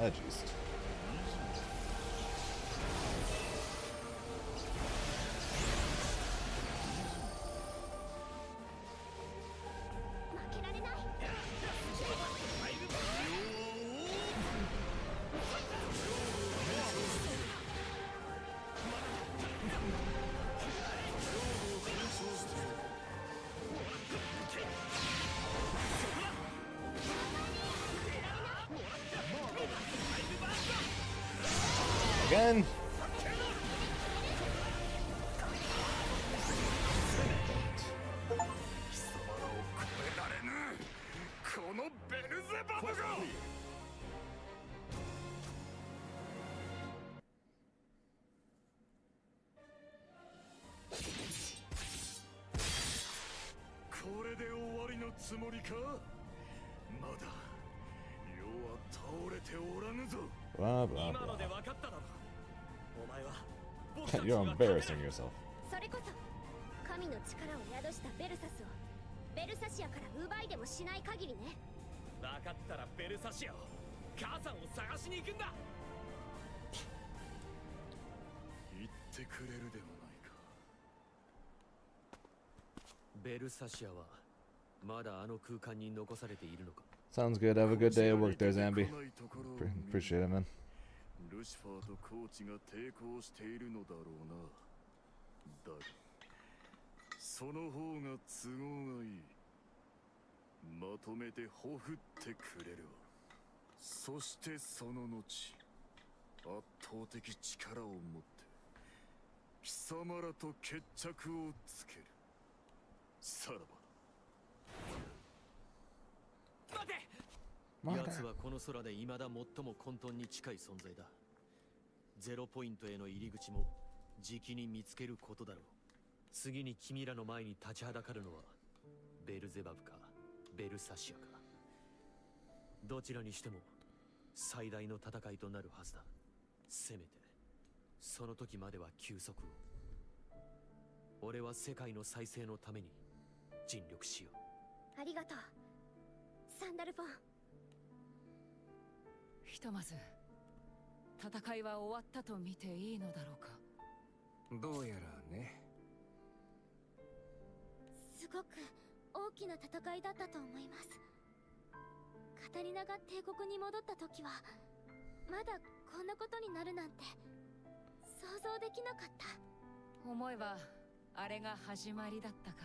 Oh, jeez. Again. Blah, blah, 今ので blah. 分かっただろお前は僕 You're embarrassing yourself. それこそ神の力を宿したベルサスをベルサシアから奪いでもしない限りね。分かったらベルサシアを母さんを探しに行くんだ。言ってくれるではないか。ベルサシアはまだあの空間に残されているのか。 Sounds good. Have a good day at work there, Zambi. Appreciate it, man. ルシファーとコーチが抵抗しているのだろうな。だがその方が都合がいい。まとめてほふってくれるわ。そしてその後圧倒的力を持って貴様らと決着をつける。さらば待て。奴はこの空で未だ最も混沌に近い存在だ。ゼロポイントへの入り口もじきに見つけることだろう。次に君らの前に立ちはだかるのはベルゼバブかベルサシアか。どちらにしても最大の戦いとなるはずだ。せめてその時までは休息を。俺は世界の再生のために尽力しよう。ありがとうサンダルフォン。ひとまず戦いは終わったと見ていいのだろうか。どうやらね。すごく大きな戦いだったと思います。カタリナが帝国に戻った時はまだこんなことになるなんて想像できなかった。思えばあれが始まりだったか。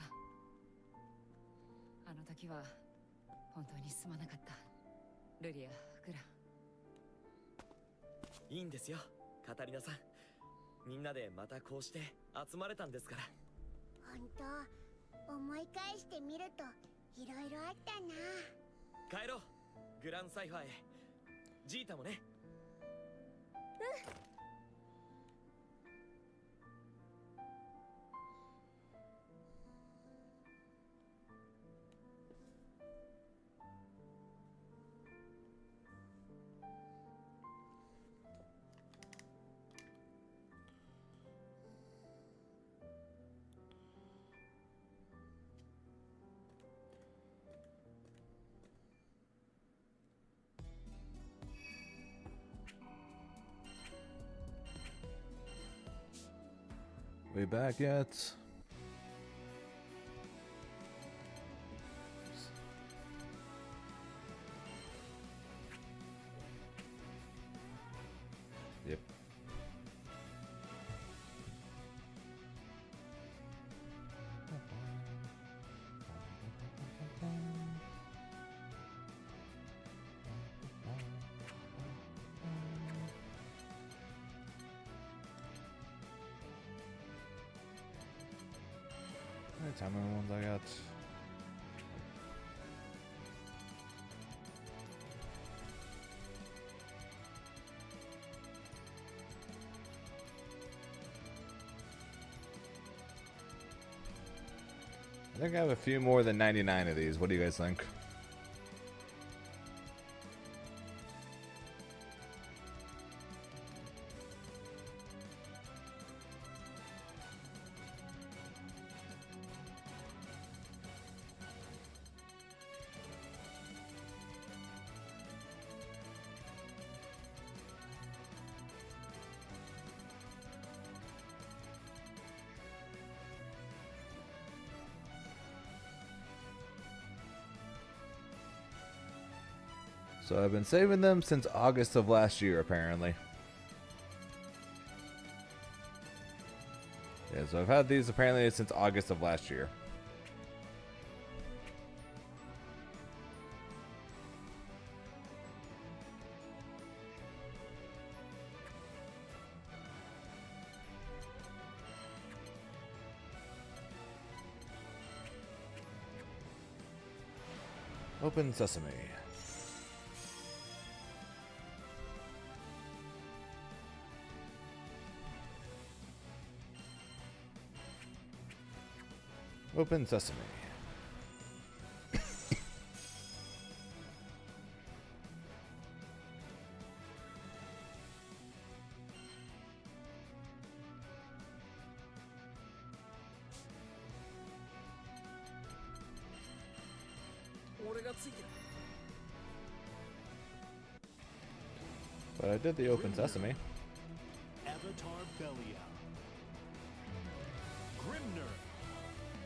あの時は本当にすまなかった。ルリア、グラン。いいんですよカタリナさん。みんなでまたこうして集まれたんですから。本当思い返してみるといろいろあったな。帰ろうグランサイファーへ。ジータもね。We back yet? Yep. Tell me the ones I got. I think I have a few more than 99 of these. What do you guys think? So I've been saving them since August of last year, apparently. Yeah, so I've had these apparently since August of last year. Open sesame. Open sesame. But I did the open sesame. Avatar Belia. Grimner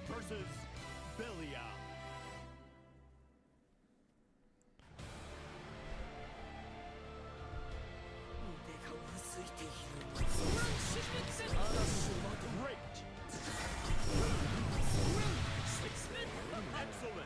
versus Belia. Great. Excellent.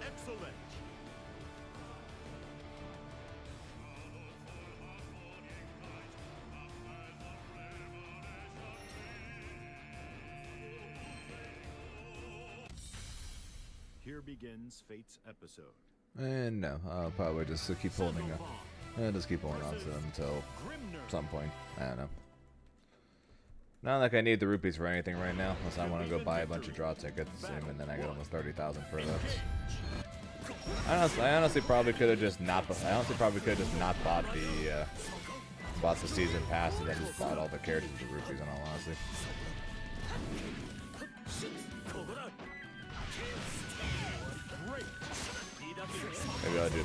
Excellent. Here begins Fate's episode. And no, I'll probably just keep holding on. Yeah, just keep holding on to them until some point. I don't know. Not like I need the rupees for anything right now, unless I want to go buy a bunch of draw tickets, and then I get almost 30,000 for those. I honestly probably could have just not. I honestly probably could have just not bought the season pass and then just bought all the characters with rupees. In all honesty.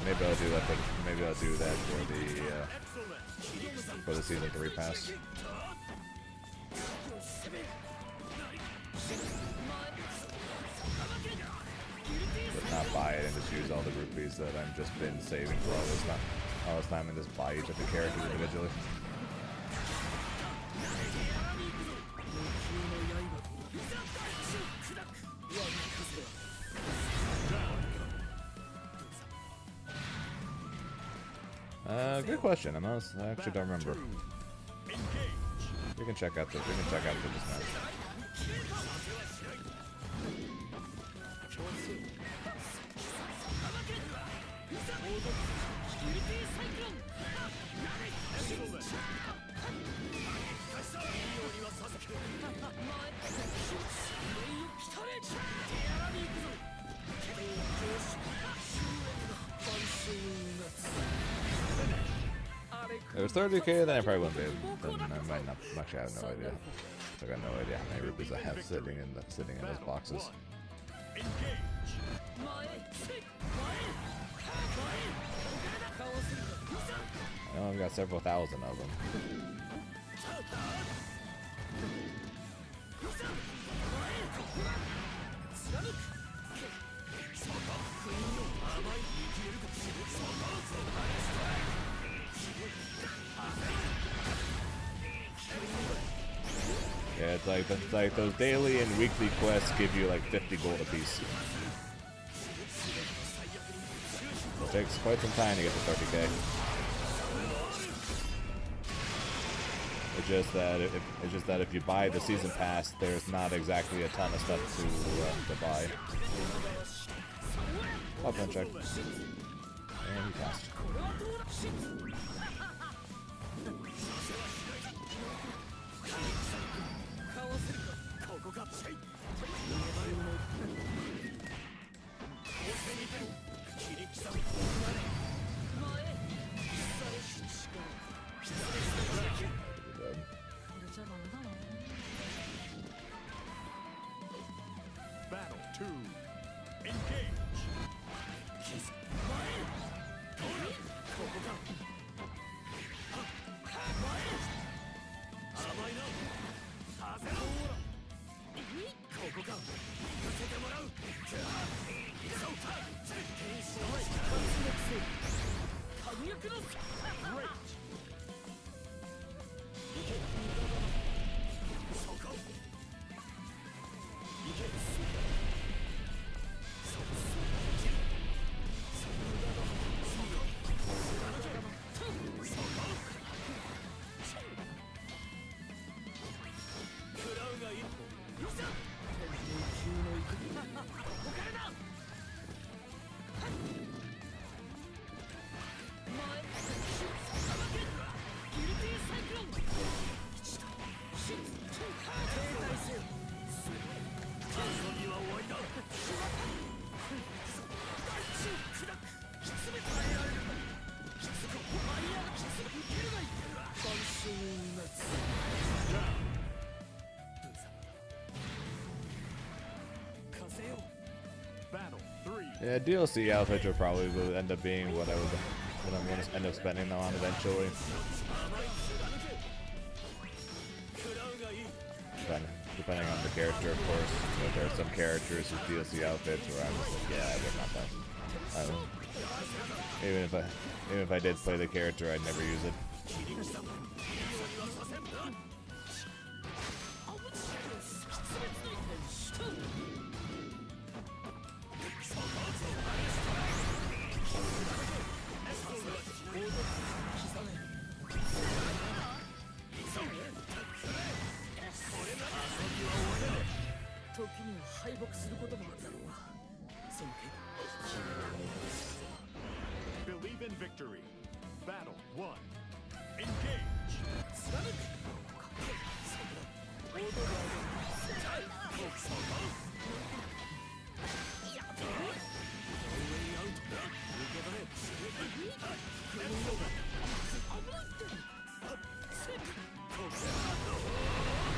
Maybe I'll do that for the season 3 pass. But not buy it and just use all the rupees that I've just been saving for all this time and just buy each of the characters individually. Good question. I actually don't remember. We can check out the just now. If it was 30k, then I probably wouldn't be able. Then I might not. Actually, I have no idea. I got no idea how many rupees I have sitting in those boxes. I know I've got several thousand of them. it's like those daily and weekly quests give you like 50 gold apiece. It takes quite some time to get to 30k. It's just that if you buy the season pass, there's not exactly a ton of stuff to buy. Oh, gun check. And he passed. Battle 2. Engage. Battle 3. Yeah, DLC outfits will probably end up being what I'm going to end up spending on eventually. Depending on the character, of course. But there are some characters with DLC outfits where I'm just like, yeah, they're not that. Even if I did play the character, I'd never use it. Believe in victory. Battle 1. Engage.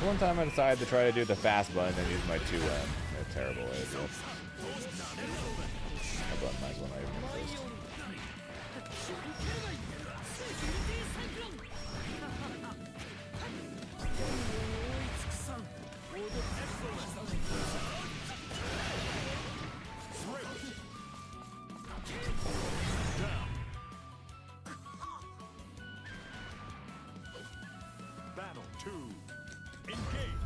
One time I decided to try to do the fast button and use my 2M. A terrible way to do it. That button might as well not even exist. Battle 2. Engage.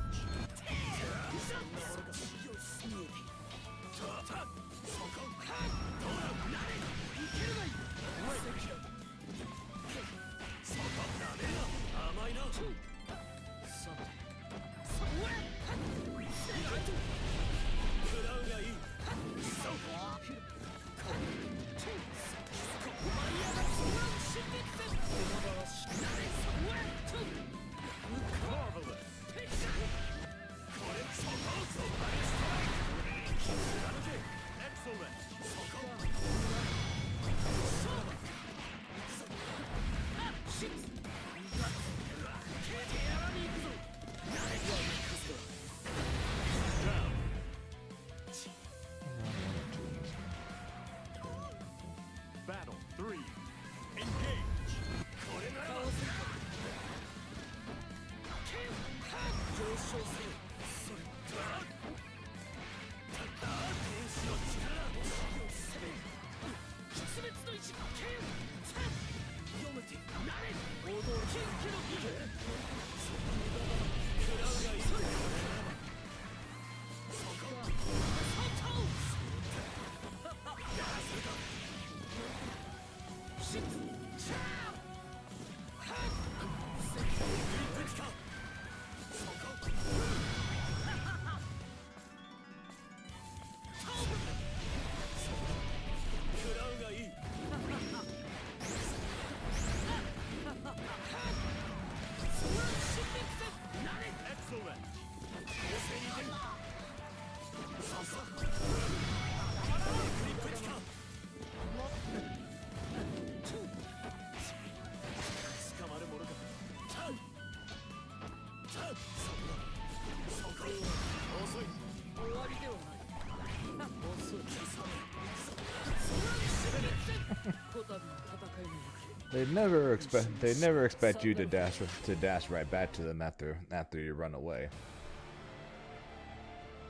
They never expect you to dash right back to them after you run away.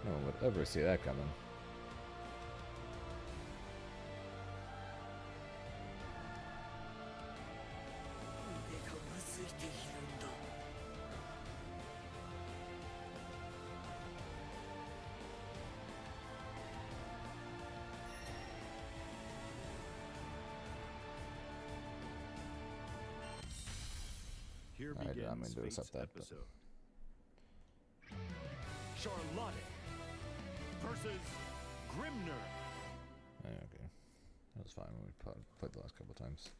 No one would ever see that coming. Here I did not begins mean to Fate's accept that, but- episode. Charlotte versus Grimner. Okay, that was fine when we played the last couple times.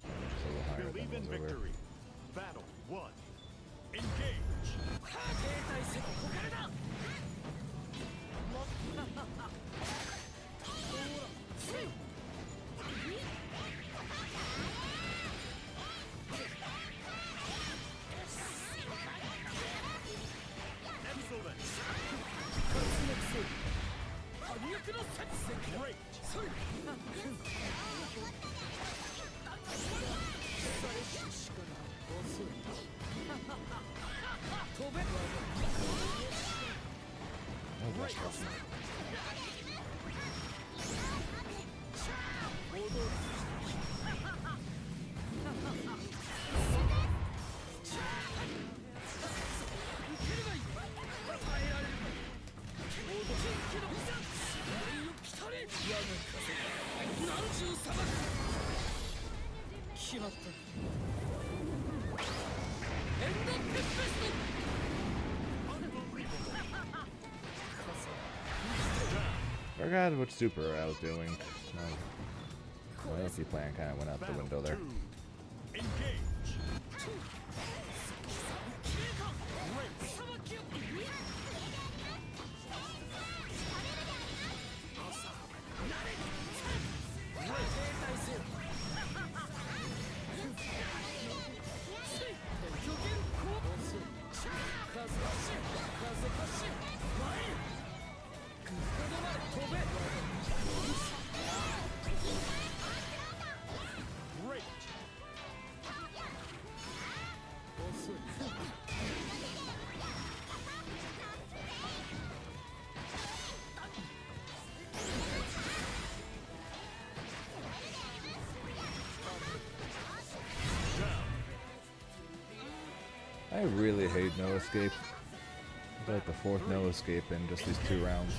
It's a little higher than Believe it in was earlier. victory. Battle 1. Engage. Excellent. Great. Oh, gosh, gosh. Forgot what super I was doing. My LC plan kind of went out the window there. 2. Engage. Great. I really hate no escape. It's like the fourth no escape in just these 2 rounds.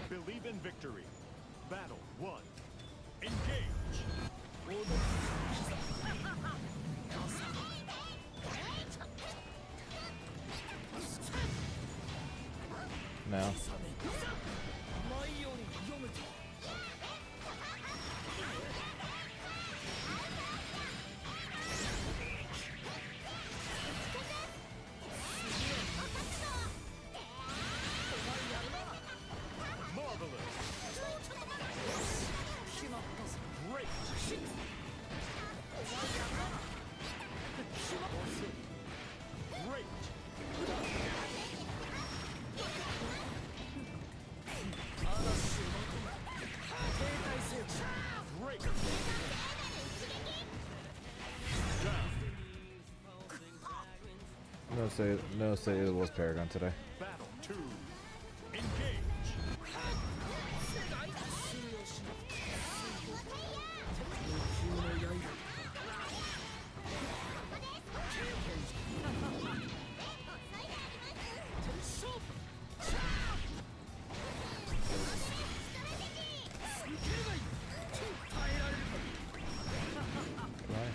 Believe in victory. Battle 1. Engage. No. Marvelous. Great. Great. Great. Down. No say it was Paragon today. Battle 2. Engage. Why?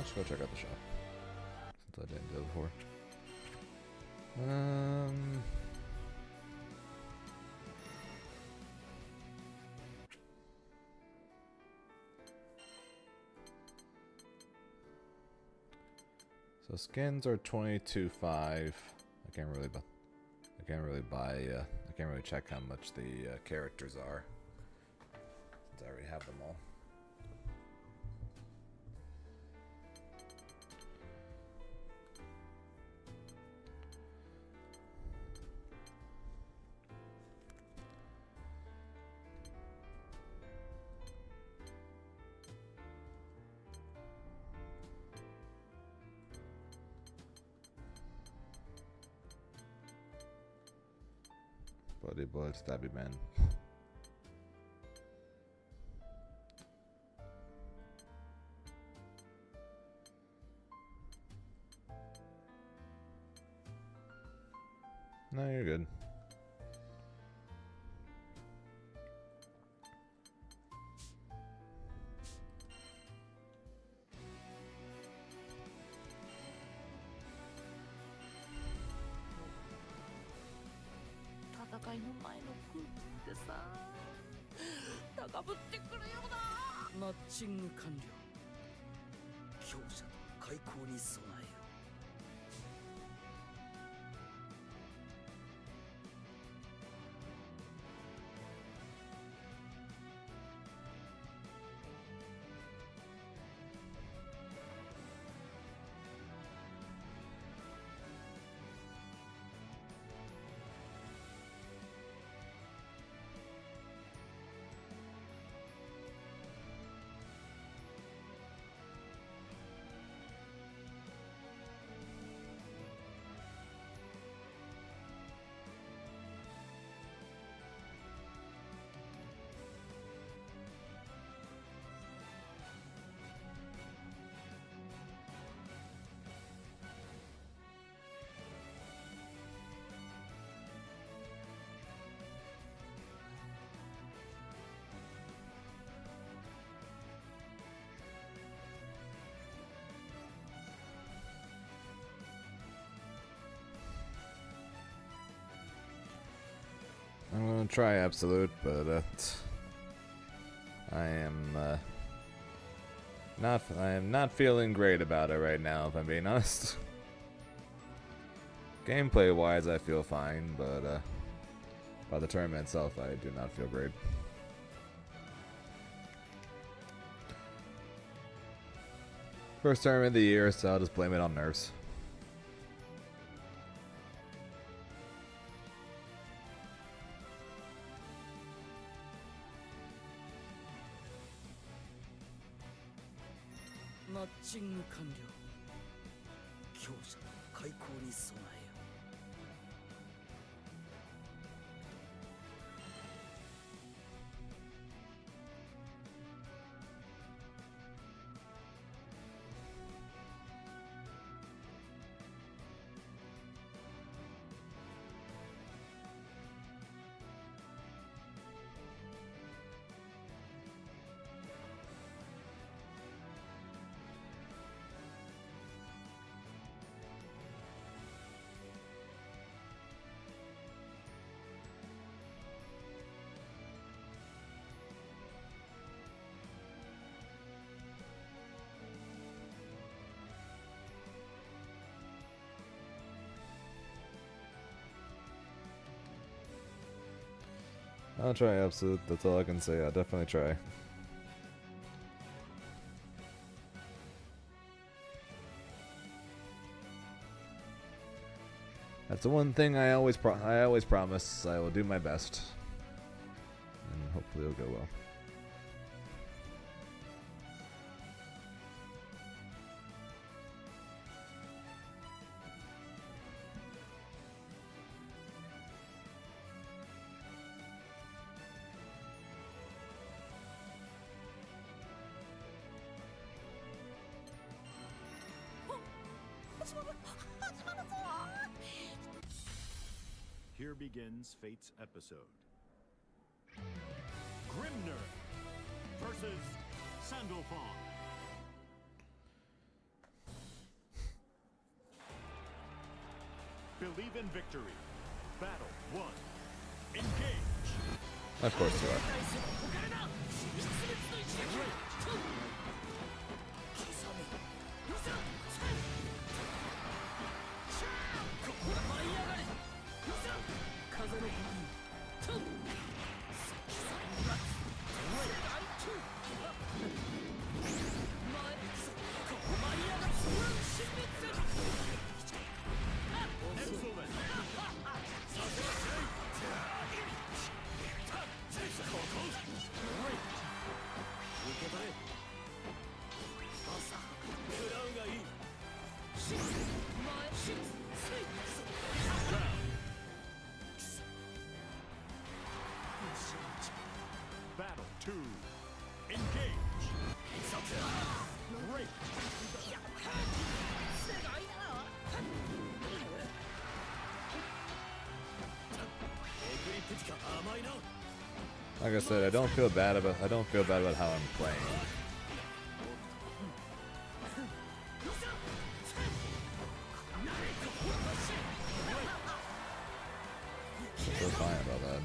Let's go check out the shop. Since I didn't do it before. So skins are 22.5. I can't really buy. I can't really check how much the characters are, since I already have them all. Bloody blood, stabby man. No, you're good.マッチング完了。強者の開口に備えよ。I'm gonna try Absolute, but I am not feeling great about it right now, if I'm being honest. Gameplay wise, I feel fine, but by the tournament itself, I do not feel great. First tournament of the year, so I'll just blame it on nerves.マッチング完了。強者の開口に備えよ。I'll try Absolute, that's all I can say. I'll definitely try. That's the one thing I always promise. I will do my best. And hopefully it'll go well. Here begins Fate's episode. Grimner versus Sandalphon. Believe in victory. Battle 1. Engage. Of course you are. Battle 2. Engage. Great. Like I said, I don't feel bad about how I'm playing. I feel fine about that.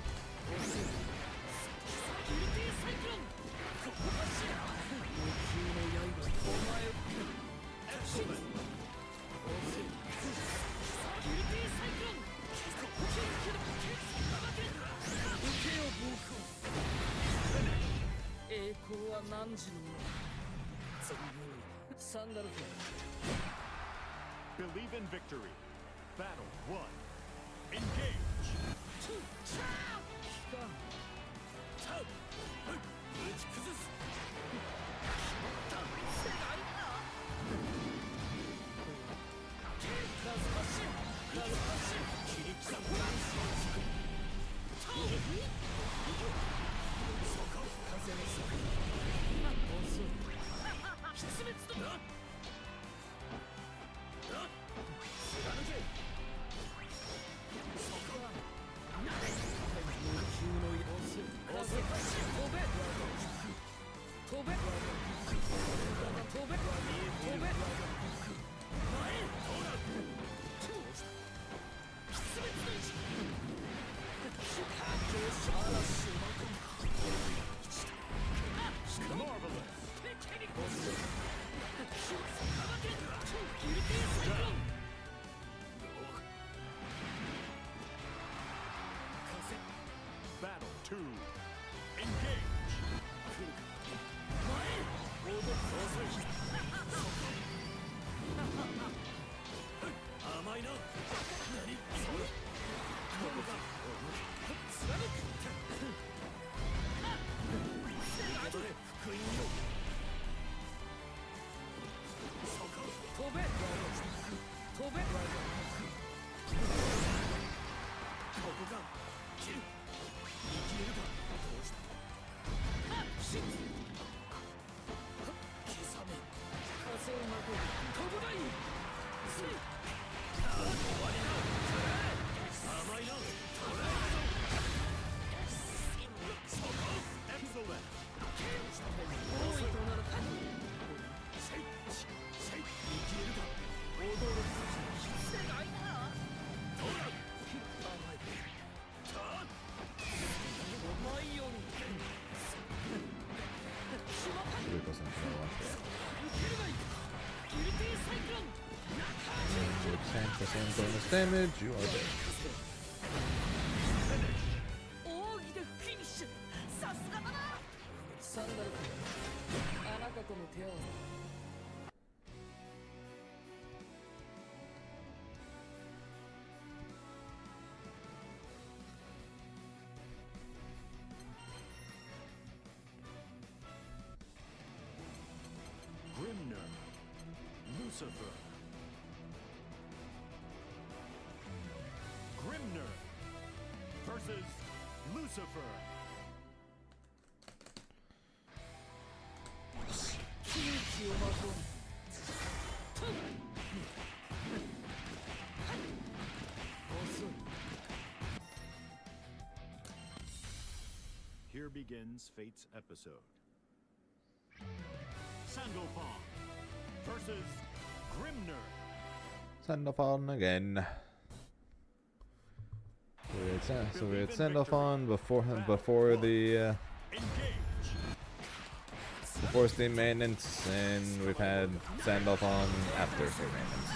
Believe in victory. Battle 1. Engage. Battle 2. Engage. Excellent. 10% bonus damage, you are dead. Grimner. Lucifer. Grimner versus Lucifer. Here begins Fate's episode. Sandalphon versus Grimner. Sandalphon again. So we had send off on before the before steam maintenance, and we've had send off on after steam maintenance.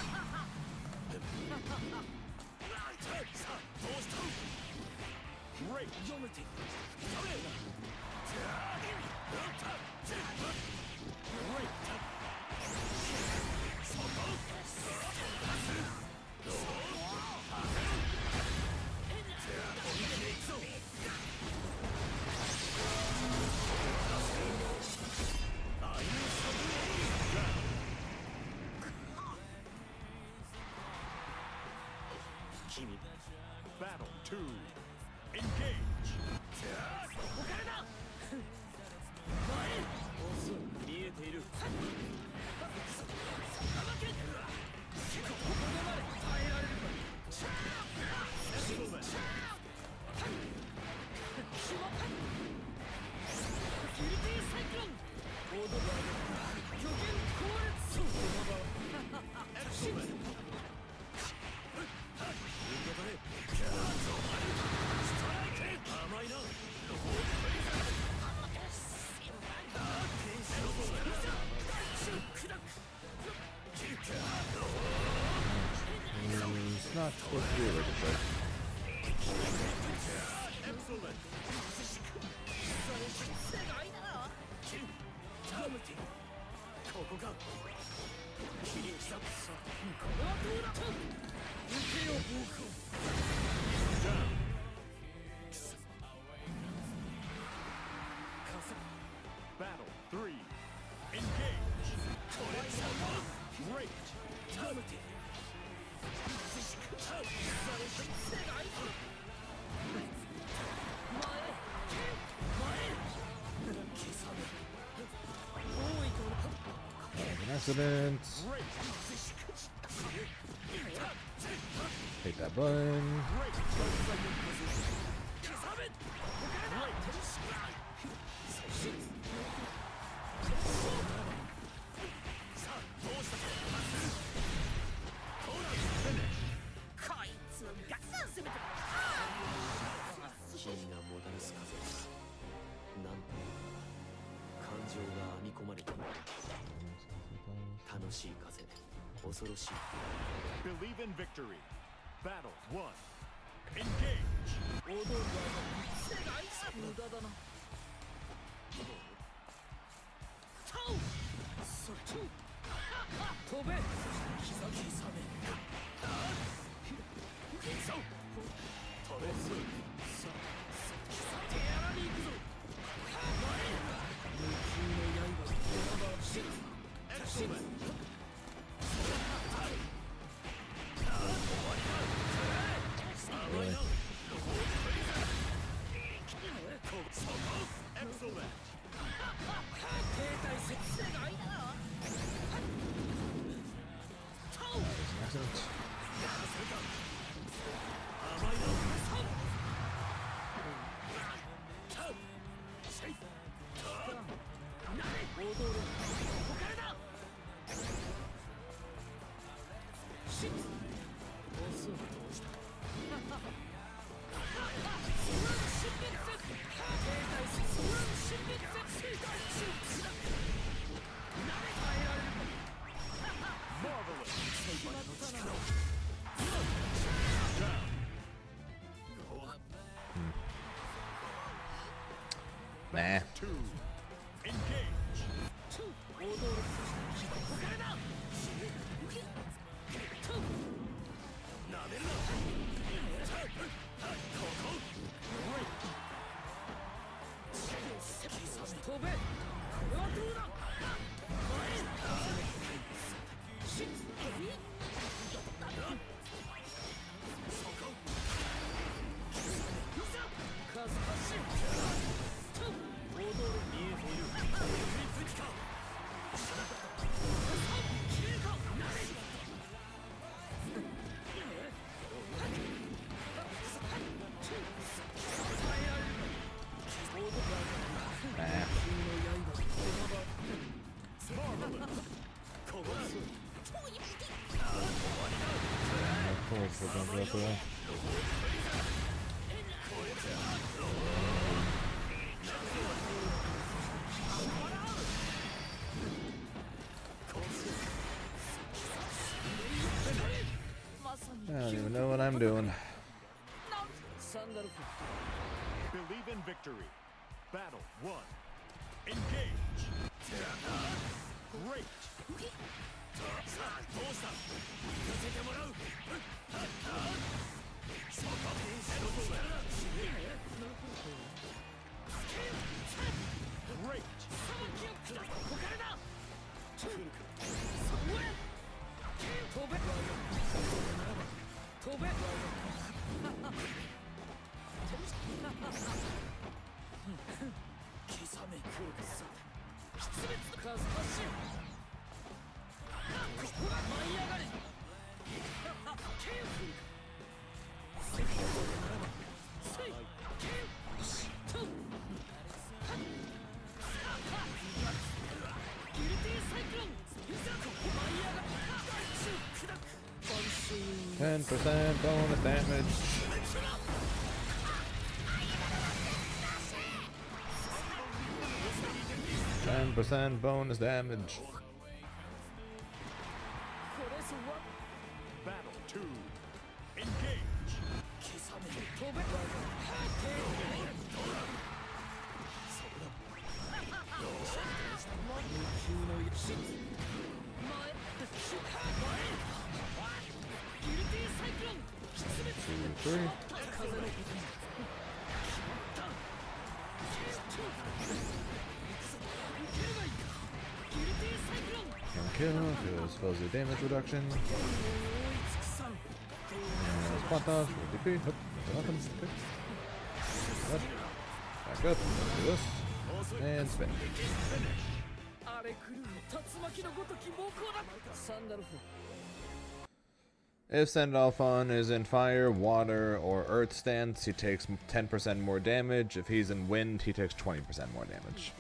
Battle 2. Engage. 見えている。It's not supposed to be a ricochet. Battle 3. Engage. Great. An accident. Hit that button. Believe in victory. Battle 1. Engage. 無駄だな。飛べ。Really? Accident. Nah. 2. Engage. Don't go for that. doing. サンダルフ Believe in victory. Battle 1. Engage. Great. さあどうした行かせてもらうそこどこやら Great. ここからだ飛べ飛べ刻め来るかさ出滅数発進舞い上がれ先ほどならばせいギルティサイクロン舞い上がれ砕く 10% bonus damage. %10 bonus damage. Battle 2. Engage. 飛べギルティサイクロン 2, 3. ギルティサイクロン Can kill, do supposed damage reduction. Spot dodge, DP, nope, nothing. Okay. Up. Back up, do this, and spin. 荒れ狂う竜巻のごとき猛攻だサンダルフ If Sandalphon is in fire, water, or earth stance, he takes 10% more damage. If he's in wind, he takes 20% more damage.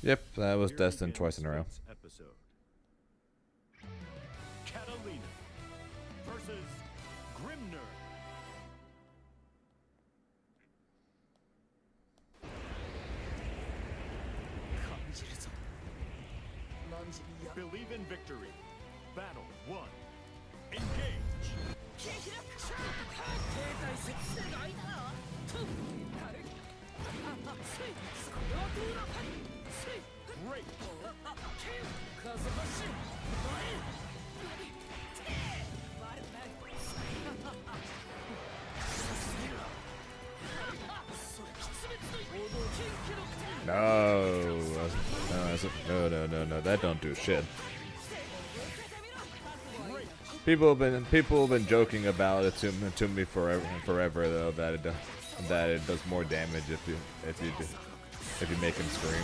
Yep, that was Here destined begins twice in a row. this episode. Catalina versus Grimner. Believe in victory. Battle 1. Engage. 停滞せ世界だと軽いせいこれはどうだせい Great. 風発進前 No, no, that don't do shit. People have been joking about it to me forever though that it does more damage if you make him scream,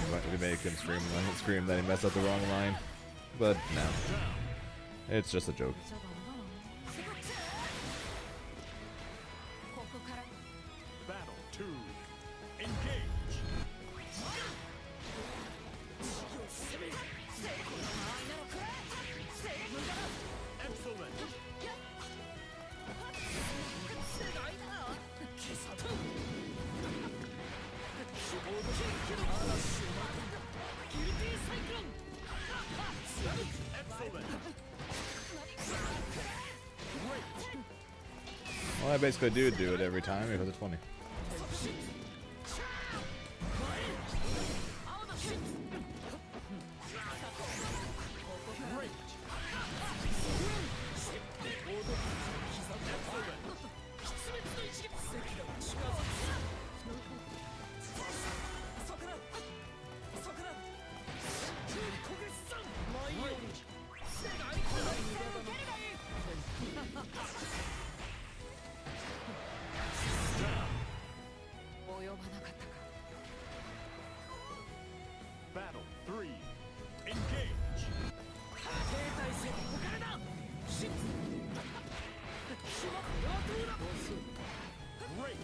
scream that he messed up the wrong line. But no, it's just a joke. Battle 2. Engage. Excellent. Excellent. Well, I basically do it every time because it's funny. Battle 3. Engage. Great.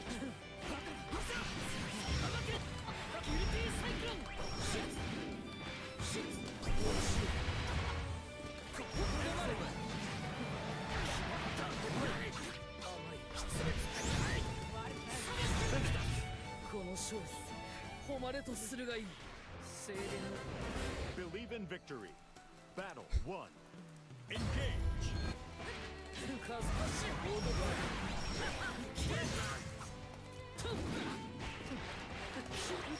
勝利誉れとするがいい精霊の Believe in victory. Battle 1. Engage. 数発しオードバーキレトン受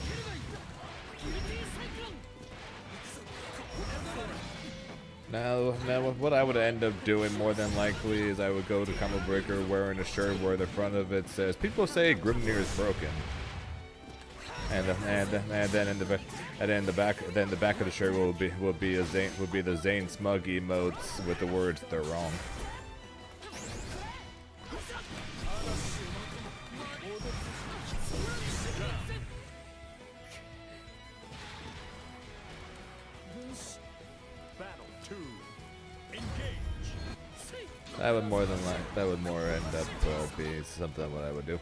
ければいいギルティサイクロン行くぞここで止まれ Now, what I would end up doing more than likely is I would go to Combo Breaker wearing a shirt where the front of it says, "People say Grimnir is broken," and then in the back of the shirt will be the Zane smug emotes with the words "They're wrong." Battle 2. Engage. That would more end up be something what I would do.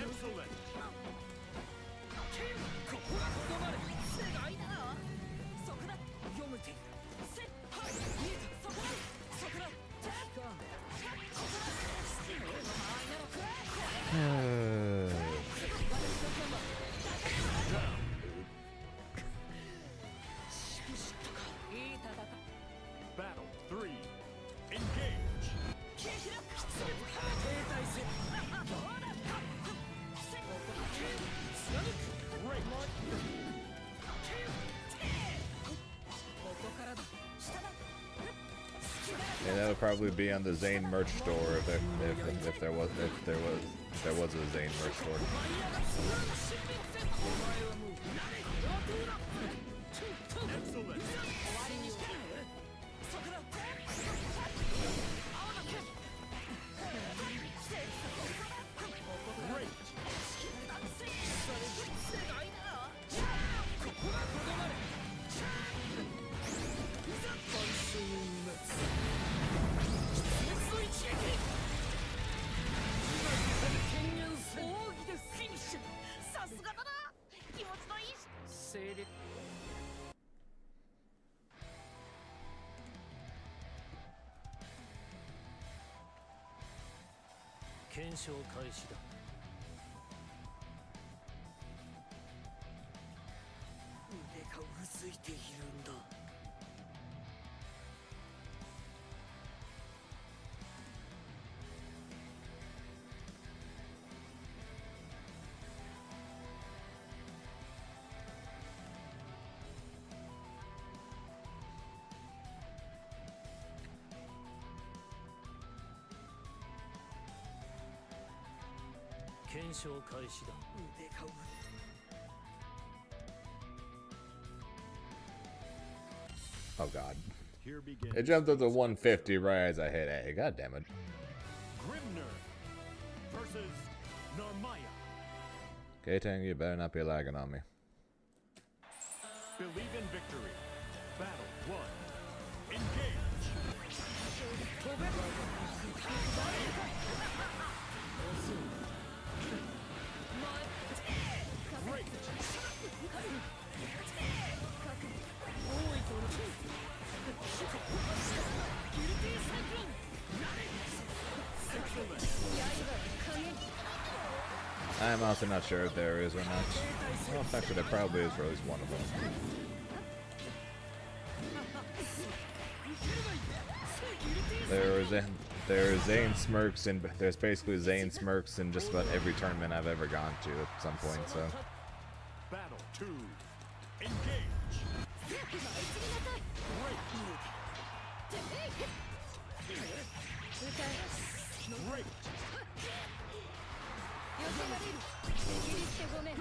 Excellent. ここがとどまれ世界だそこだ読めているせっはい見えたそこだそこだここだ俺の間合いなのこれしくしったかいい戦い Battle 3. Engage. 停滞せどうだせここだ貫く Great. ここからだ下だ Yeah, that would probably be on the Zane merch store if there was a Zane merch store. お前はもう Excellent. そこだ Great. 世界だここがとどまれ万象をうなつ熱の一撃権限奥義でフィニッシュさすがだな気持ちのいいし精力検証開始だ腕がうずいているんだ検証開始だ腕がう Oh god. Here begins. It jumped up to 150 right as I hit A. God damn it. Grimnir versus Narmaya. K-Tang, you better not be lagging on me. Believe in victory. Battle 1. Engage. Great. Excellent. I'm also not sure if there is or not. Well, actually, there probably is for at least one of them. There is Zane Smirks and there's basically Zane Smirks in just about every tournament I've ever gone to at some point. So Battle 2. Engage. Great. ごめん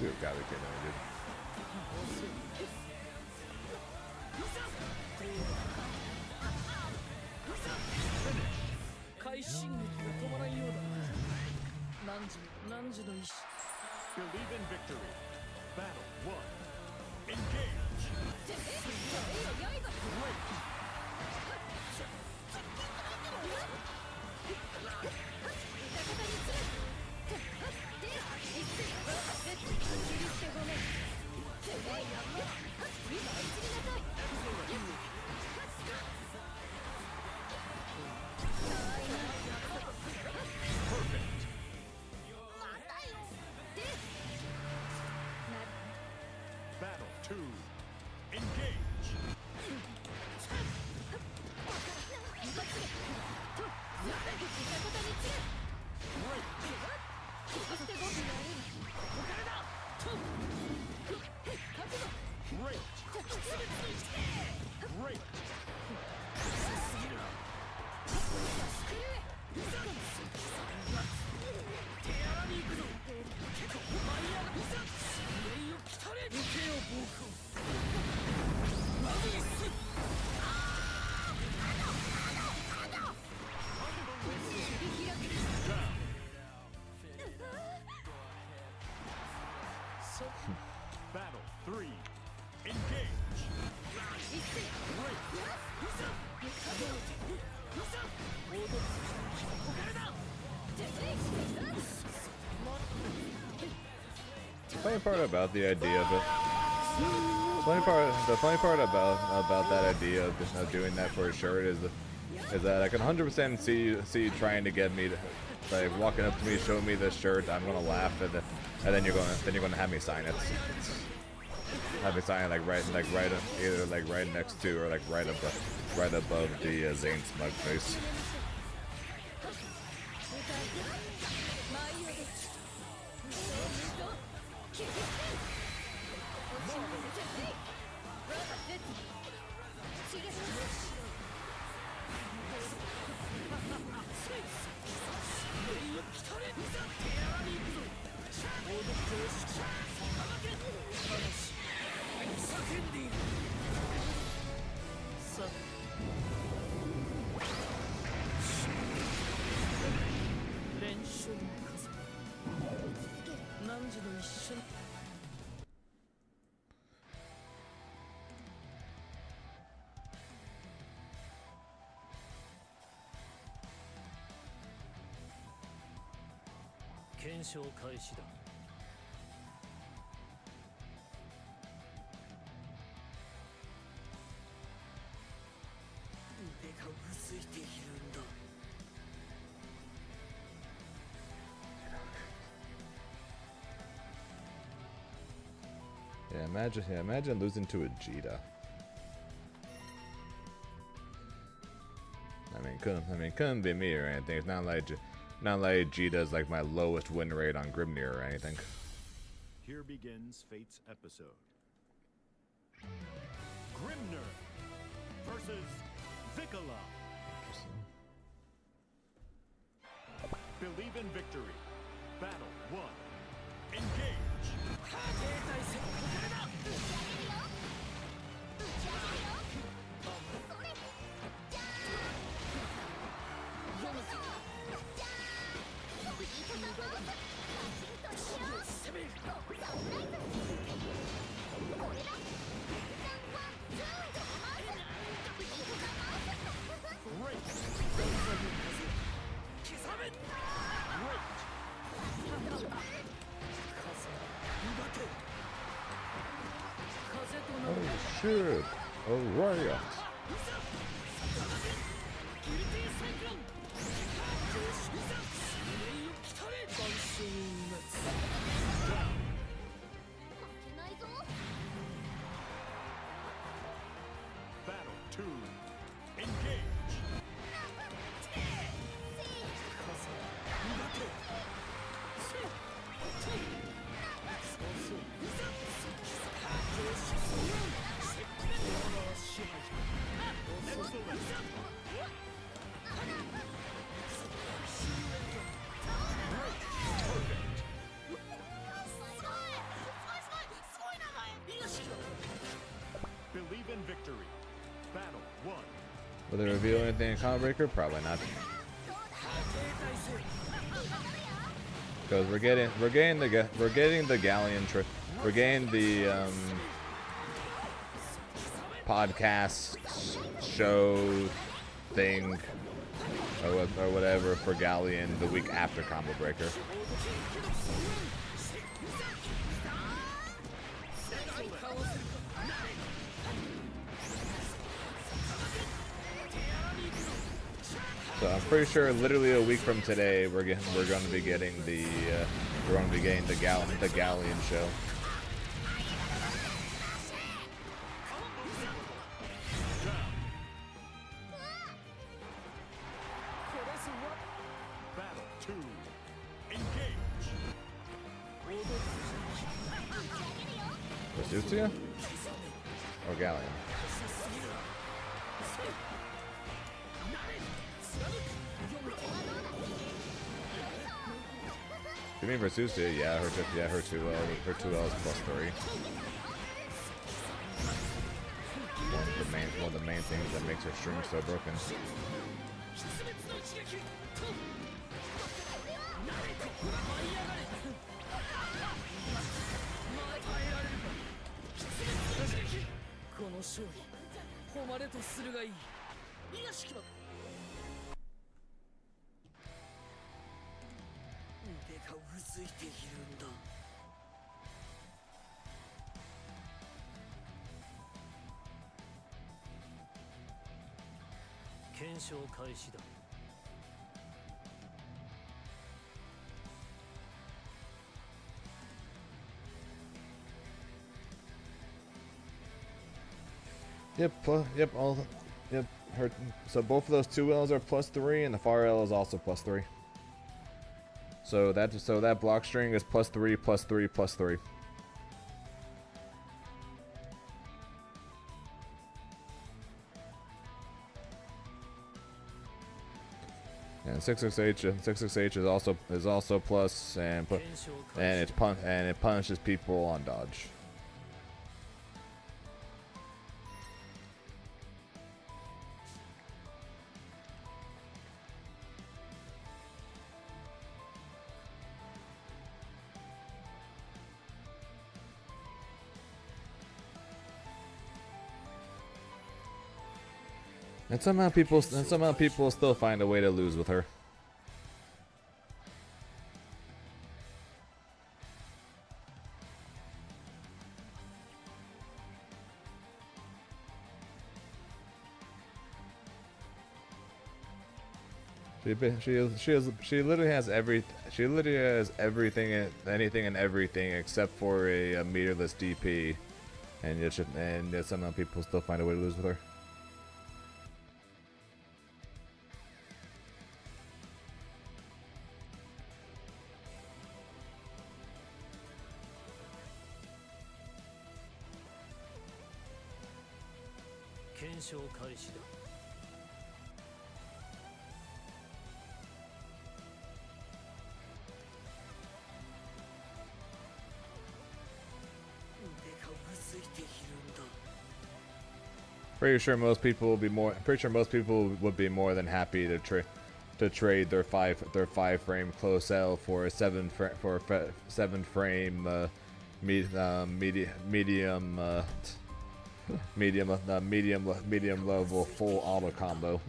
See what Gabi came in and did. 快進撃が止まらんようだな。何時の意志 Believe in victory. Battle 1. Engage. Battle 2. Engage. Great. Great. Battle 3. Engage. The funny part about the idea of it. The funny part about that idea of doing that for a shirt is that I can 100% see you trying to get me to, like, walking up to me, showing me this shirt. I'm gonna laugh and then you're gonna have me sign it. Have me sign it either right next to or like right above the Zane smug face. Yeah, imagine losing to a Vegeta. Couldn't be me or anything. It's not like Vegeta's like my lowest win rate on Grimnir or anything. Here begins Fate's episode. Grimnir versus Vikala. Believe in victory. Battle 1. Engage. Oh shit! Alright. Battle 2. Engage. Will they reveal anything in Combo Breaker? Probably not. Because we're getting the Galleon trip. We're getting the podcast show thing or whatever for Galleon the week after Combo Breaker. So I'm pretty sure literally a week from today we're going to be getting the Galleon show. Battle 2. Engage. Vasutia? Or Galleon? You mean Vasutia? Yeah, her 2Ls plus 3. One of the main things that makes her string so broken. Yep. So both of those 2Ls are plus 3, and the far L is also plus 3. So that block string is plus 3, plus 3, plus 3. And 66H is also plus, and it punishes people on dodge. And somehow people still find a way to lose with her. She literally has everything, anything and everything except for a meterless DP, and yet somehow people still find a way to lose with her. Pretty sure most people would be more than happy to trade their five frame close L for a 7 frame medium level full auto combo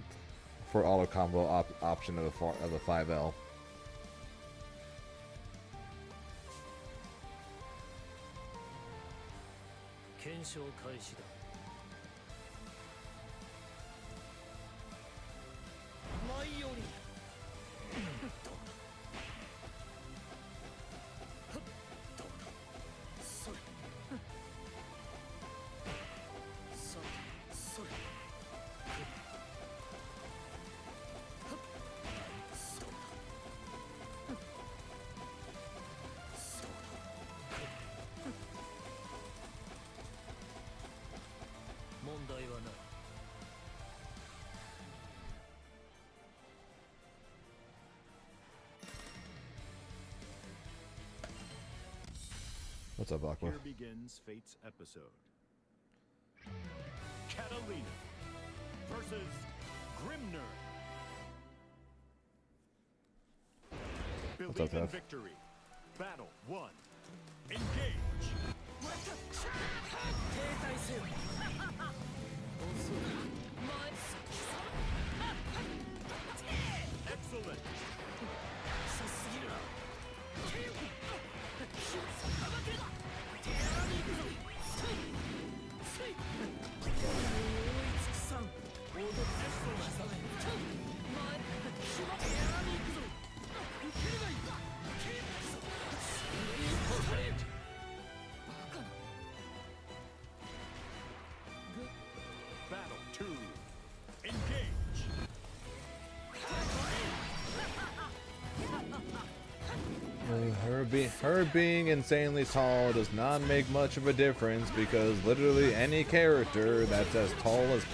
for auto combo option of the 5L. What's up, Aqua? Here begins Fate's episode. Catalina versus Grimner. What's up, Believe in Tef? victory. Battle 1. Engage. 停滞せよ遅い前 Excellent. さすぎるなさばけだ手荒に行くぞせいせい追いつきさん踊って刻め前手荒に行くぞ受けるがいいバカな Battle 2. Engage. Her being insanely tall does not make much of a difference because literally any character that's as tall as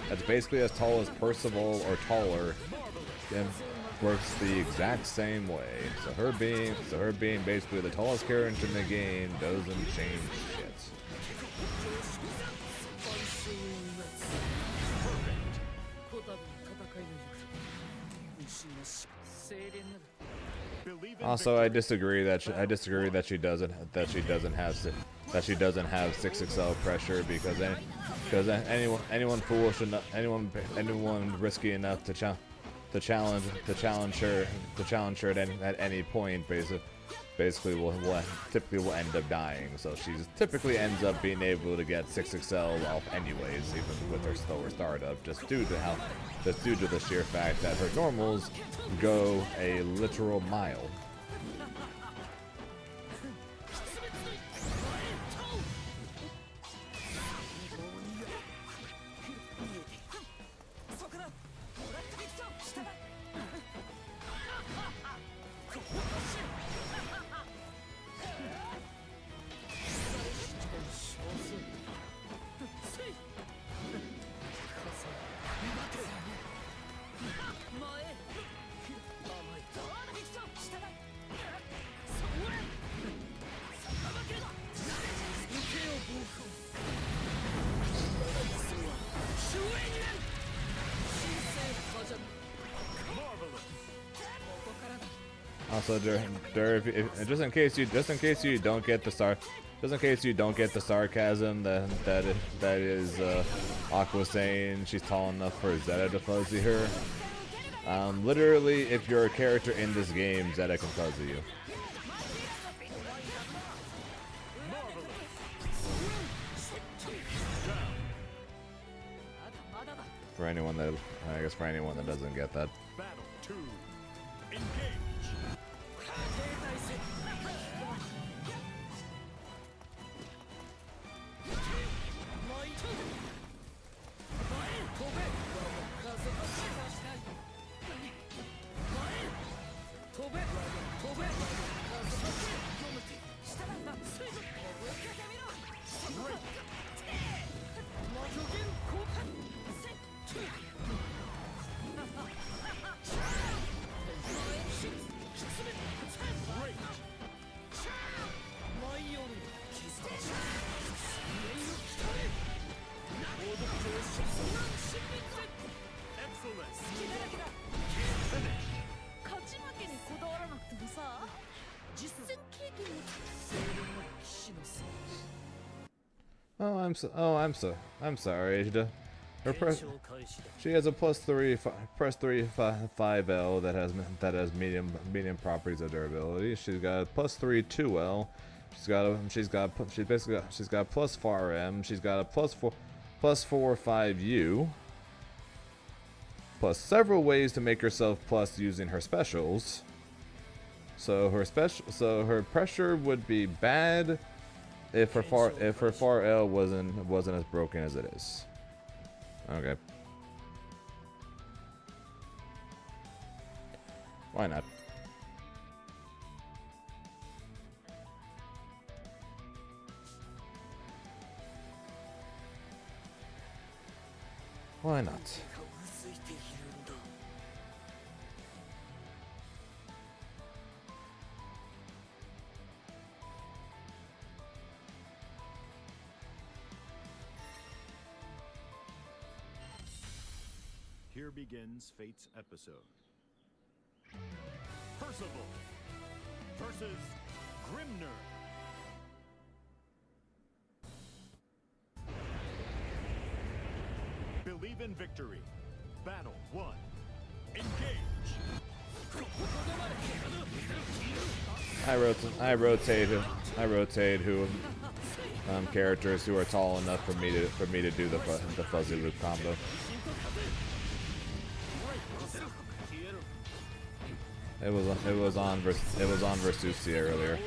that's basically as tall as Percival or taller works the exact same way. So her being basically the tallest character in the game doesn't change shit. こたびの戦いの行く西のし精錬など Believe in Also, I victory. disagree that she doesn't have 6XL pressure because anyone foolish enough anyone risky enough to challenge her at any point basically will typically will end up dying. So she typically ends up being able to get 6XL off anyways, even with her slower startup, just due to the sheer fact that her normals go a literal mile. そこだもらっていくぞ下だ Also, just in case you don't get the sarcasm that is Aqua saying she's tall enough for Zeta to fuzzy her. Literally, if you're a character in this game, Zeta can fuzzy you. For anyone that doesn't get that. Battle 2. Engage. 勝ち負けにこだわらなくてもさ実戦経験を I'm sorry, Ajita. She has a +3/5L that has medium properties of durability. She's got a +3 2L. She's got plus 4M. She's got a +4 5U. Plus several ways to make herself plus using her specials. So her pressure would be bad if her far L wasn't as broken as it is. Okay. Why not? Why not? Here begins Fate's episode. Percival versus Grimner. Believe in victory. Battle 1. Engage. I rotate who characters who are tall enough for me to do the fuzzy loop combo. It was on Versusia earlier.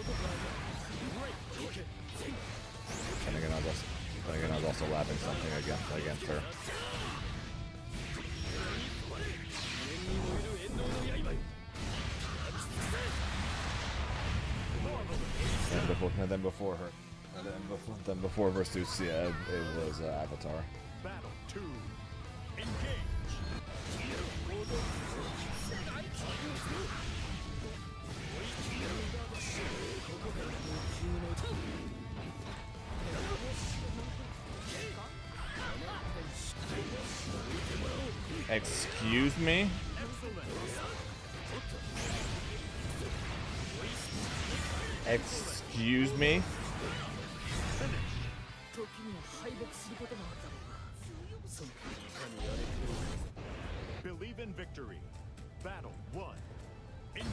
And again, I was also lapping something against her. And then before Versusia, it was Avatar. Battle 2. Engage. Excuse me? Excuse me? Believe in victory. Battle 1. Engage.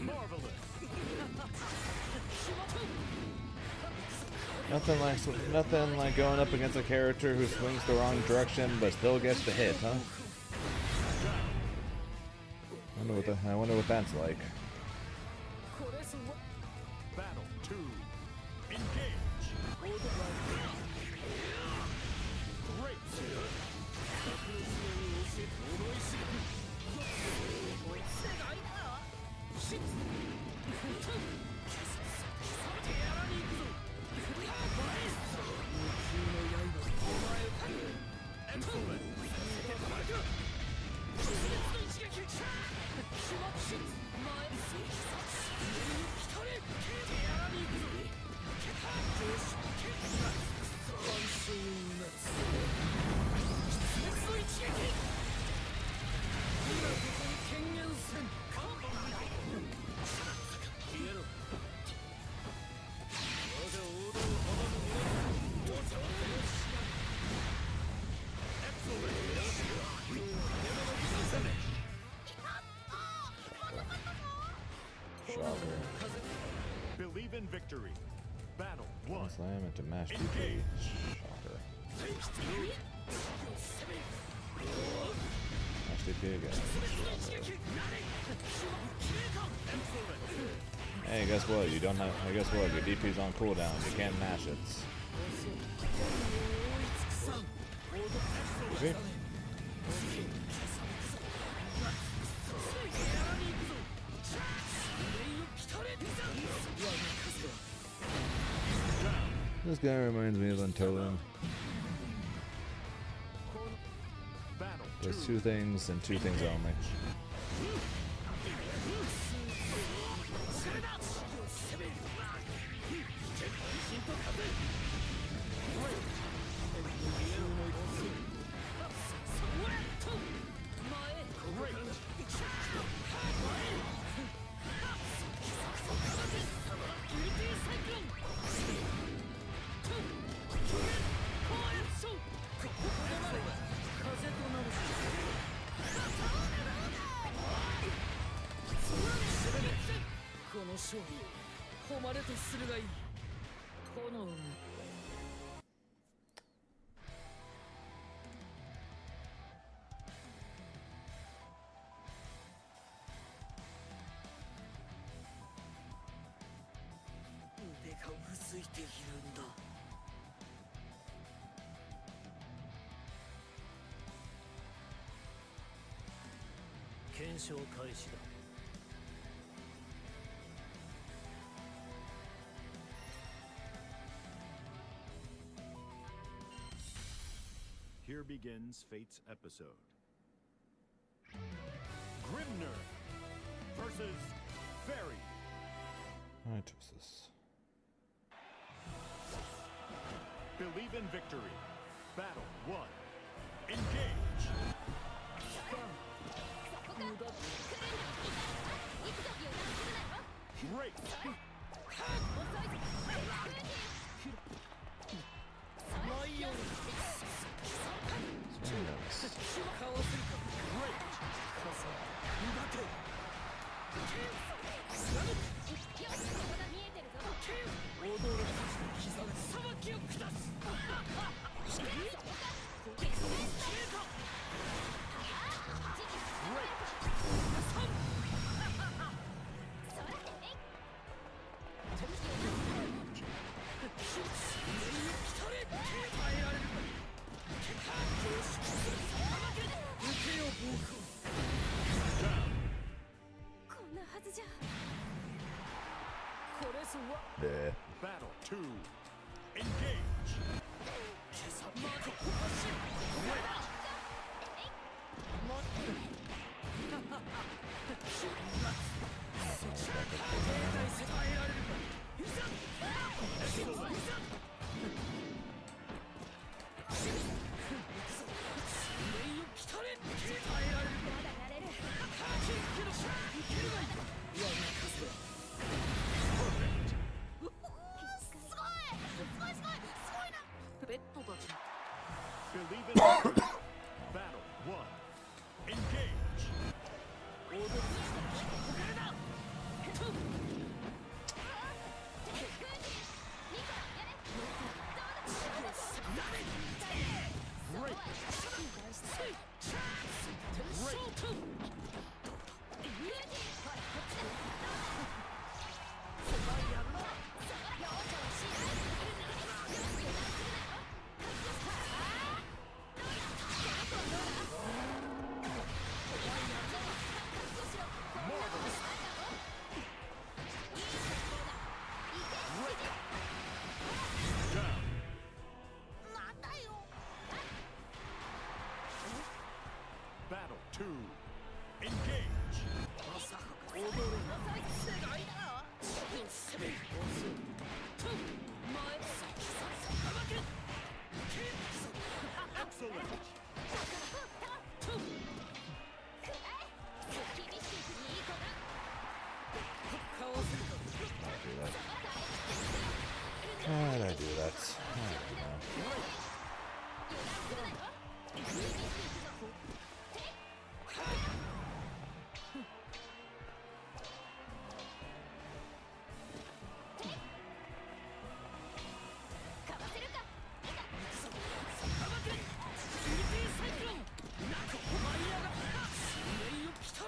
Marvelous. Nothing like going up against a character who swings the wrong direction but still gets the hit, huh? I wonder what that's like. Battle 2. Engage. Great. Believe in victory. Battle 1. Slam into mash DP. Shocker. Mash DP again. Hey, guess what? You don't have. Hey, guess what? Your DP's on cooldown. You can't mash it. See? This guy reminds me of Antolin. There's two things and two things only. Here begins Fate's episode. Grimner versus Fairy. Alright, what's this? Believe in victory. Battle 1. Engage. Great. Yeah. Battle 2. Engage. Believe in victory. Battle 1. Engage. Battle 2. Engage. Excellent. How'd I do that?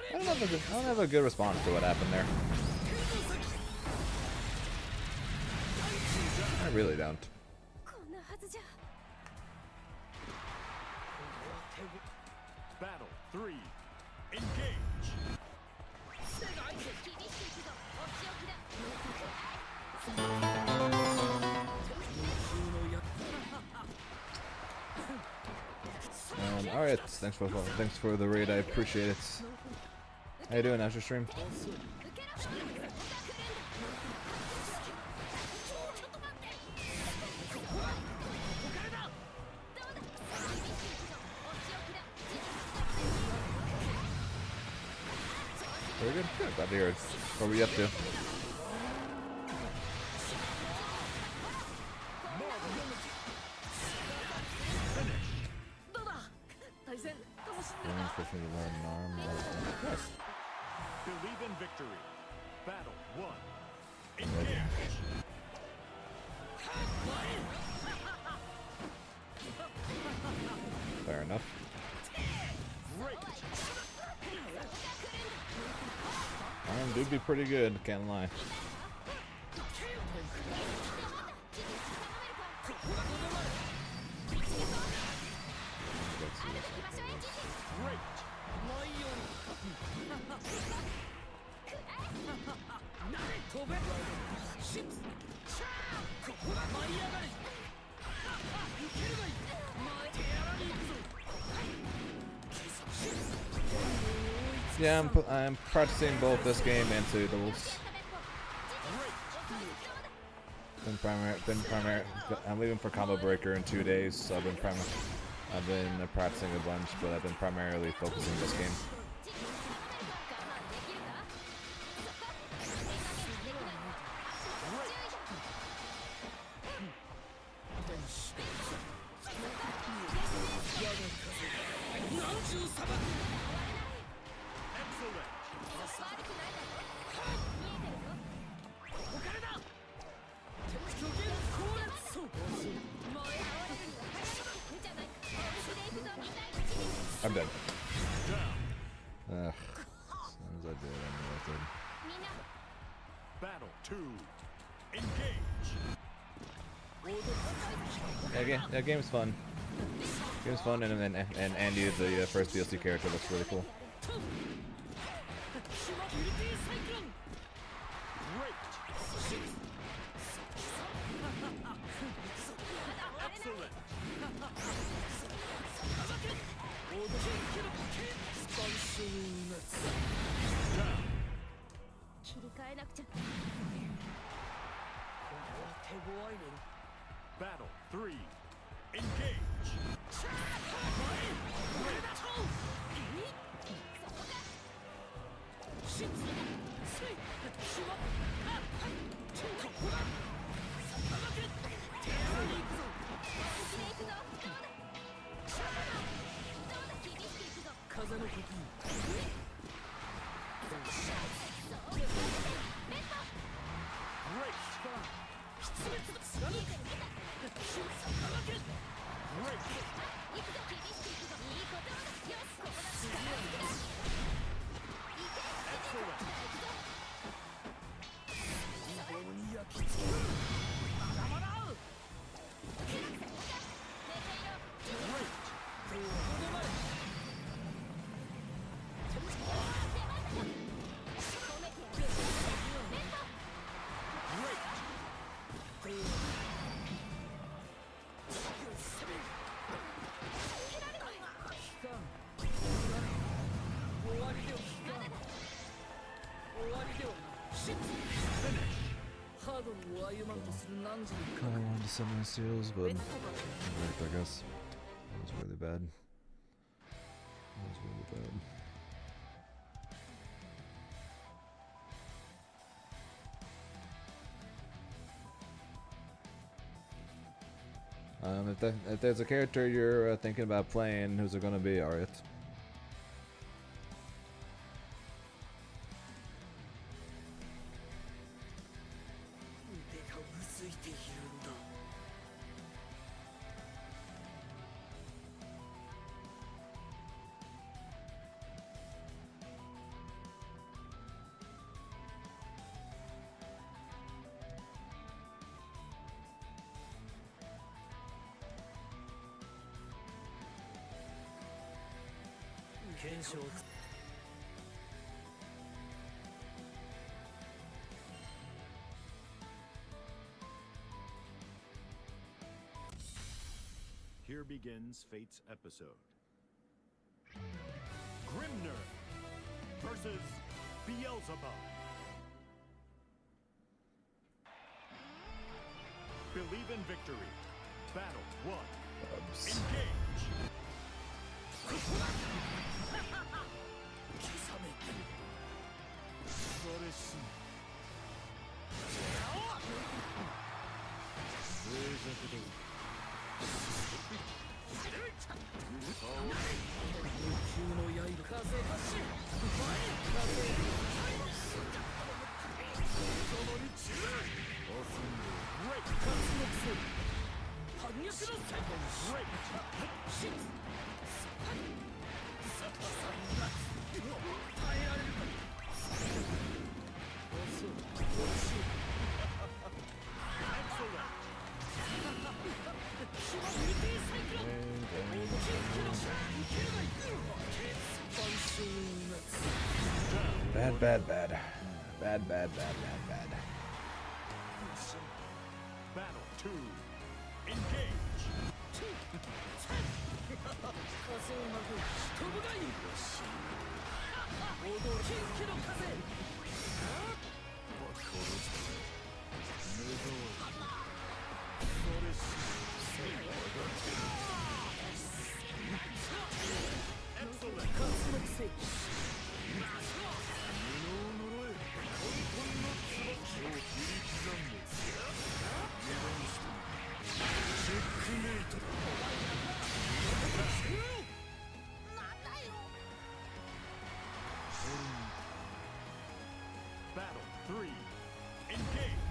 I don't know. I don't have a good response to what happened there. I really don't. Battle 3. Engage. Alright, thanks for the raid, I appreciate it. How you doing, Astro Stream? Very good. Good. Glad to hear it. What were you up to? Nice. Believe in victory. Battle 1. Engage. Fair enough. Great. Arm do be pretty good, can't lie. Yeah, I'm practicing both this game and Pseudos. I'm leaving for Combo Breaker in 2 days, so I've been practicing a bunch, but I've been primarily focusing this game. I'm dead. Ugh. As soon as I did, I knew I did. Battle 2. Engage. Yeah, game's fun. Game's fun, and Andy, the first DLC character, looks really cool. Battle 3. Engage. Kinda wanted to summon seals, but I guess that was really bad. That was really bad. If there's a character you're thinking about playing, who's it gonna be, Ariat? Here begins Fate's episode. Grimner versus Beelzebub. Believe in victory. Battle 1. Engage. Bad. Battle 2. Engage. Battle 3. Engage.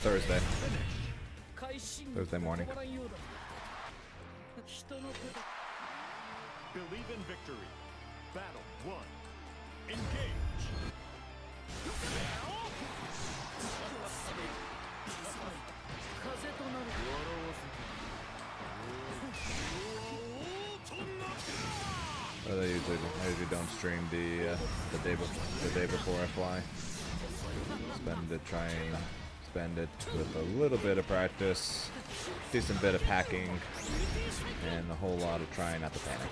Thursday. Thursday morning. Believe in victory. Battle 1. Engage. I usually don't stream the day before I fly. Spend it with a little bit of practice, decent bit of packing, and a whole lot of trying not to panic.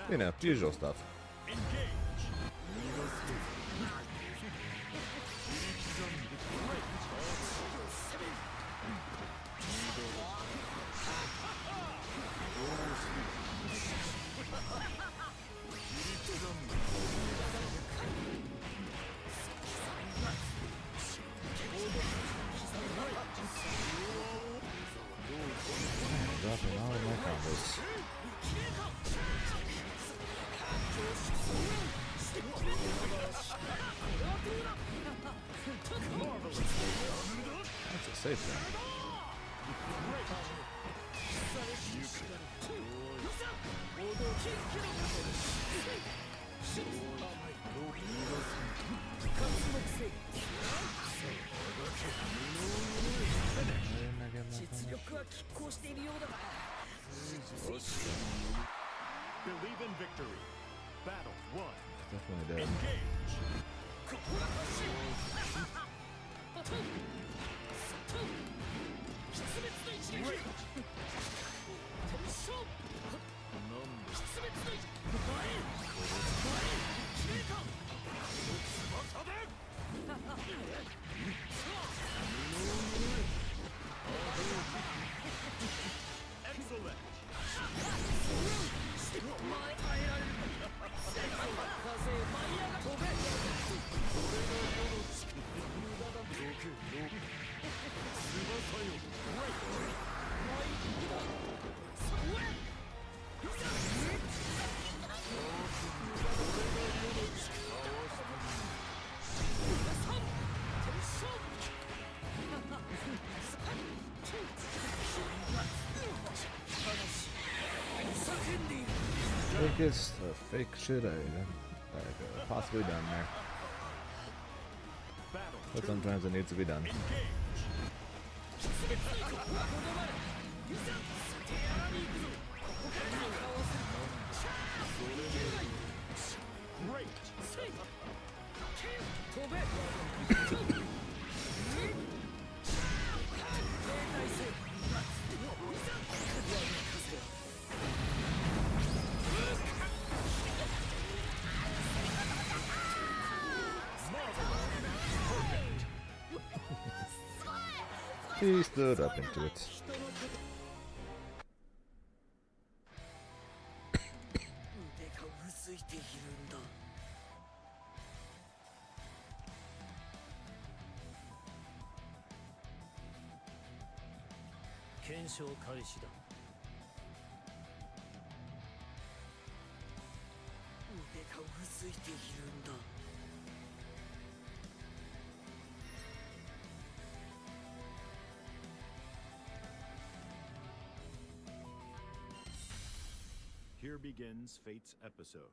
You know, usual stuff. Dropping all of my combos. That's a safe thing. Believe in victory. Battle 1. Definitely did. Engage. Excellent. Biggest fake shit I've possibly done there. But sometimes it needs to be done. He stood up into it. 検証開始だ。腕がうずいているんだ。Here begins Fate's episode.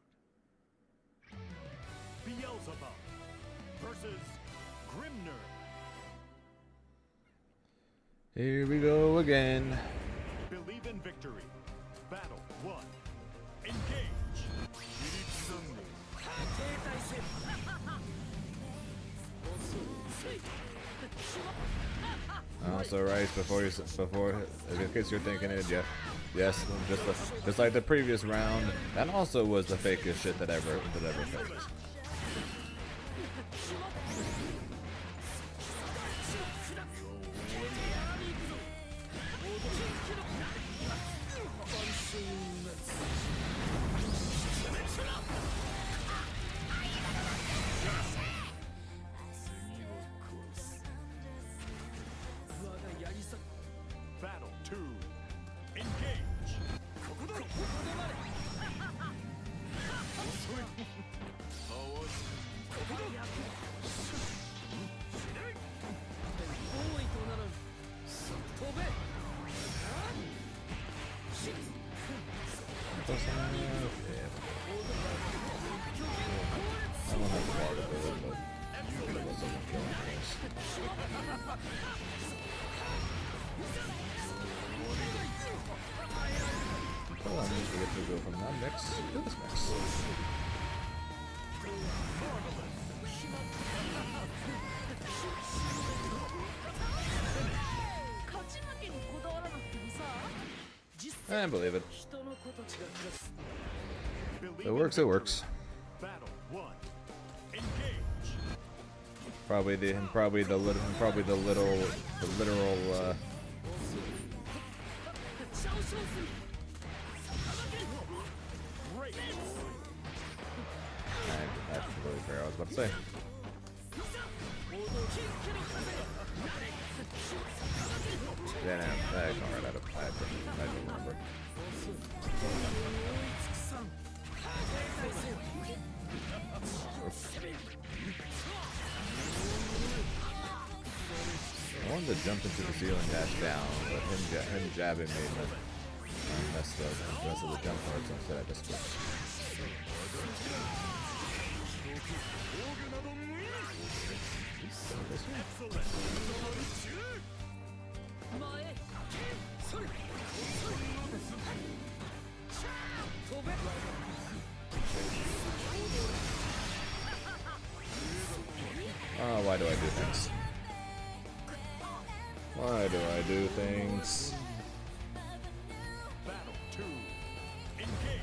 Beelzebub versus Grimner. Here we go again. Believe in victory. Battle 1. Engage. Also, right before in case you're thinking it, yeah, yes, just like the previous round, that also was the fakest shit that ever faked. Battle 2. Engage. I don't have the water to do it, but it was someone killing things. Well, I need to get to go from that mix to this mix. I believe it. It works, it works. Battle 1. Engage. Probably the literal Great. I completely forgot what I was about to say. Yeah, no, I ignored it. I don't remember. I wanted to jump into the ceiling dash down, but him jabbing me messed up the rest of the jump part, so instead I just oh, why do I do things? Why do I do things? Battle 2. Engage.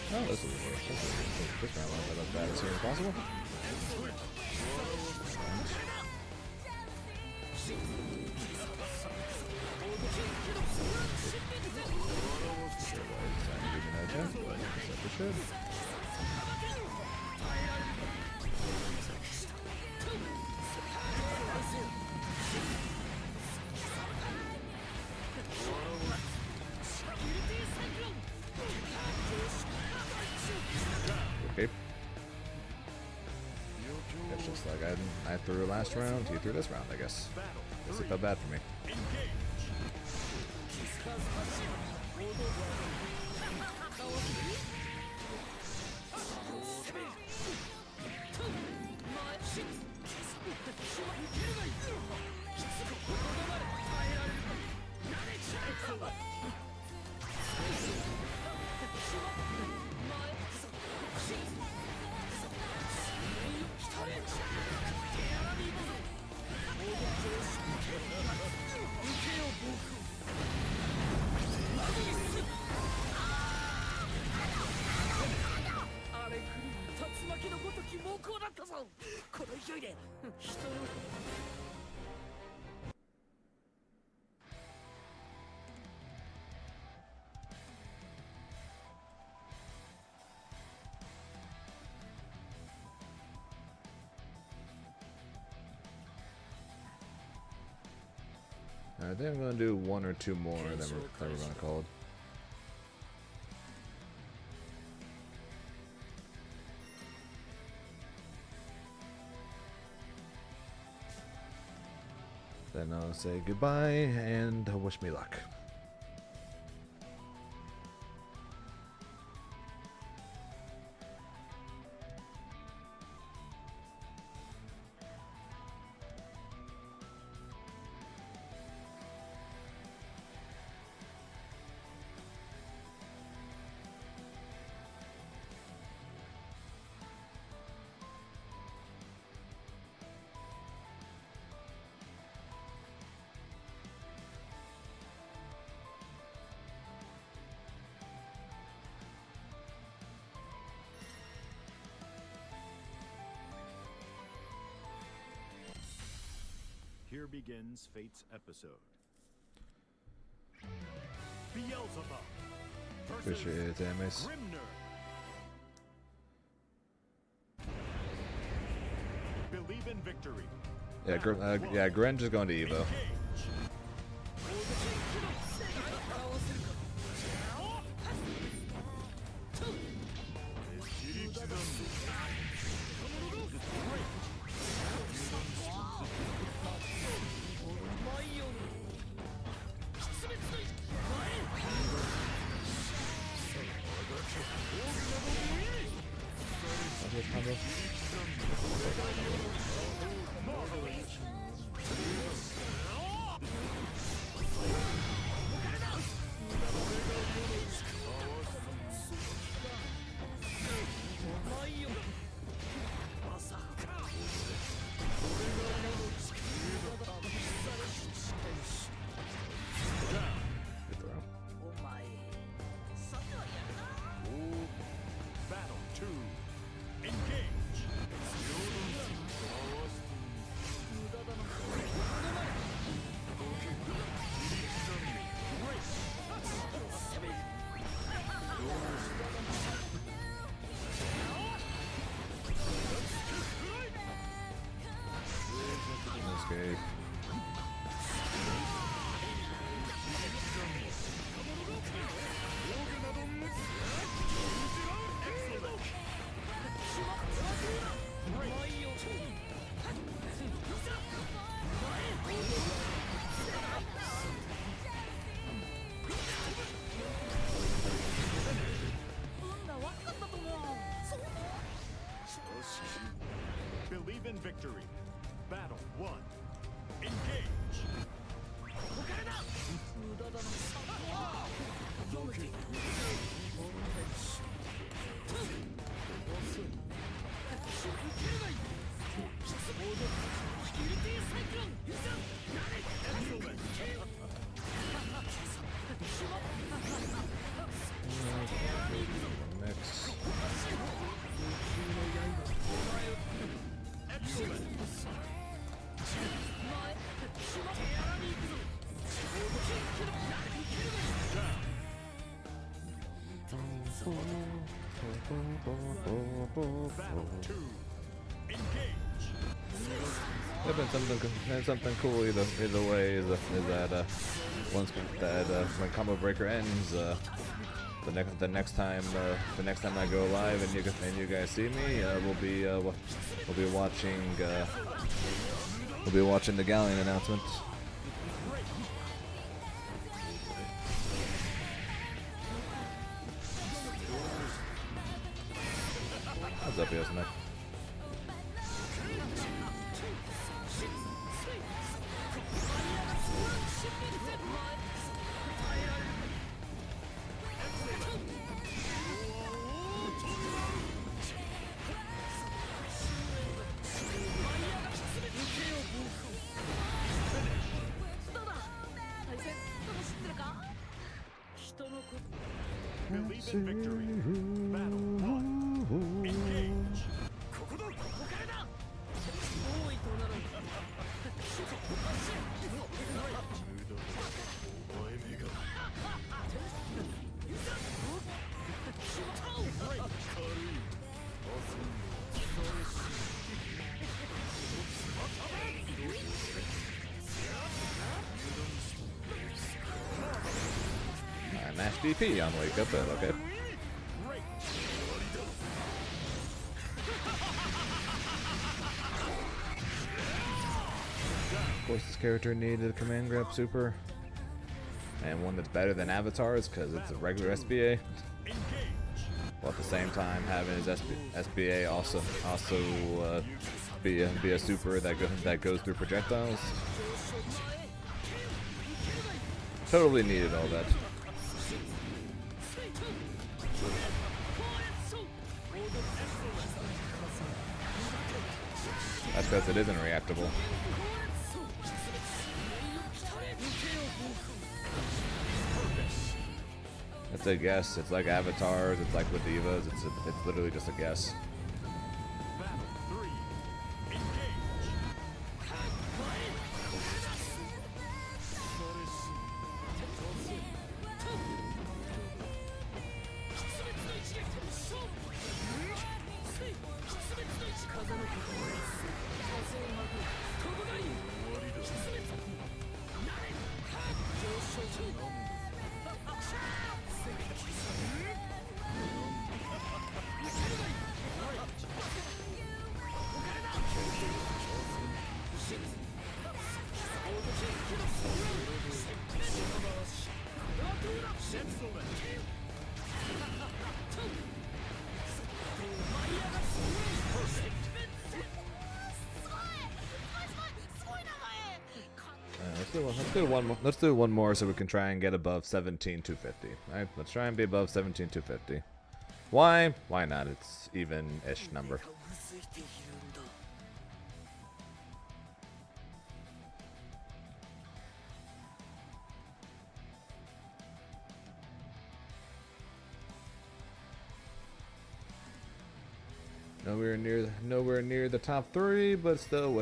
Oh, this round went as bad as soon as possible. Okay. That's just like I threw last round, he threw this round, I guess. Guess it felt bad for me. I think I'm gonna do one or two more, and then we're gonna call it. Then I'll say goodbye and wish me luck. Here begins Fate's episode. Beelzebub versus Appreciate it, Amos. Grimner. Believe in victory. Yeah, Gren just going to Evo. Engage. Battle 2. Engage. Escape. Believe in victory. Battle 1. Engage. Mix. Battle 2. Engage. There's something cool either way is that once that when Combo Breaker ends, the next time I go live and you guys see me, we'll be watching the Galleon announcement. What's up, Yosnek? Believe in victory. Battle 1. Engage. DP on Wake Up, but okay. Of course, this character needed a command grab super, and one that's better than Avatar's because it's a regular SBA. While at the same time having his SBA also be a super that goes through projectiles. Totally needed all that. That's because it isn't reactable. It's a guess. It's like Avatars. It's like with Divas. It's literally just a guess. Let's do one more so we can try and get above 17,250. Alright, let's try and be above 17,250. Why? Why not? It's even-ish number. Nowhere near the top 3, but still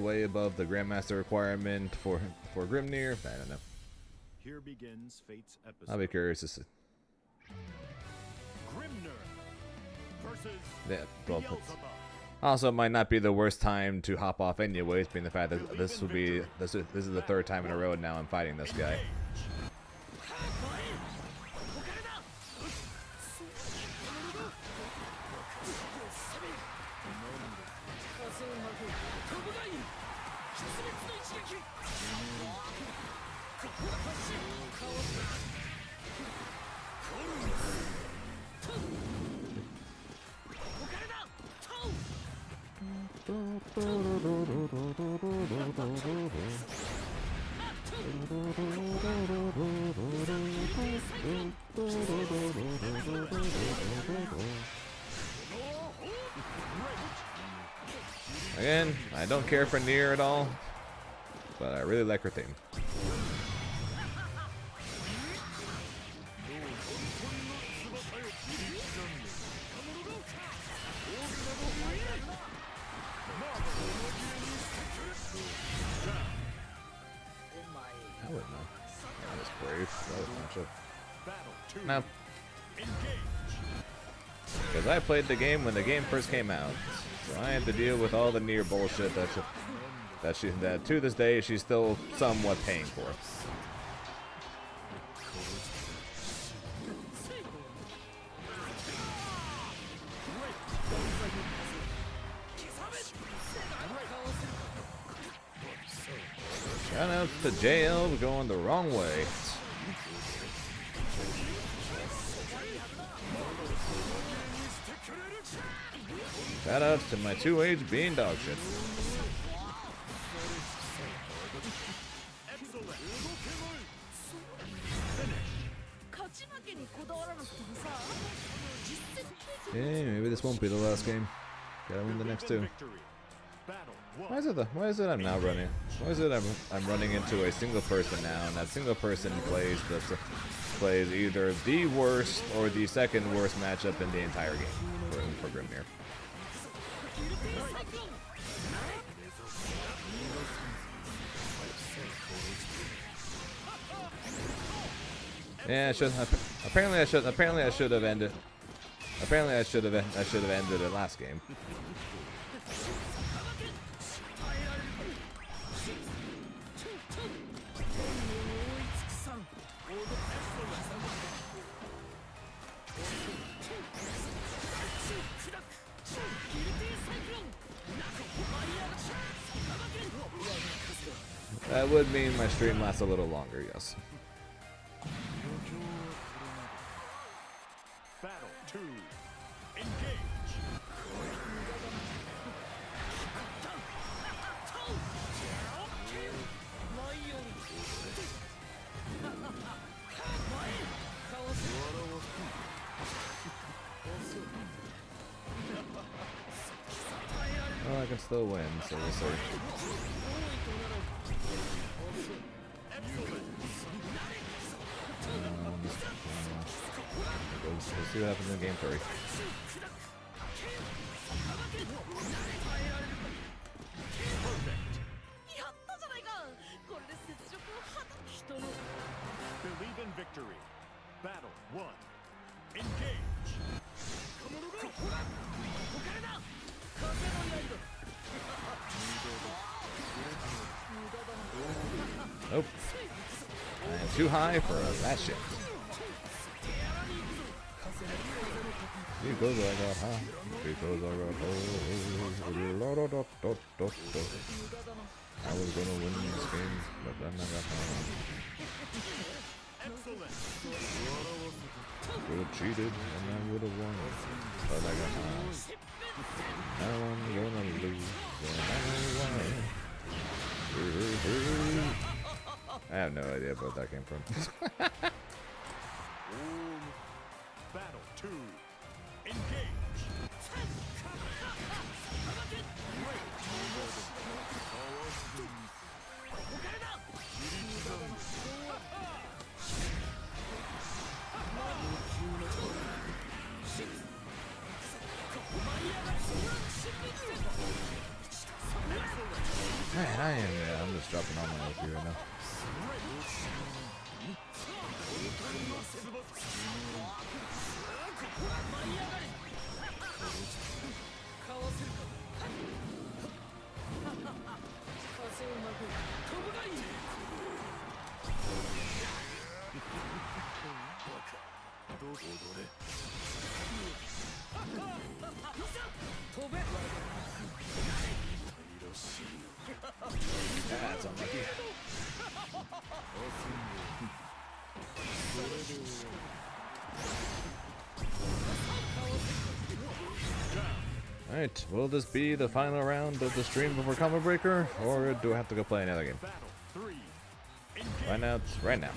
way above the Grandmaster requirement for Grimnir. I don't know. Here begins Fate's episode. I'll be curious to see. Grimnir versus Yeah, well, also, it might not be the worst time to hop off anyways, being the fact that this is the third time in a row now I'm fighting this guy. Again, I don't care for Nier at all, but I really like her theme. I wouldn't know. That was brave. That was matchup. No. Because I played the game when the game first came out. So I had to deal with all the Nier bullshit that to this day she's still somewhat paying for. Shout out to JL going the wrong way. Shout outs to my 2H being dog shit. Yeah, maybe this won't be the last game. Gotta win the next two. Why is it I'm now running? Why is it I'm running into a single person now, and that single person plays either the worst or the second worst matchup in the entire game for Grimnir. Yeah, apparently I should have ended it last game. That would mean my stream lasts a little longer, yes. Battle 2. Engage. Well, I can still win, so we'll see. We'll see what happens in game 3. Believe in victory. Battle 1. Engage. Nope. I am too high for that shit. Because I got high. Because I got high. I was gonna win this game, but then I got high. Excellent. Would have cheated and I would have won. But I got high. Now I'm gonna lose and I win. I have no idea where that came from. Battle 2. Engage. Man, I'm just dropping all my OP right now. That's unlucky. Alright, will this be the final round of the stream before Combo Breaker, or do I have to go play another game? Battle 3. Why not right now?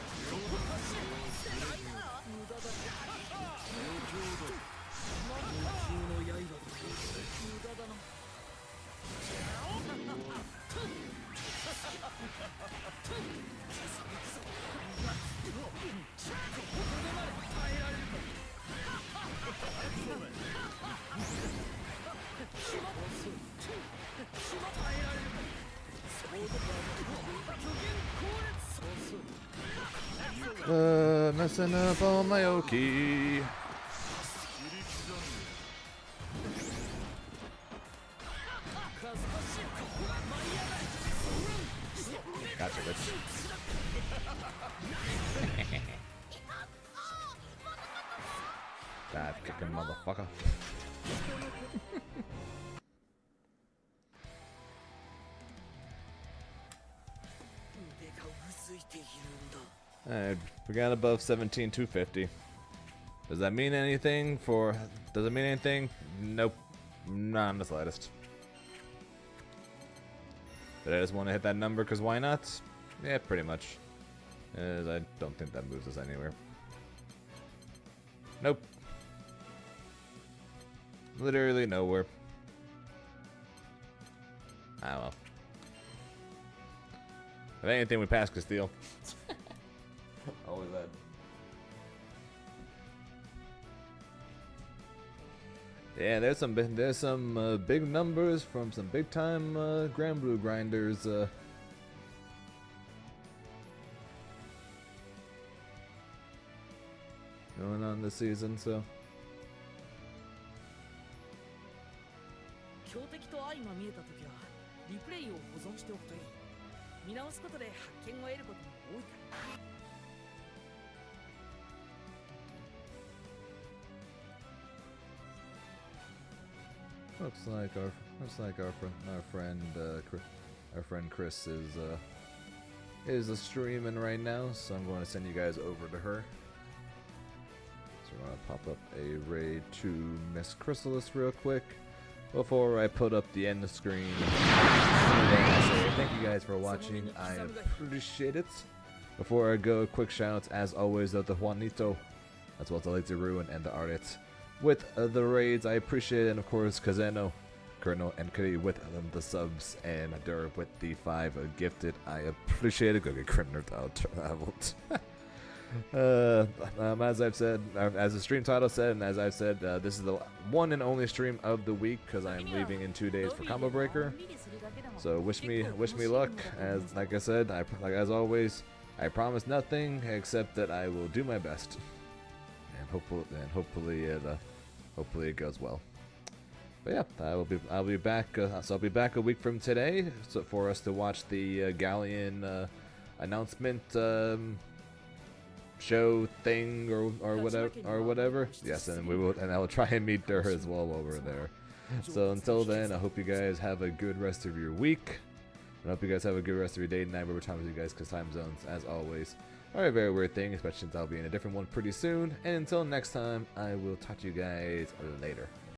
Messing up all my Oki. Gotcha, bitch. Dive kicking motherfucker. Alright, we got above 17,250. Does that mean anything for... Does it mean anything? Nope. Not in the slightest. Did I just want to hit that number because why not? Yeah, pretty much. As I don't think that moves us anywhere. Nope. Literally nowhere. Ah well. If anything, we pass Castile. Always that. Yeah, there's some big numbers from some big time Grand Blue grinders. Going on this season, so. 強敵と相まみえた時はリプレイを保存しておくといい。見直すことで発見を得ることも多いから。 Looks like our friend Chris is is streaming right now, so I'm going to send you guys over to her. So we're going to pop up a raid to Miss Chrysalis real quick before I put up the end of screen. Thank you guys for watching. I appreciate it. Before I go, quick shoutouts as always of the Juanito, as well as the Lazy Ruin and the Artits with the raids. I appreciate it, and of course Kazeno, Colonel, and Kuri with the subs, and Dur with the 5 gifted. I appreciate it. Go get Criminal traveled. As I've said, as the stream title said, and as I've said, this is the one and only stream of the week because I am leaving in 2 days for Combo Breaker. So wish me luck. As like I said, as always, I promise nothing except that I will do my best, and hopefully it goes well. But yeah, I'll be back. So I'll be back a week from today, so for us to watch the Galleon announcement show thing or whatever. Yes, and I will try and meet her as well over there. So until then, I hope you guys have a good rest of your week. I hope you guys have a good rest of your day and night, whatever time with you guys, because time zones, as always, are a very weird thing, especially since I'll be in a different one pretty soon. And until next time, I will talk to you guys later.